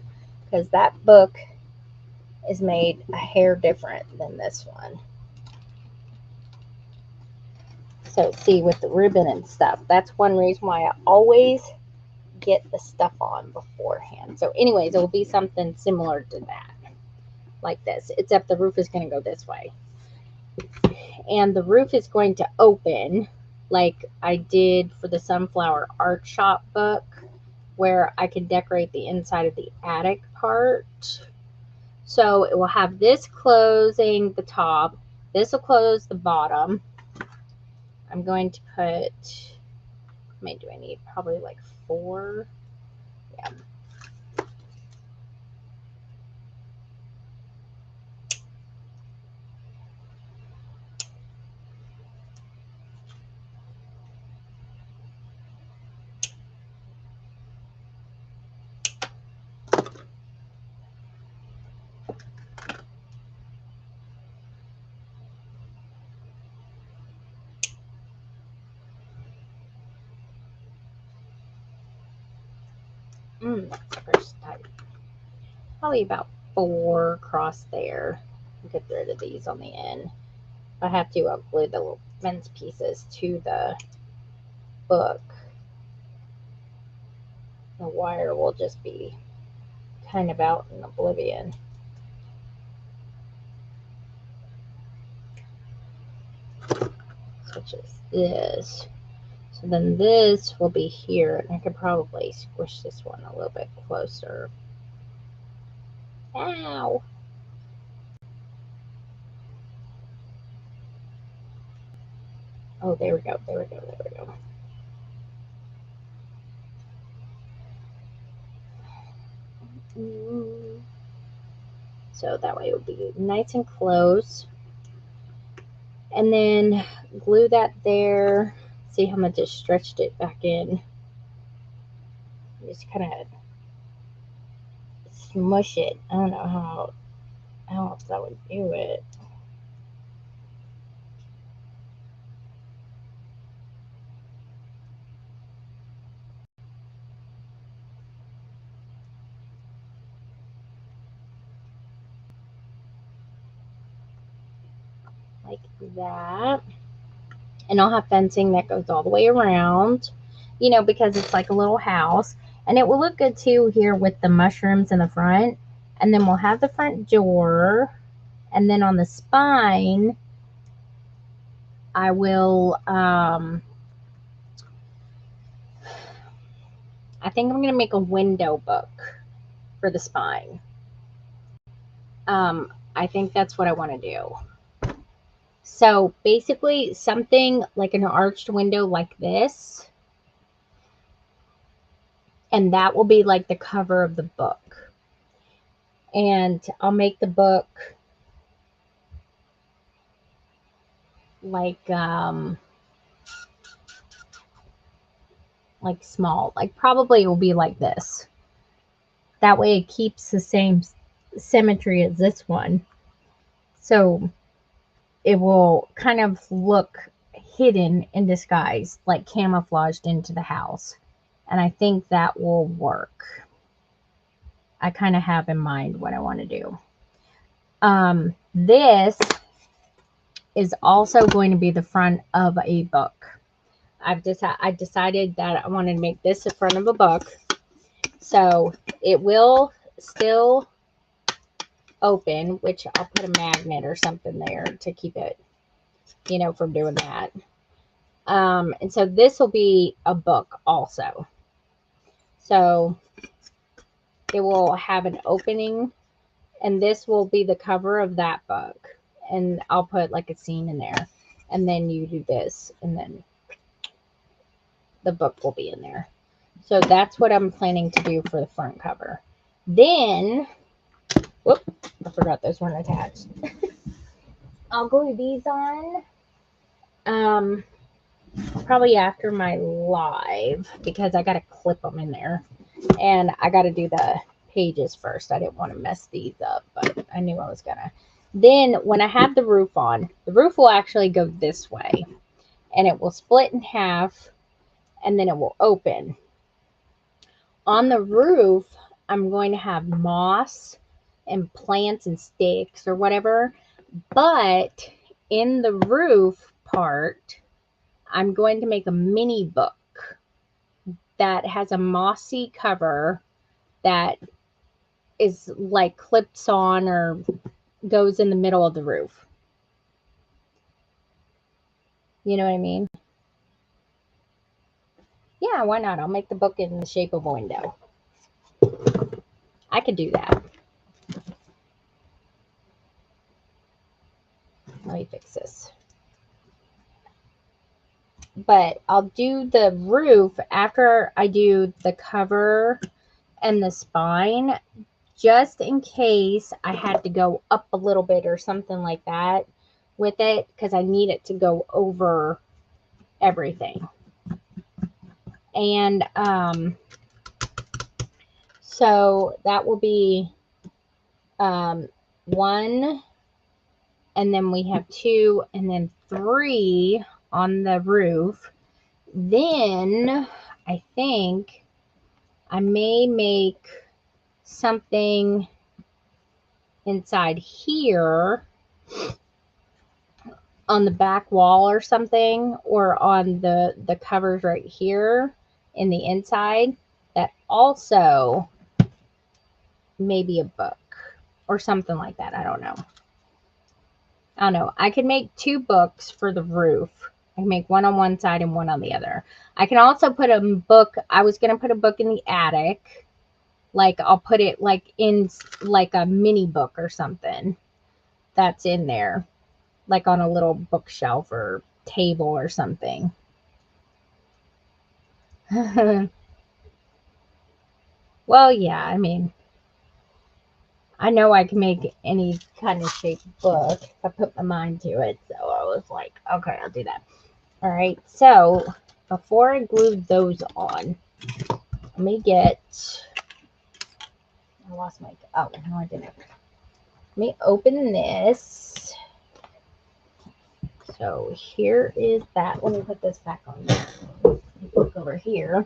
because that book is made a hair different than this one. So see, with the ribbon and stuff, that's one reason why I always get the stuff on beforehand. So anyways, it will be something similar to that, like this, except the roof is going to go this way. And the roof is going to open like I did for the Sunflower Art Shop book, where I can decorate the inside of the attic part. So it will have this closing the top. This will close the bottom. I'm going to put, how many do I need? Probably like 4. Yeah. First type. Probably about 4 across there. Get rid of these on the end. If I have to, I'll glue the little fence pieces to the book. The wire will just be kind of out in oblivion. Such as this. So then this will be here, and I could probably squish this one a little bit closer. Ow! Oh, there we go, there we go, there we go. So that way it will be nice and close. And then glue that there. See how much I stretched it back in. Just kind of smush it. I don't know how else I would do it. Like that. And I'll have fencing that goes all the way around, you know, because it's like a little house. And it will look good too here with the mushrooms in the front. And then we'll have the front door. And then on the spine, I will, I think I'm going to make a window book for the spine. I think that's what I want to do. So basically something like an arched window like this. And that will be like the cover of the book. And I'll make the book like like small, like probably it will be like this. That way it keeps the same symmetry as this one. So it will kind of look hidden in disguise, like camouflaged into the house. And I think that will work. I kind of have in mind what I want to do. This is also going to be the front of a book. I decided that I wanted to make this the front of a book. So it will still open, which I'll put a magnet or something there to keep it, from doing that. And so this will be a book also. So it will have an opening, and this will be the cover of that book. And I'll put like a scene in there. And then you do this, and then the book will be in there. So that's what I'm planning to do for the front cover. Then, whoop, I forgot those weren't attached. I'll glue these on probably after my live, because I got to clip them in there. And I got to do the pages first. I didn't want to mess these up, but I knew I was going to. Then when I have the roof on, the roof will actually go this way. And it will split in half, and then it will open. On the roof, I'm going to have moss and plants and sticks or whatever. But in the roof part, I'm going to make a mini book that has a mossy cover that is like clips on or goes in the middle of the roof. You know what I mean? Yeah, why not? I'll make the book in the shape of a window. I could do that. Let me fix this. But I'll do the roof after I do the cover and the spine, just in case I had to go up a little bit or something like that with it, because I need it to go over everything. And so that will be 1, and then we have 2, and then 3 on the roof. Then I think I may make something inside here on the back wall or something, or on the covers right here in the inside, that also may be a book or something like that. I don't know. I could make 2 books for the roof. I can make one on one side and one on the other. I can also put a book. I was going to put a book in the attic. Like I'll put it like in like a mini book or something that's in there, like on a little bookshelf or table or something. Well, yeah, I mean, I know I can make any kind of shaped book if I put my mind to it. So I was like, okay, I'll do that. All right. So before I glue those on, let me get, I lost my, oh, no, I didn't. Let me open this. So here is that. Let me put this back on there. Look over here.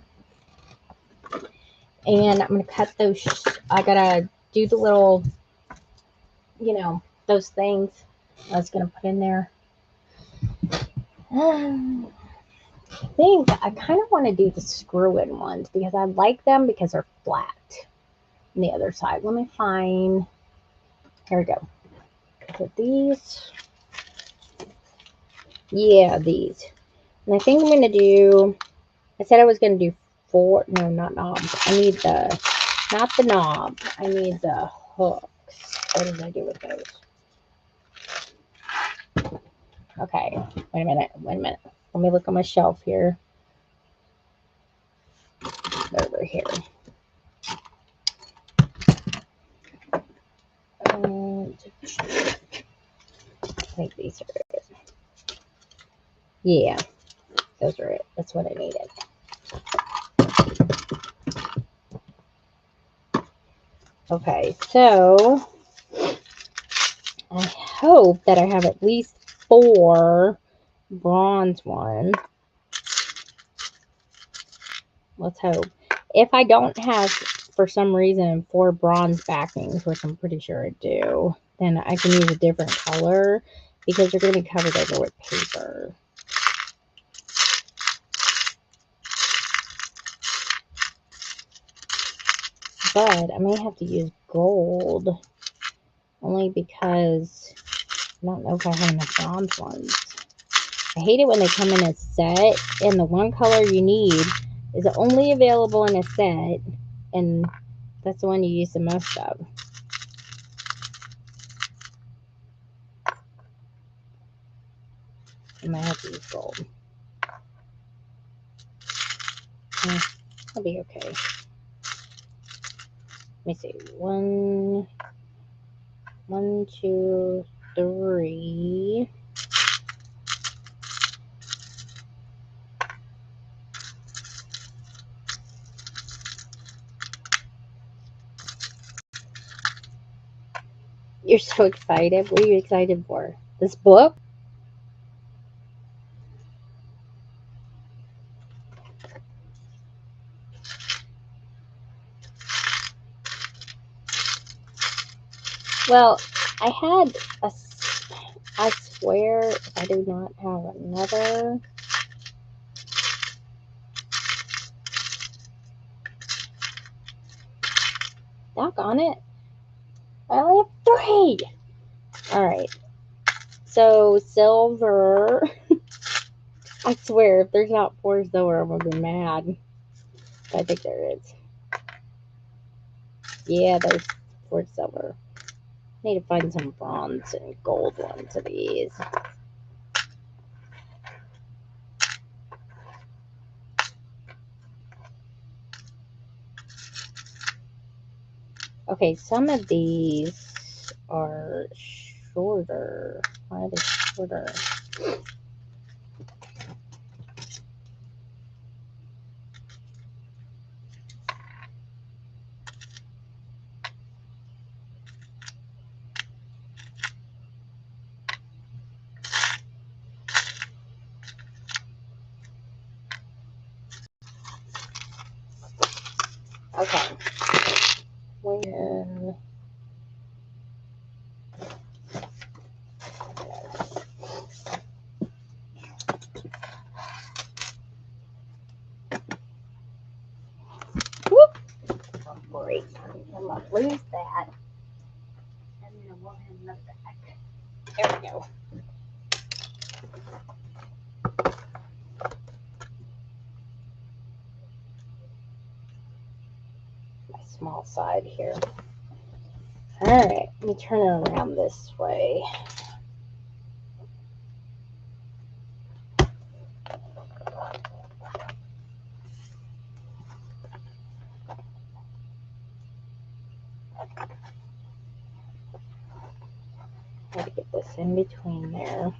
And I'm going to cut those. I got to do the little, those things I was going to put in there. I think I kind of want to do the screw-in ones because I like them because they're flat. On the other side, let me find, here we go. Put these. Yeah, these. And I think I'm going to do, I said I was going to do 4, no, not knobs. I need not the knob. I need the hooks. What did I do with those? Okay, wait a minute. Let me look on my shelf here. Over here. I think these are it. Yeah, those are it. That's what I needed. Okay, so I hope that I have at least 4 bronze ones. Let's hope. If I don't have, for some reason, 4 bronze backings, which I'm pretty sure I do, then I can use a different color because they're going to be covered over with paper. But I may have to use gold only because I don't know if I have enough bronze ones. I hate it when they come in a set and the one color you need is only available in a set, and that's the one you use the most of. I might have to use gold. I'll be okay. Let me see. 1, 2, 3. You're so excited. What are you excited for? This book? Well, I swear if I do not have another. Doggone it. I only have 3. Alright. So, silver. I swear, if there's not 4 silver, I'm gonna be mad. I think there is. Yeah, there's 4 silver. Need to find some bronze and gold ones of these. Okay, some of these are shorter. Why are they shorter? Okay. When whoop, oh, great. I'm gonna lose that. And then I won't have another back. There we go. My small side here. Alright, let me turn it around this way. Try to get this in between there.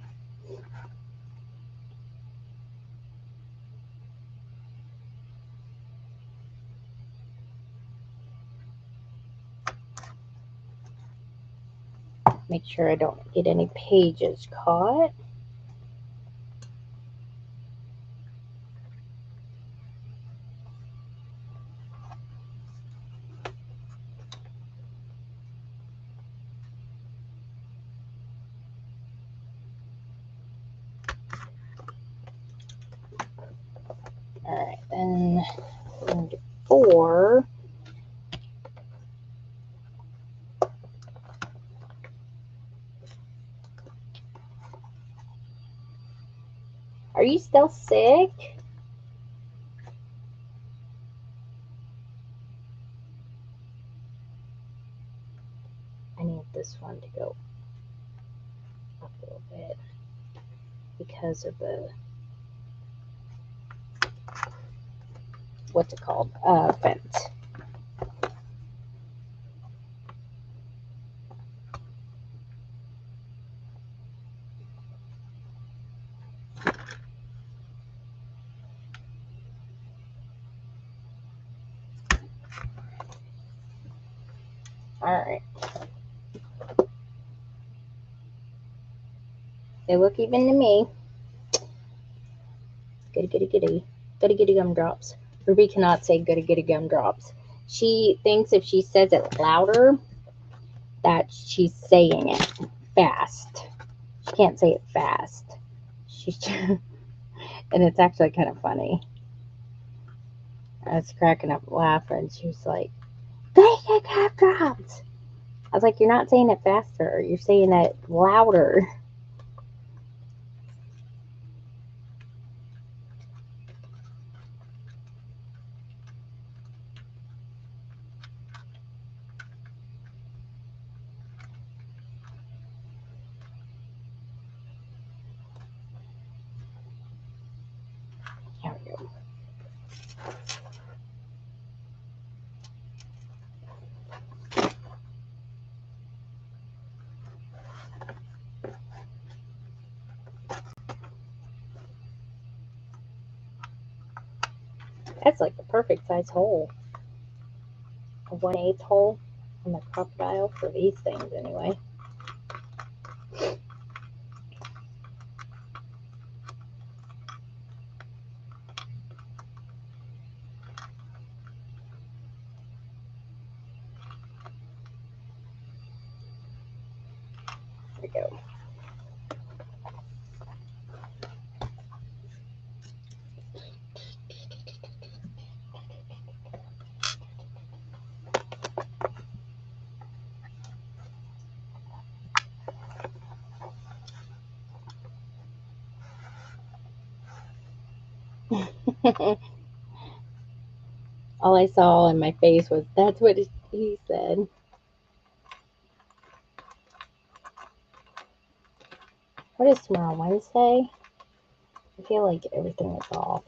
Make sure I don't get any pages caught. Alright, then we're going to do 4. Are you still sick? I need this one to go up a little bit because of the, what's it called? Fence. Alright. They look even to me. Goody goody goody. Goody goody gumdrops. Ruby cannot say goody goody gumdrops. She thinks if she says it louder, that she's saying it fast. She can't say it fast. She's and it's actually kind of funny. I was cracking up laughing. She was like, "Goody goody gumdrops." I was like, "You're not saying it faster. You're saying it louder." Here we go. That's like the perfect size hole. A 1/8 hole on the crocodile for these things, anyway. There we go. All I saw in my face was, "That's what he said." What is tomorrow, Wednesday? I feel like everything is off.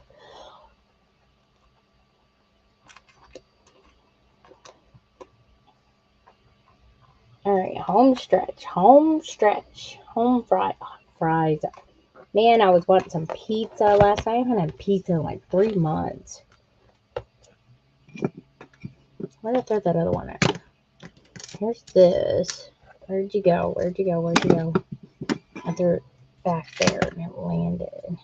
Alright, home stretch. Home stretch. Home fries. Man, I was wanting some pizza last night. I haven't had pizza in like 3 months. Where did I throw that other one at? Here's this. Where'd you go? Where'd you go? Where'd you go? I threw it back there and it landed.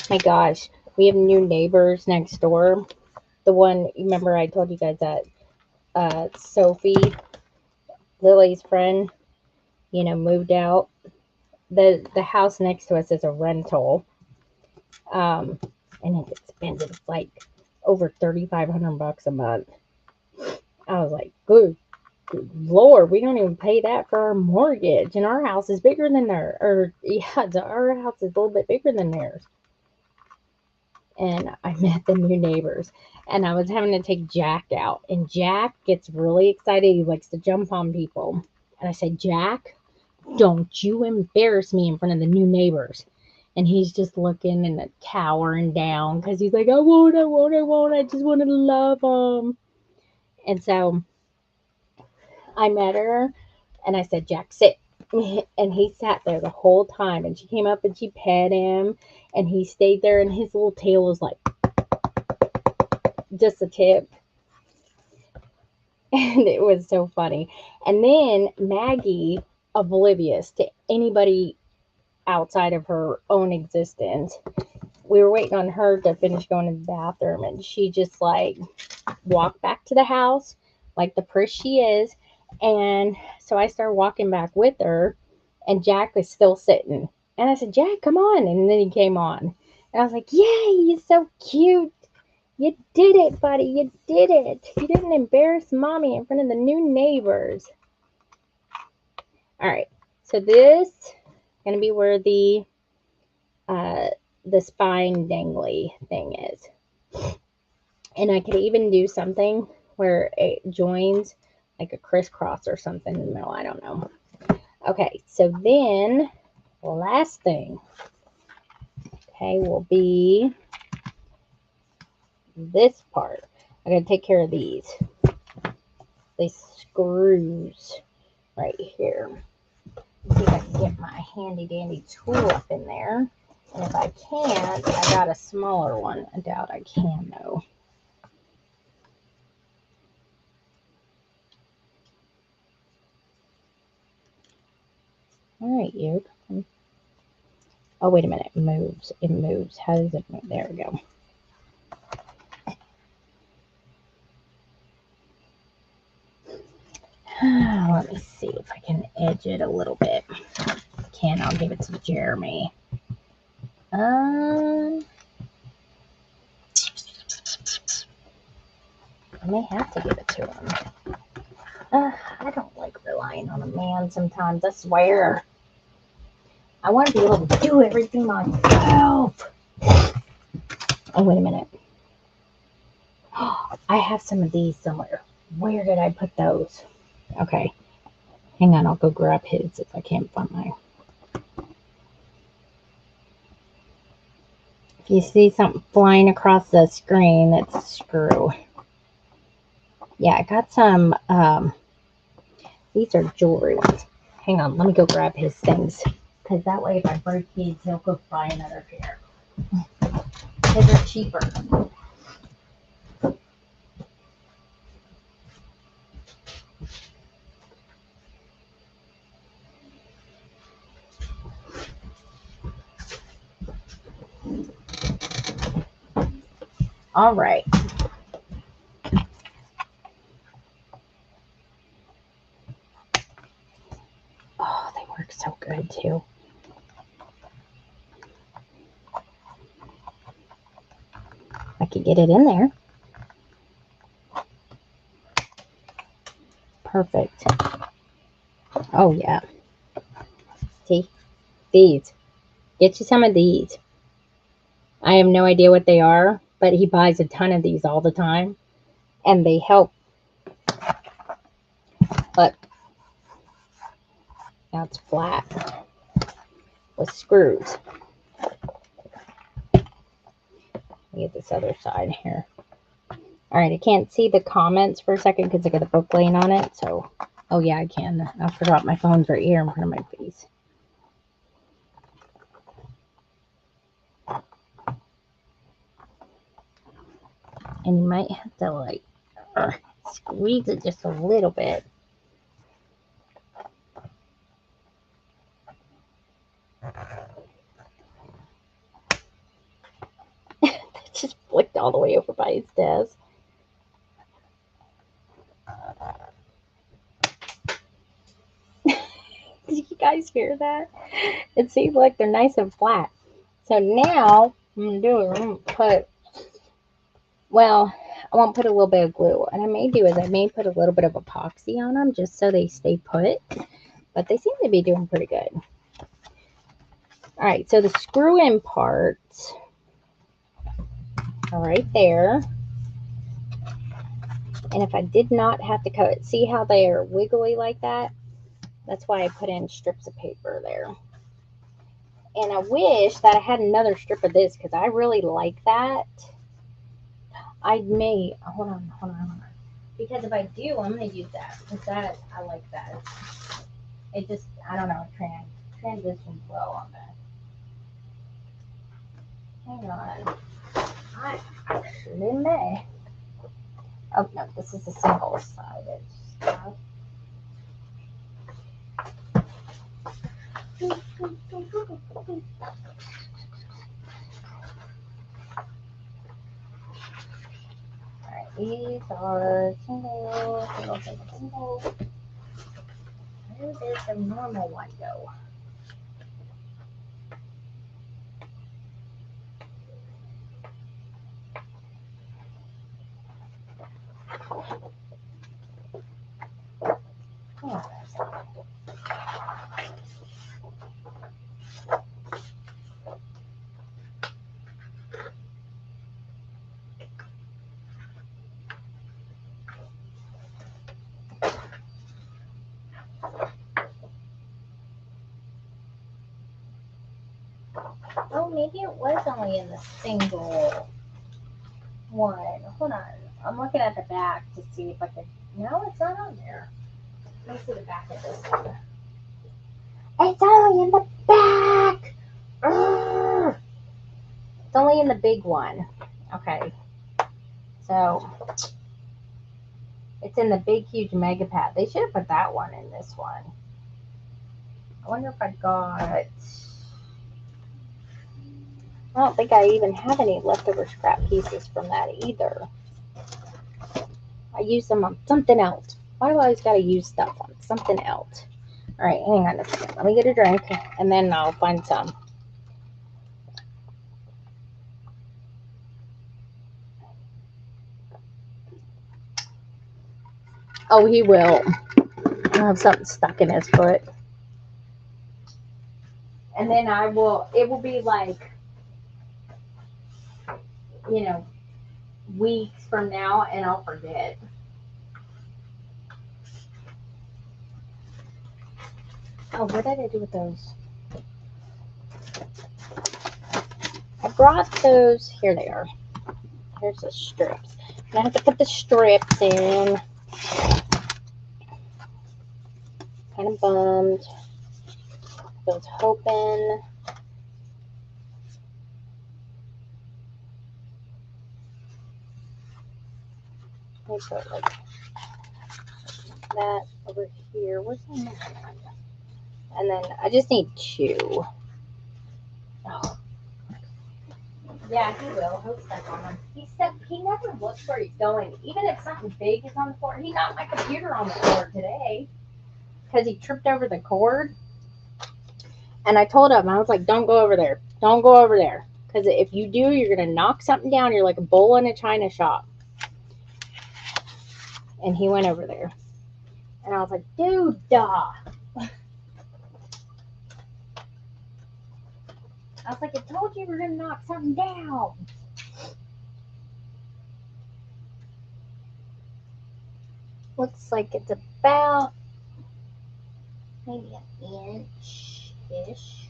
My gosh, we have new neighbors next door. The one, remember I told you guys that Sophie, Lily's friend, moved out. The house next to us is a rental. And it's expensive. It's like over $3,500 a month. I was like, good Lord, we don't even pay that for our mortgage, and our house is bigger than theirs. Or yeah, our house is a little bit bigger than theirs. And I met the new neighbors, and I was having to take Jack out, and Jack gets really excited. He likes to jump on people, and I said, "Jack, don't you embarrass me in front of the new neighbors." And he's just looking and cowering down because he's like, "I won't. I just want to love them." And so I met her, and I said, "Jack, sit." And he sat there the whole time, and she came up and she pet him, and he stayed there, and his little tail was like just a tip. And it was so funny. And then Maggie, oblivious to anybody outside of her own existence, we were waiting on her to finish going to the bathroom, and she just like walked back to the house like the purse she is. And so I started walking back with her, and Jack was still sitting. And I said, "Jack, come on." And then he came on. And I was like, "Yay, you're so cute. You did it, buddy. You did it. You didn't embarrass mommy in front of the new neighbors." All right. So this is going to be where the spine dangly thing is. And I could even do something where it joins like a crisscross or something in the middle. I don't know. Okay, so then the last thing, okay, will be this part. I gotta take care of these screws right here. See if I can get my handy dandy tool up in there. And if I can't, I got a smaller one. I doubt I can though. All right, you. Oh, wait a minute. It moves. It moves. How does it move? There we go. Let me see if I can edge it a little bit. If I can, I'll give it to Jeremy. I may have to give it to him. I don't like relying on a man sometimes, I swear. I want to be able to do everything myself. Oh, wait a minute. I have some of these somewhere. Where did I put those? Okay. Hang on, I'll go grab his if I can't find mine. If you see something flying across the screen, it's a screw. Yeah, I got some, these are jewelry ones. Hang on, let me go grab his things. Because that way, if I break his, he'll go buy another pair. His are cheaper. All right. Oh, they work so good too. I could get it in there. Perfect. Oh, yeah. See? These. Get you some of these. I have no idea what they are, but he buys a ton of these all the time. And they help. Look. Now it's flat. With screws. Let me get this other side here. Alright, I can't see the comments for a second because I got a book laying on it. So, oh yeah, I can. I forgot my phone's right here in front of my face. And you might have to like squeeze it just a little bit. It just flicked all the way over by his desk. Did you guys hear that? It seems like they're nice and flat. So now I'm gonna put, well, I won't put a little bit of glue. What I may do is I may put a little bit of epoxy on them just so they stay put. But they seem to be doing pretty good. All right, so the screw-in parts are right there. And if I did not have to cut it, see how they are wiggly like that? That's why I put in strips of paper there. And I wish that I had another strip of this because I really like that. I may, hold on. Because if I do, I'm going to use that. Because that, I like that. It just, I don't know, transitions well on that. Hang on. I actually may. Oh, no, this is a single-sided stuff. Alright, these are single. Where did the normal one go? Oh, Oh, maybe it was only in the single one. Hold on. I'm looking at the back to see if I can. No, it's not on there. Let me see the back of this one. It's only in the back. Urgh. It's only in the big one. Okay. So it's in the big, huge mega pad. They should have put that one in this one. I wonder if I got. I don't think I even have any leftover scrap pieces from that either. I use them on something else. Why do I always gotta use stuff on something else? All right, hang on a second. Let me get a drink, and then I'll find some. Oh, he will. I'll have something stuck in his foot. And then it will be like, weeks from now, and I'll forget. Oh, what did I do with those? I brought those. Here they are. Here's the strips. I have to put the strips in. Kind of bummed. I was hoping. Let me put like that over here. Where's my one? And then I just need 2. Oh. Yeah, he will. He'll step on them. He never looks where he's going. Even if something big is on the floor, he got my computer on the floor today because he tripped over the cord. And I told him, I was like, don't go over there. Don't go over there. Because if you do, you're going to knock something down. You're like a bull in a china shop. And he went over there. And I was like, dude, duh. I was like, I told you we're going to knock something down. Looks like it's about maybe an inch-ish.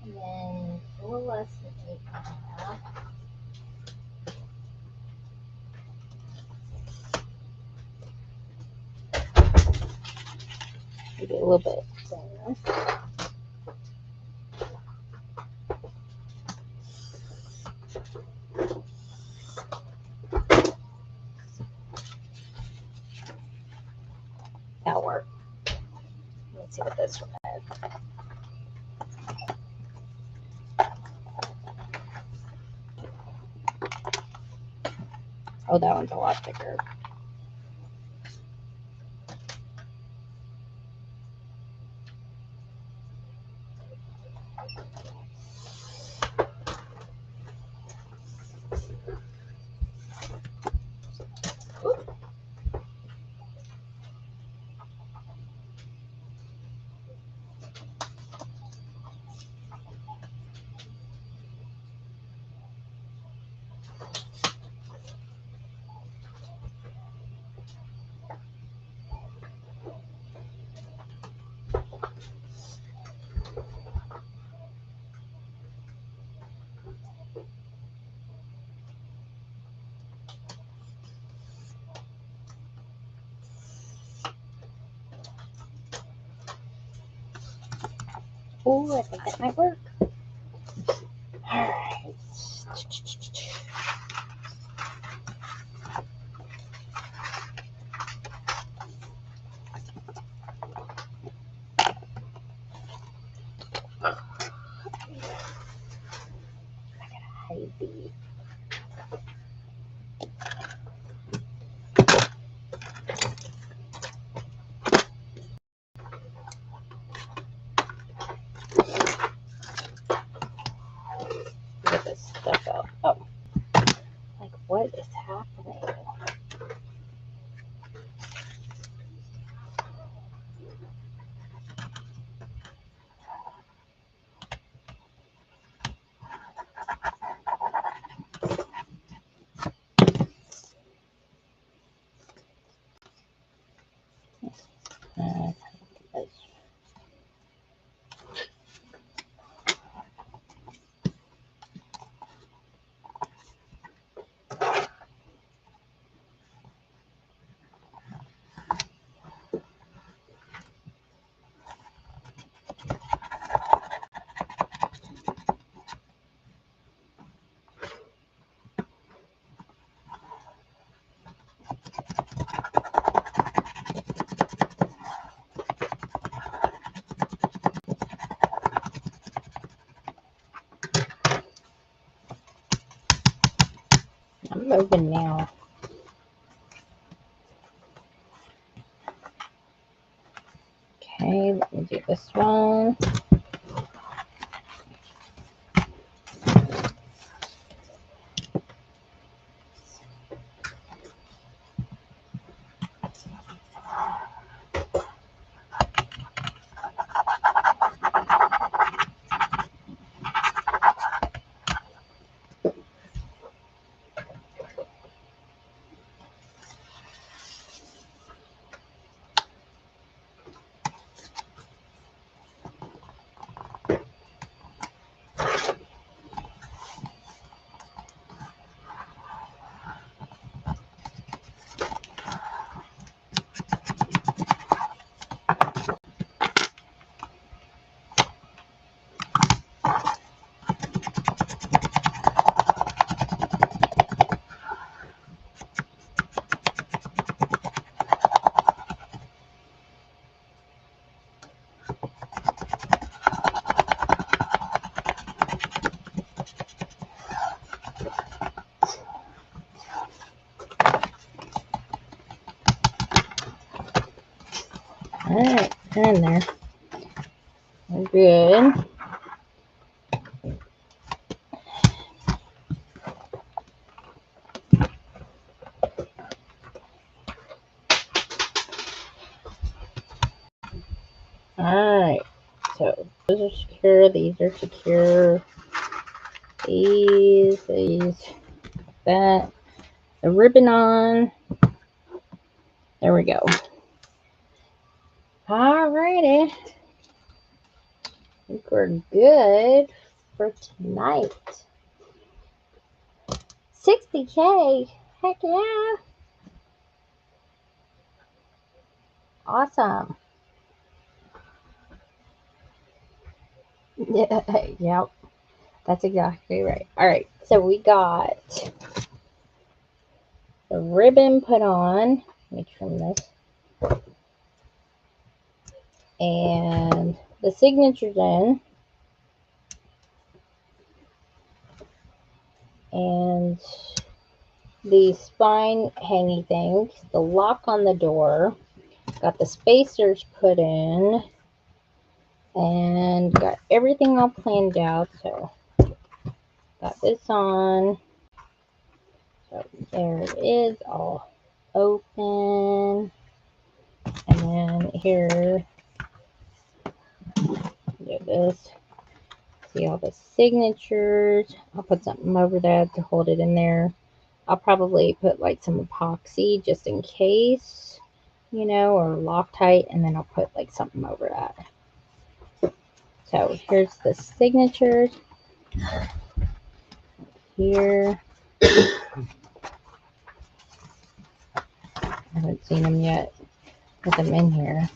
And then a little less than 8.5. Maybe a little bit thinner. That'll work. Let's see what this one is. Oh, that one's a lot thicker. Oh, I think that might work. All right. I gotta hide these. Get this stuff out. Oh, like what is happening? moving now. Okay, let me do this one. Alright, in there. We're good. Alright, so those are secure, these are secure. These, that. The ribbon on. There we go. Alrighty. I think we're good for tonight. 60K. Heck yeah. Awesome. Yep. That's exactly right. Alright, so we got the ribbon put on. Let me trim this. And the signatures in. And the spine hanging thing. The lock on the door. Got the spacers put in. And got everything all planned out. So got this on. So there it is, all open. And then here, do this. See all the signatures. I'll put something over that to hold it in there. I'll probably put like some epoxy just in case, you know, or Loctite, and then I'll put like something over that. So here's the signatures. Here. I haven't seen them yet. Put them in here.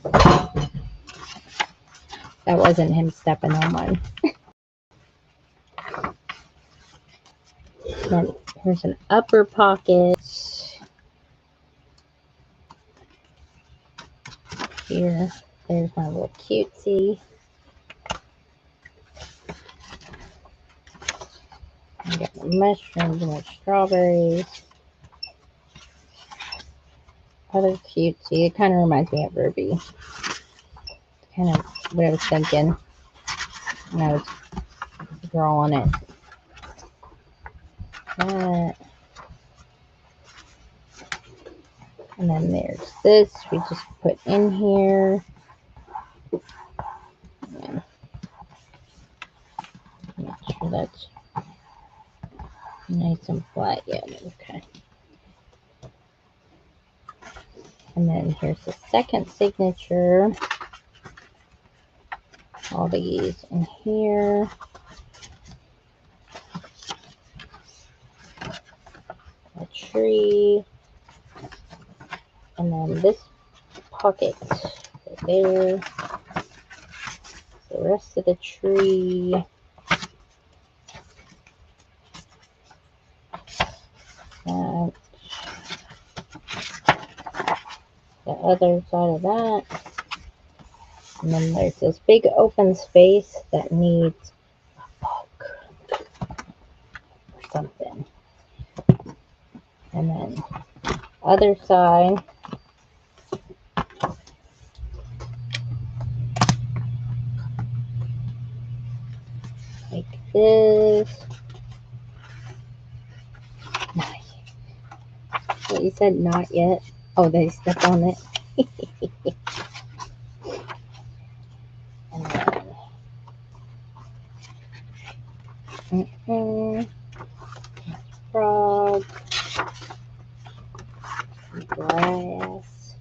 That wasn't him stepping on mine. Then here's an upper pocket. Here, there's my little cutesy. I got my mushrooms and my strawberries. Other cutesy. It kind of reminds me of Ruby. Kind of what I was thinking when I was drawing it. That. And then there's this we just put in here. And make sure that's nice and flat. Yeah, okay. And then here's the second signature. All these in here. A tree. And then this pocket right there. The rest of the tree. And the other side of that. And then there's this big open space that needs a book or something. And then other side. Like this. Nice. What you said, not yet? Oh, they stepped on it. And then, frog, grass,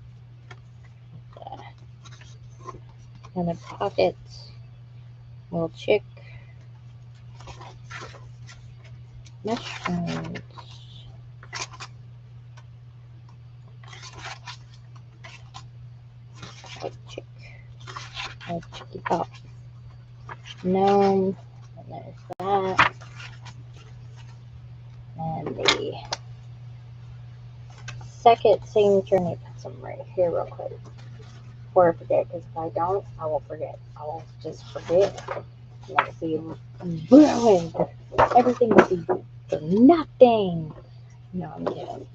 and a pocket, little chick, mushrooms, white chick, white chicky pop, gnome, and there's that, and the second signature, and I put some right here real quick before I forget, because if I don't, I will forget. I will just forget. And it'll be ruined. Everything will be for nothing. No, I'm kidding.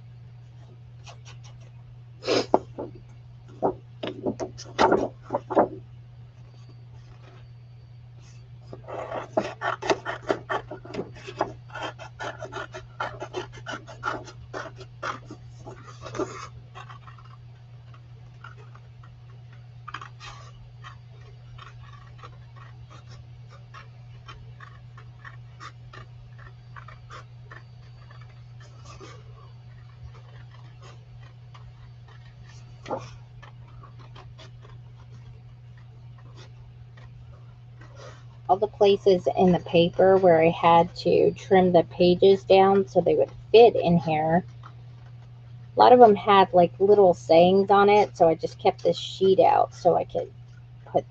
All the places in the paper where I had to trim the pages down so they would fit in here, a lot of them had like little sayings on it, so I just kept this sheet out so I could put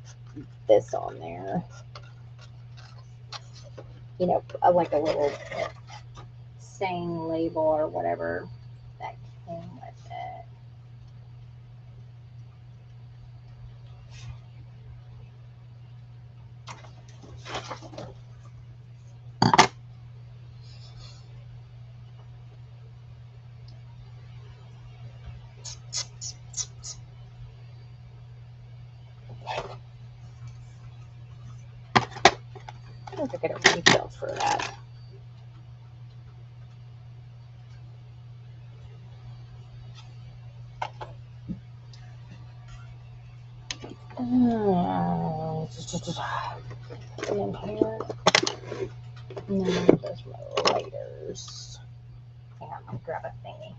this on there. You know, like a little saying label or whatever that came with it. I think I get a refill for that. In here. No, those are my lighters. Hang on, I'll grab a thingy.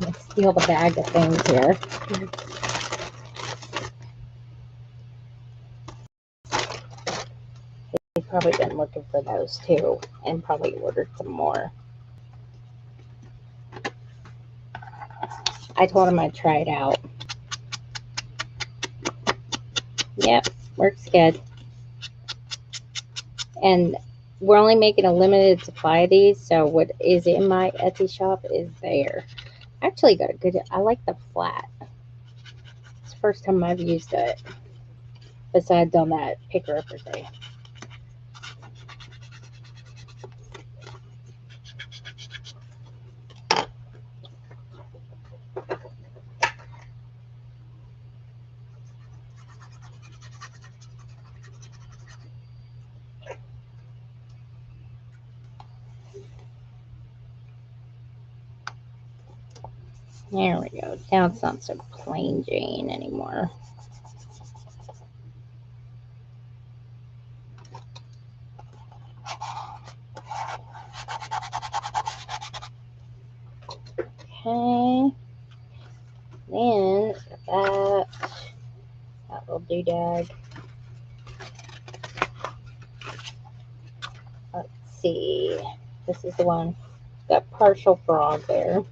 Let's steal the bag of things here. They've probably been looking for those too, and probably ordered some more. I told him I'd try it out. Yep, works good. And we're only making a limited supply of these, so what is in my Etsy shop is there. Actually got a good, I like the flat. It's the first time I've used it, besides on that picker-upper thing. There we go. Now it's not so plain Jane anymore. Okay. Then that little doodad. Let's see. This is the one. Got partial frog there.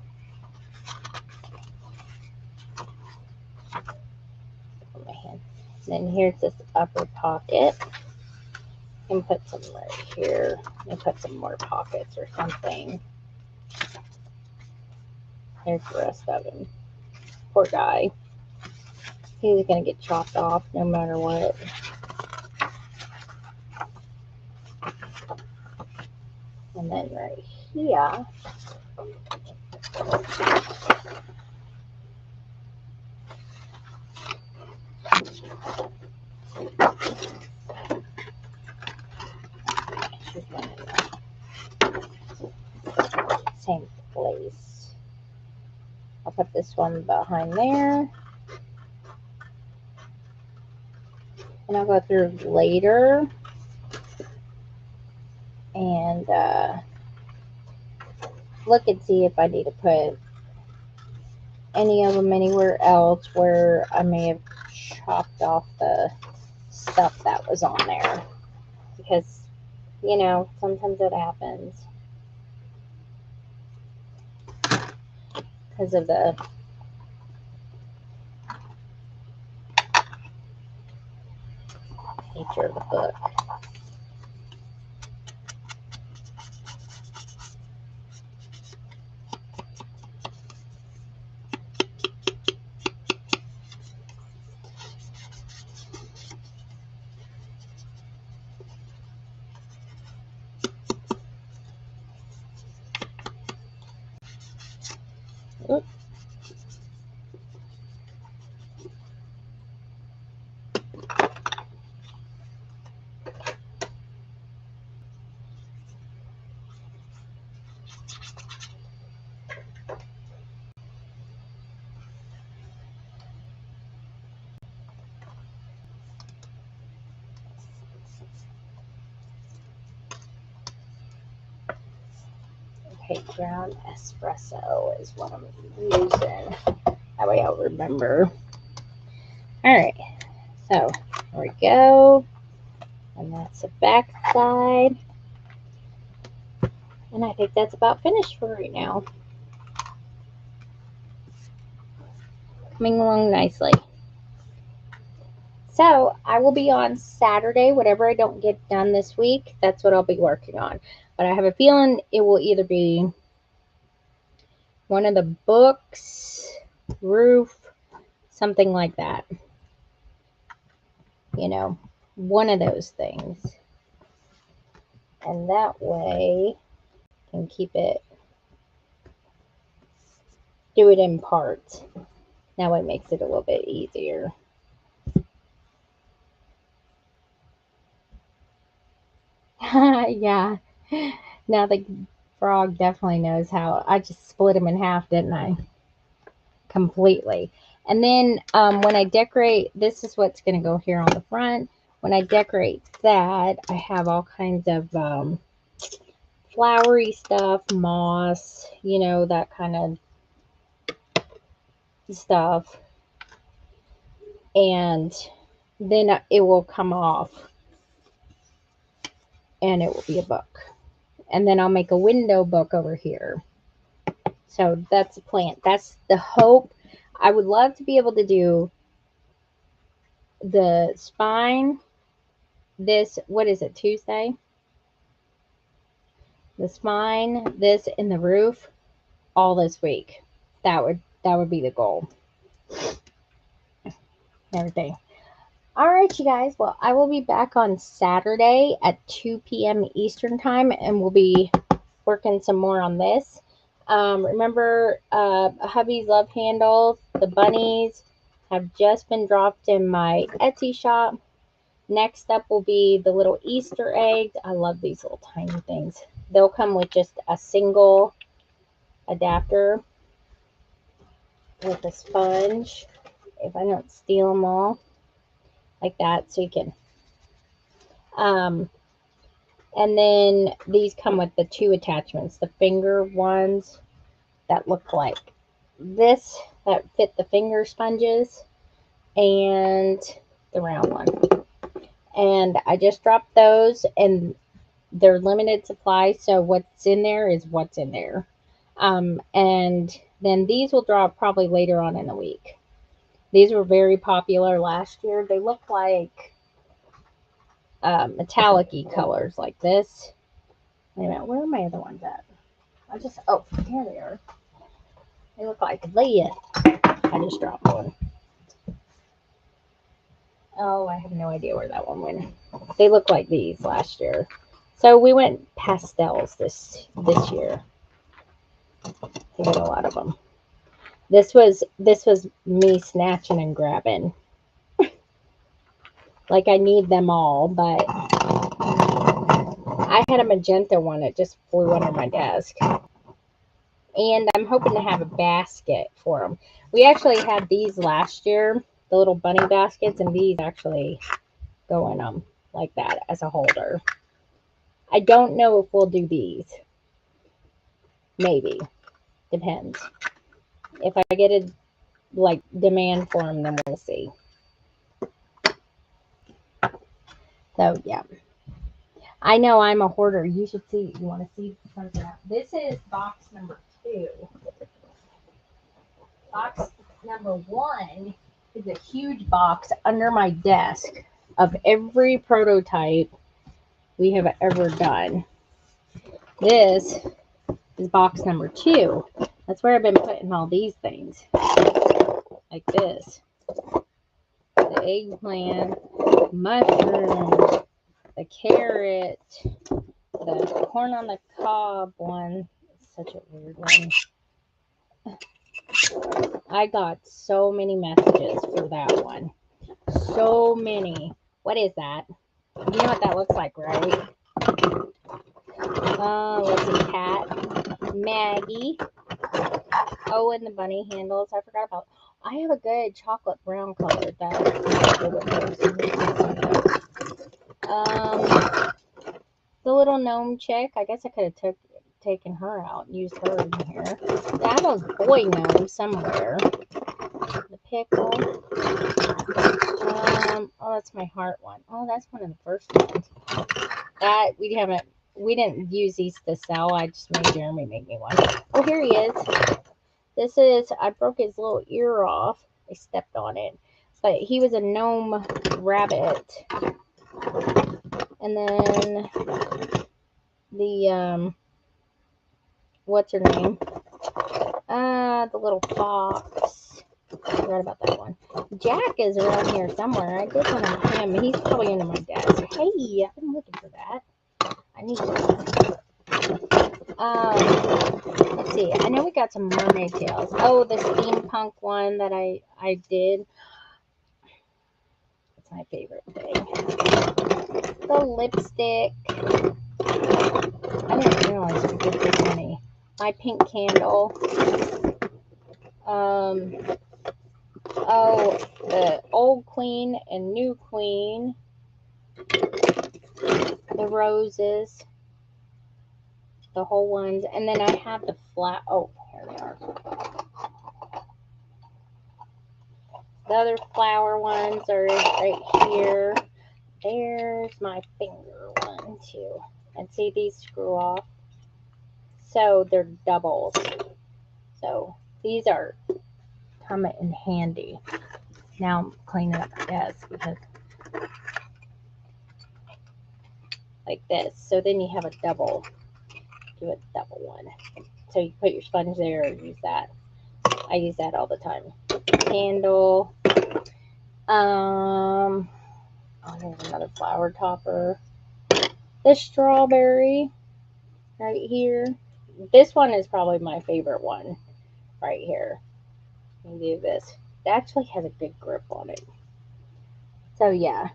My hand. Then here's this upper pocket. You can put some right here. And put some more pockets or something. Here's the rest of him. Poor guy. He's going to get chopped off no matter what. And then right here, same place. I'll put this one behind there. And I'll go through later and look and see if I need to put any of them anywhere else where I may have chopped off the stuff that was on there. Because, you know, sometimes it happens. Because of the nature of the book. Oops. Okay, ground espresso is what I'm using. That way I'll remember. Alright, so there we go. And that's the back side. And I think that's about finished for right now. Coming along nicely. So I will be on Saturday. Whatever I don't get done this week, that's what I'll be working on. But I have a feeling it will either be one of the books, roof, something like that. You know, one of those things. And that way I can keep it, do it in parts. That way it makes it a little bit easier. Yeah. Now the frog definitely knows how. I just split him in half, didn't I? Completely. And then when I decorate, this is what's going to go here on the front. When I decorate that, I have all kinds of flowery stuff, moss, you know, that kind of stuff. And then it will come off and it will be a book. And then I'll make a window book over here. So that's the plan. That's the hope. I would love to be able to do the spine this, what is it, Tuesday? The spine, this, and the roof all this week. That would be the goal. Everything. All right, you guys. Well, I will be back on Saturday at 2 p.m. Eastern time, and we'll be working some more on this. Remember, hubby's love handles, the bunnies, have just been dropped in my Etsy shop. Next up will be the little Easter eggs. I love these little tiny things. They'll come with just a single adapter with a sponge, if I don't steal them all, like that, so you can. And then these come with the two attachments, the finger ones that look like this, that fit the finger sponges, and the round one. And I just dropped those, and they're limited supply, so what's in there is what's in there. And then these will drop probably later on in the week. These were very popular last year. They look like metallic-y colors like this. Wait a minute, where are my other ones at? Oh, here they are. They look like this. I just dropped one. Oh, I have no idea where that one went. They look like these last year. So we went pastels this year. We got a lot of them. This was me snatching and grabbing. Like I need them all, but I had a magenta one that just flew under my desk. And I'm hoping to have a basket for them. We actually had these last year, the little bunny baskets, and these actually go in them like that as a holder. I don't know if we'll do these. Maybe. Depends. If I get a like demand for them, then we'll see. So yeah. I know I'm a hoarder. You should see. You want to see something else? This is box number 2. Box number 1 is a huge box under my desk of every prototype we have ever done. This is box number 2. That's where I've been putting all these things. Like this. The eggplant, mushrooms, the carrot, the corn on the cob one. It's such a weird one. I got so many messages for that one. So many. What is that? You know what that looks like, right? Let's see, cat, Maggie. Oh, and the bunny handles. I forgot about. I have a good chocolate brown color that. The little gnome chick. I guess I could have taken her out and used her in here. I have a boy gnome somewhere. The pickle. Oh, that's my heart one. Oh, that's one of the first ones. That we didn't use these to sell. I just made Jeremy make me one. Oh, here he is. This is, I broke his little ear off. I stepped on it. But he was a gnome rabbit. And then the, what's her name? The little fox. I forgot about that one. Jack is around here somewhere. I did one of him. He's probably under my desk. Hey, I've been looking for that. I need that. Let's see. I know we got some mermaid tails. Oh, the steampunk one that I did. It's my favorite thing. The lipstick. I didn't realize we did this many. My pink candle. Oh, the old queen and new queen. The roses. The whole ones. And then I have the flat. Oh, here they are. The other flower ones are right here. There's my finger one, too. And see, these screw off. So they're doubles. So these are come in handy. Now I'm cleaning up the desk because like this. So then you have a double. Do a double one. So you put your sponge there and use that. I use that all the time. Candle. Oh, there's another flower topper. The strawberry right here. This one is probably my favorite one right here. Let me do this. It actually has a good grip on it. So yeah.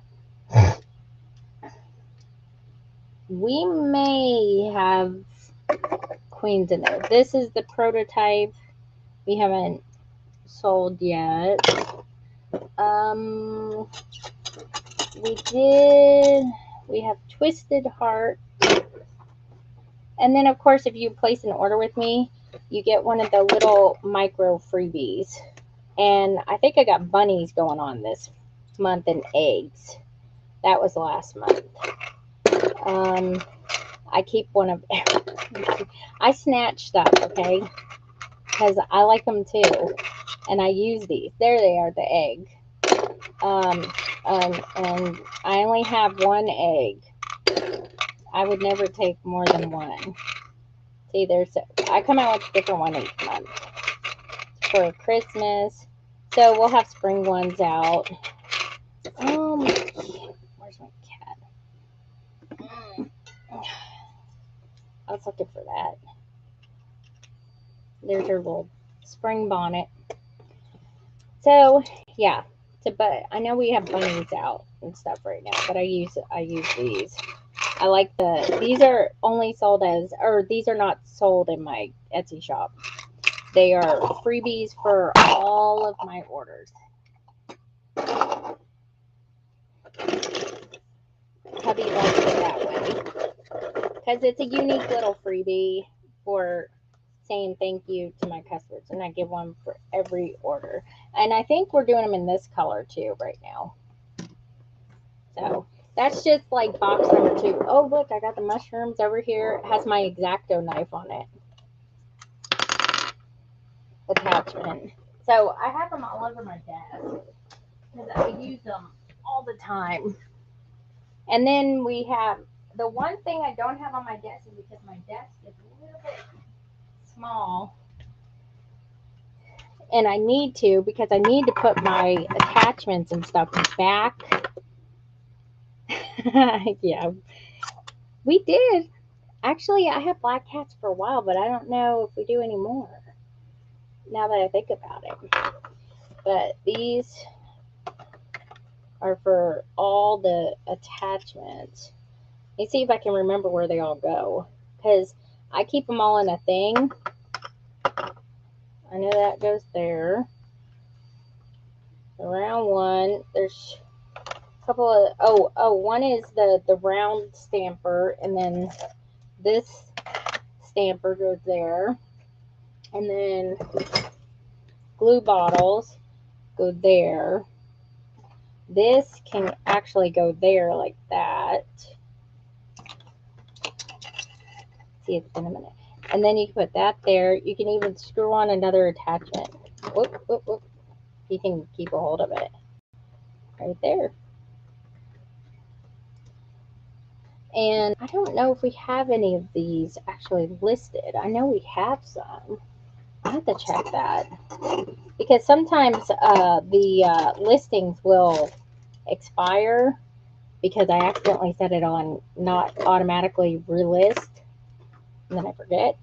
We may have queens in there. This is the prototype. We haven't sold yet. We have Twisted Heart. And then, of course, if you place an order with me, you get one of the little micro freebies. And I think I got bunnies going on this month and eggs. That was last month. I keep one of I snatch stuff, okay? Because I like them too. And I use these. There they are, the egg. And I only have one egg. I would never take more than one. See, I come out with a different one each month for Christmas. So we'll have spring ones out. Where's my cat? I was looking for that. There's her little spring bonnet. So yeah, but I know we have bunnies out and stuff right now, but I use these. I like these are only sold as, or these are not sold in my Etsy shop. They are freebies for all of my orders. Hubby likes it that way because it's a unique little freebie for saying thank you to my customers, and I give one for every order. And I think we're doing them in this color too right now. So that's just like box number 2. Oh, look, I got the mushrooms over here. It has my X-Acto knife on it. Attachment. So I have them all over my desk because I use them all the time. And then we have the one thing I don't have on my desk is because my desk is a little bit small. And I need to, because I need to put my attachments and stuff back. Yeah, we did. Actually, I had black cats for a while, but I don't know if we do anymore now that I think about it. But these are for all the attachments. Let me see if I can remember where they all go, because I keep them all in a thing. I know that goes there. The round one, there's a couple of, one is the round stamper, and then this stamper goes there, and then glue bottles go there. This can actually go there like that. See, it's been a minute. And then you can put that there. You can even screw on another attachment. Whoop, whoop, whoop. You can keep a hold of it. Right there. And I don't know if we have any of these actually listed. I know we have some. I have to check that. Because sometimes the listings will expire because I accidentally set it on not automatically relist. And then I forget.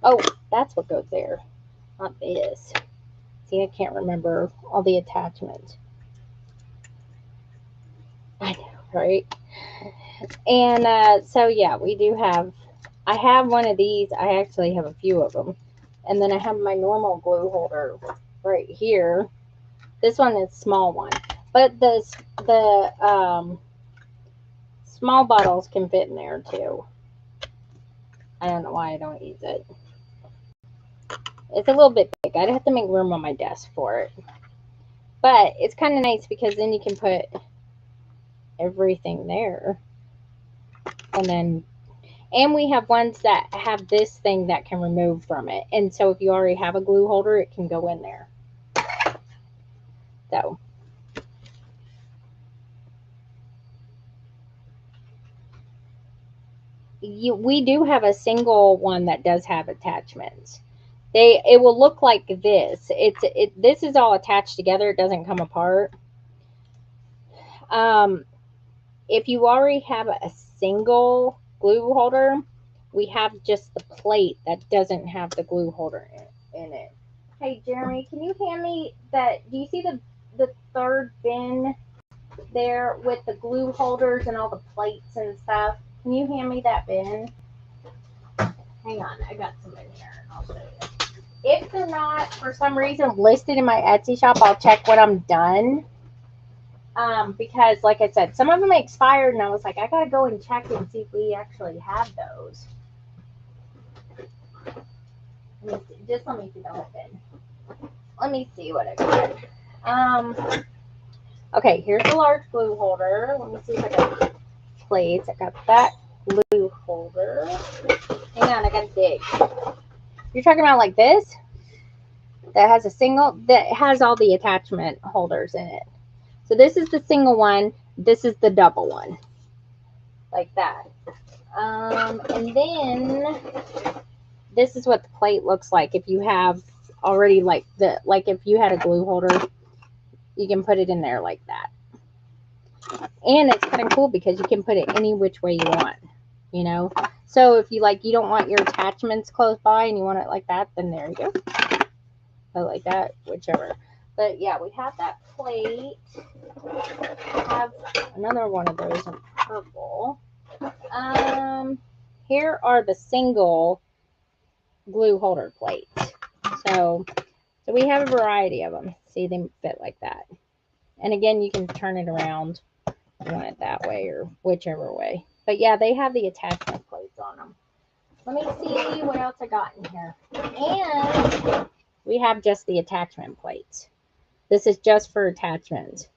Oh, that's what goes there. Not this. See, I can't remember all the attachments. I know, right? And so, yeah, we do have, I have one of these. I actually have a few of them. And then I have my normal glue holder right here. This one is a small one. But the small bottles can fit in there, too. I don't know why I don't use it. It's a little bit big. I'd have to make room on my desk for it. But it's kind of nice because then you can put everything there. And we have ones that have this thing that can remove from it. And so if you already have a glue holder, it can go in there. So. We do have a single one that does have attachments. It will look like this. This is all attached together. It doesn't come apart. If you already have a single glue holder, we have just the plate that doesn't have the glue holder in it. Hey, Jeremy, can you hand me that? Do you see the third bin there with the glue holders and all the plates and stuff? Can you hand me that bin? Hang on, I got some in here. I'll show you. If they're not, for some reason, listed in my Etsy shop, I'll check when I'm done. Because, like I said, some of them expired, and I was like, I gotta go and check and see if we actually have those. Just let me see the whole bin. Let me see what I got. Okay, here's the large glue holder. Let me see if I got plates. I got that glue holder. Hang on, I gotta dig. You're talking about like this? That has a single, that has all the attachment holders in it. So this is the single one. This is the double one. Like that. And then this is what the plate looks like if you have already like if you had a glue holder, you can put it in there like that. And it's kind of cool because you can put it any which way you want, you know. So if you like, you don't want your attachments close by and you want it like that, then there you go. Put it like that, whichever. But yeah, we have that plate. Have another one of those in purple. Here are the single glue holder plates. So we have a variety of them. See, they fit like that. And again, you can turn it around if you want it that way or whichever way. But yeah, they have the attachment plates on them. Let me see what else I got in here. And we have just the attachment plates. This is just for attachments.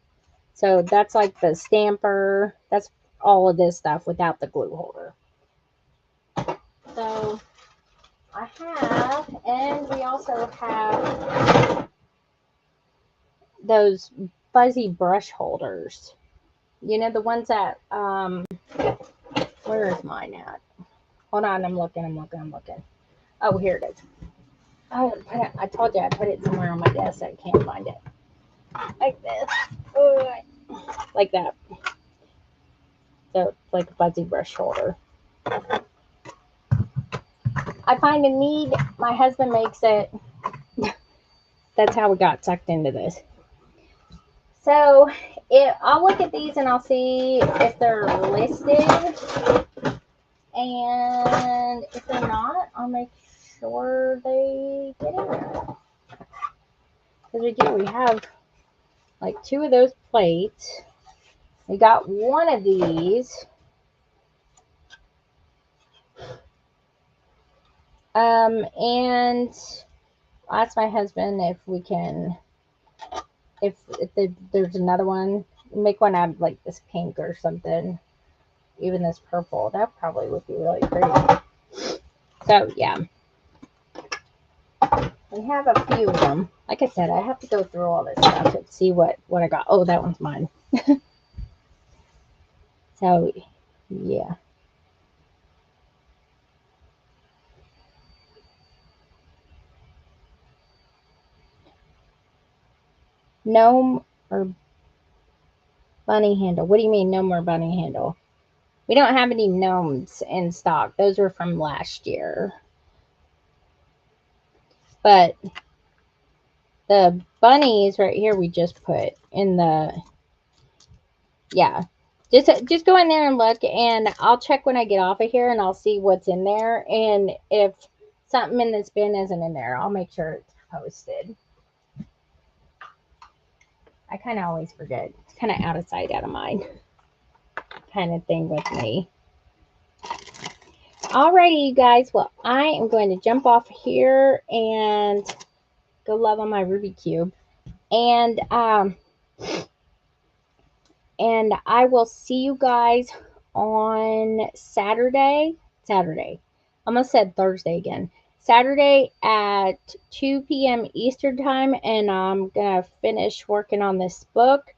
So that's like the stamper. That's all of this stuff without the glue holder. So I have, and we also have those fuzzy brush holders. You know, the ones that, where is mine at? Hold on, I'm looking. Oh, here it is. Oh, I told you I put it somewhere on my desk. I can't find it. Like this. Like that. So it's like a fuzzy brush holder. I find a need. My husband makes it. That's how we got sucked into this. So I'll look at these and I'll see if they're listed. And if they're not, I'll make sure they get in there. Because we have like 2 of those plates. We got 1 of these. And I'll ask my husband if we can, if there's another one, make one out of like this pink or something. Even this purple, that probably would be really pretty. So yeah, we have a few of them. Like I said, I have to go through all this stuff and see what I got. Oh, that one's mine. So yeah. Gnome or bunny handle. What do you mean no more bunny handle? We don't have any gnomes in stock. Those were from last year. But the bunnies right here we just put in the, yeah. Just go in there and look, and I'll check when I get off of here and I'll see what's in there. And if something in this bin isn't in there, I'll make sure it's posted. I kind of always forget. It's kind of out of sight, out of mind kind of thing with me. Alrighty, you guys. Well, I am going to jump off here and go love on my Ruby Cube. And I will see you guys on Saturday. I almost said Thursday again. Saturday at 2 p.m. Eastern time, and I'm going to finish working on this book.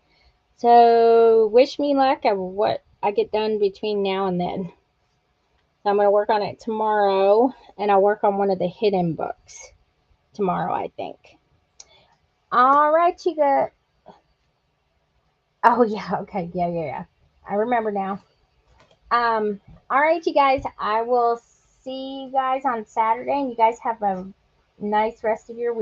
So wish me luck at what I get done between now and then. So I'm going to work on it tomorrow, and I'll work on one of the hidden books tomorrow, I think. All right, you guys. Oh, yeah. Okay. Yeah. I remember now. All right, you guys. I will see you guys on Saturday, and you guys have a nice rest of your week.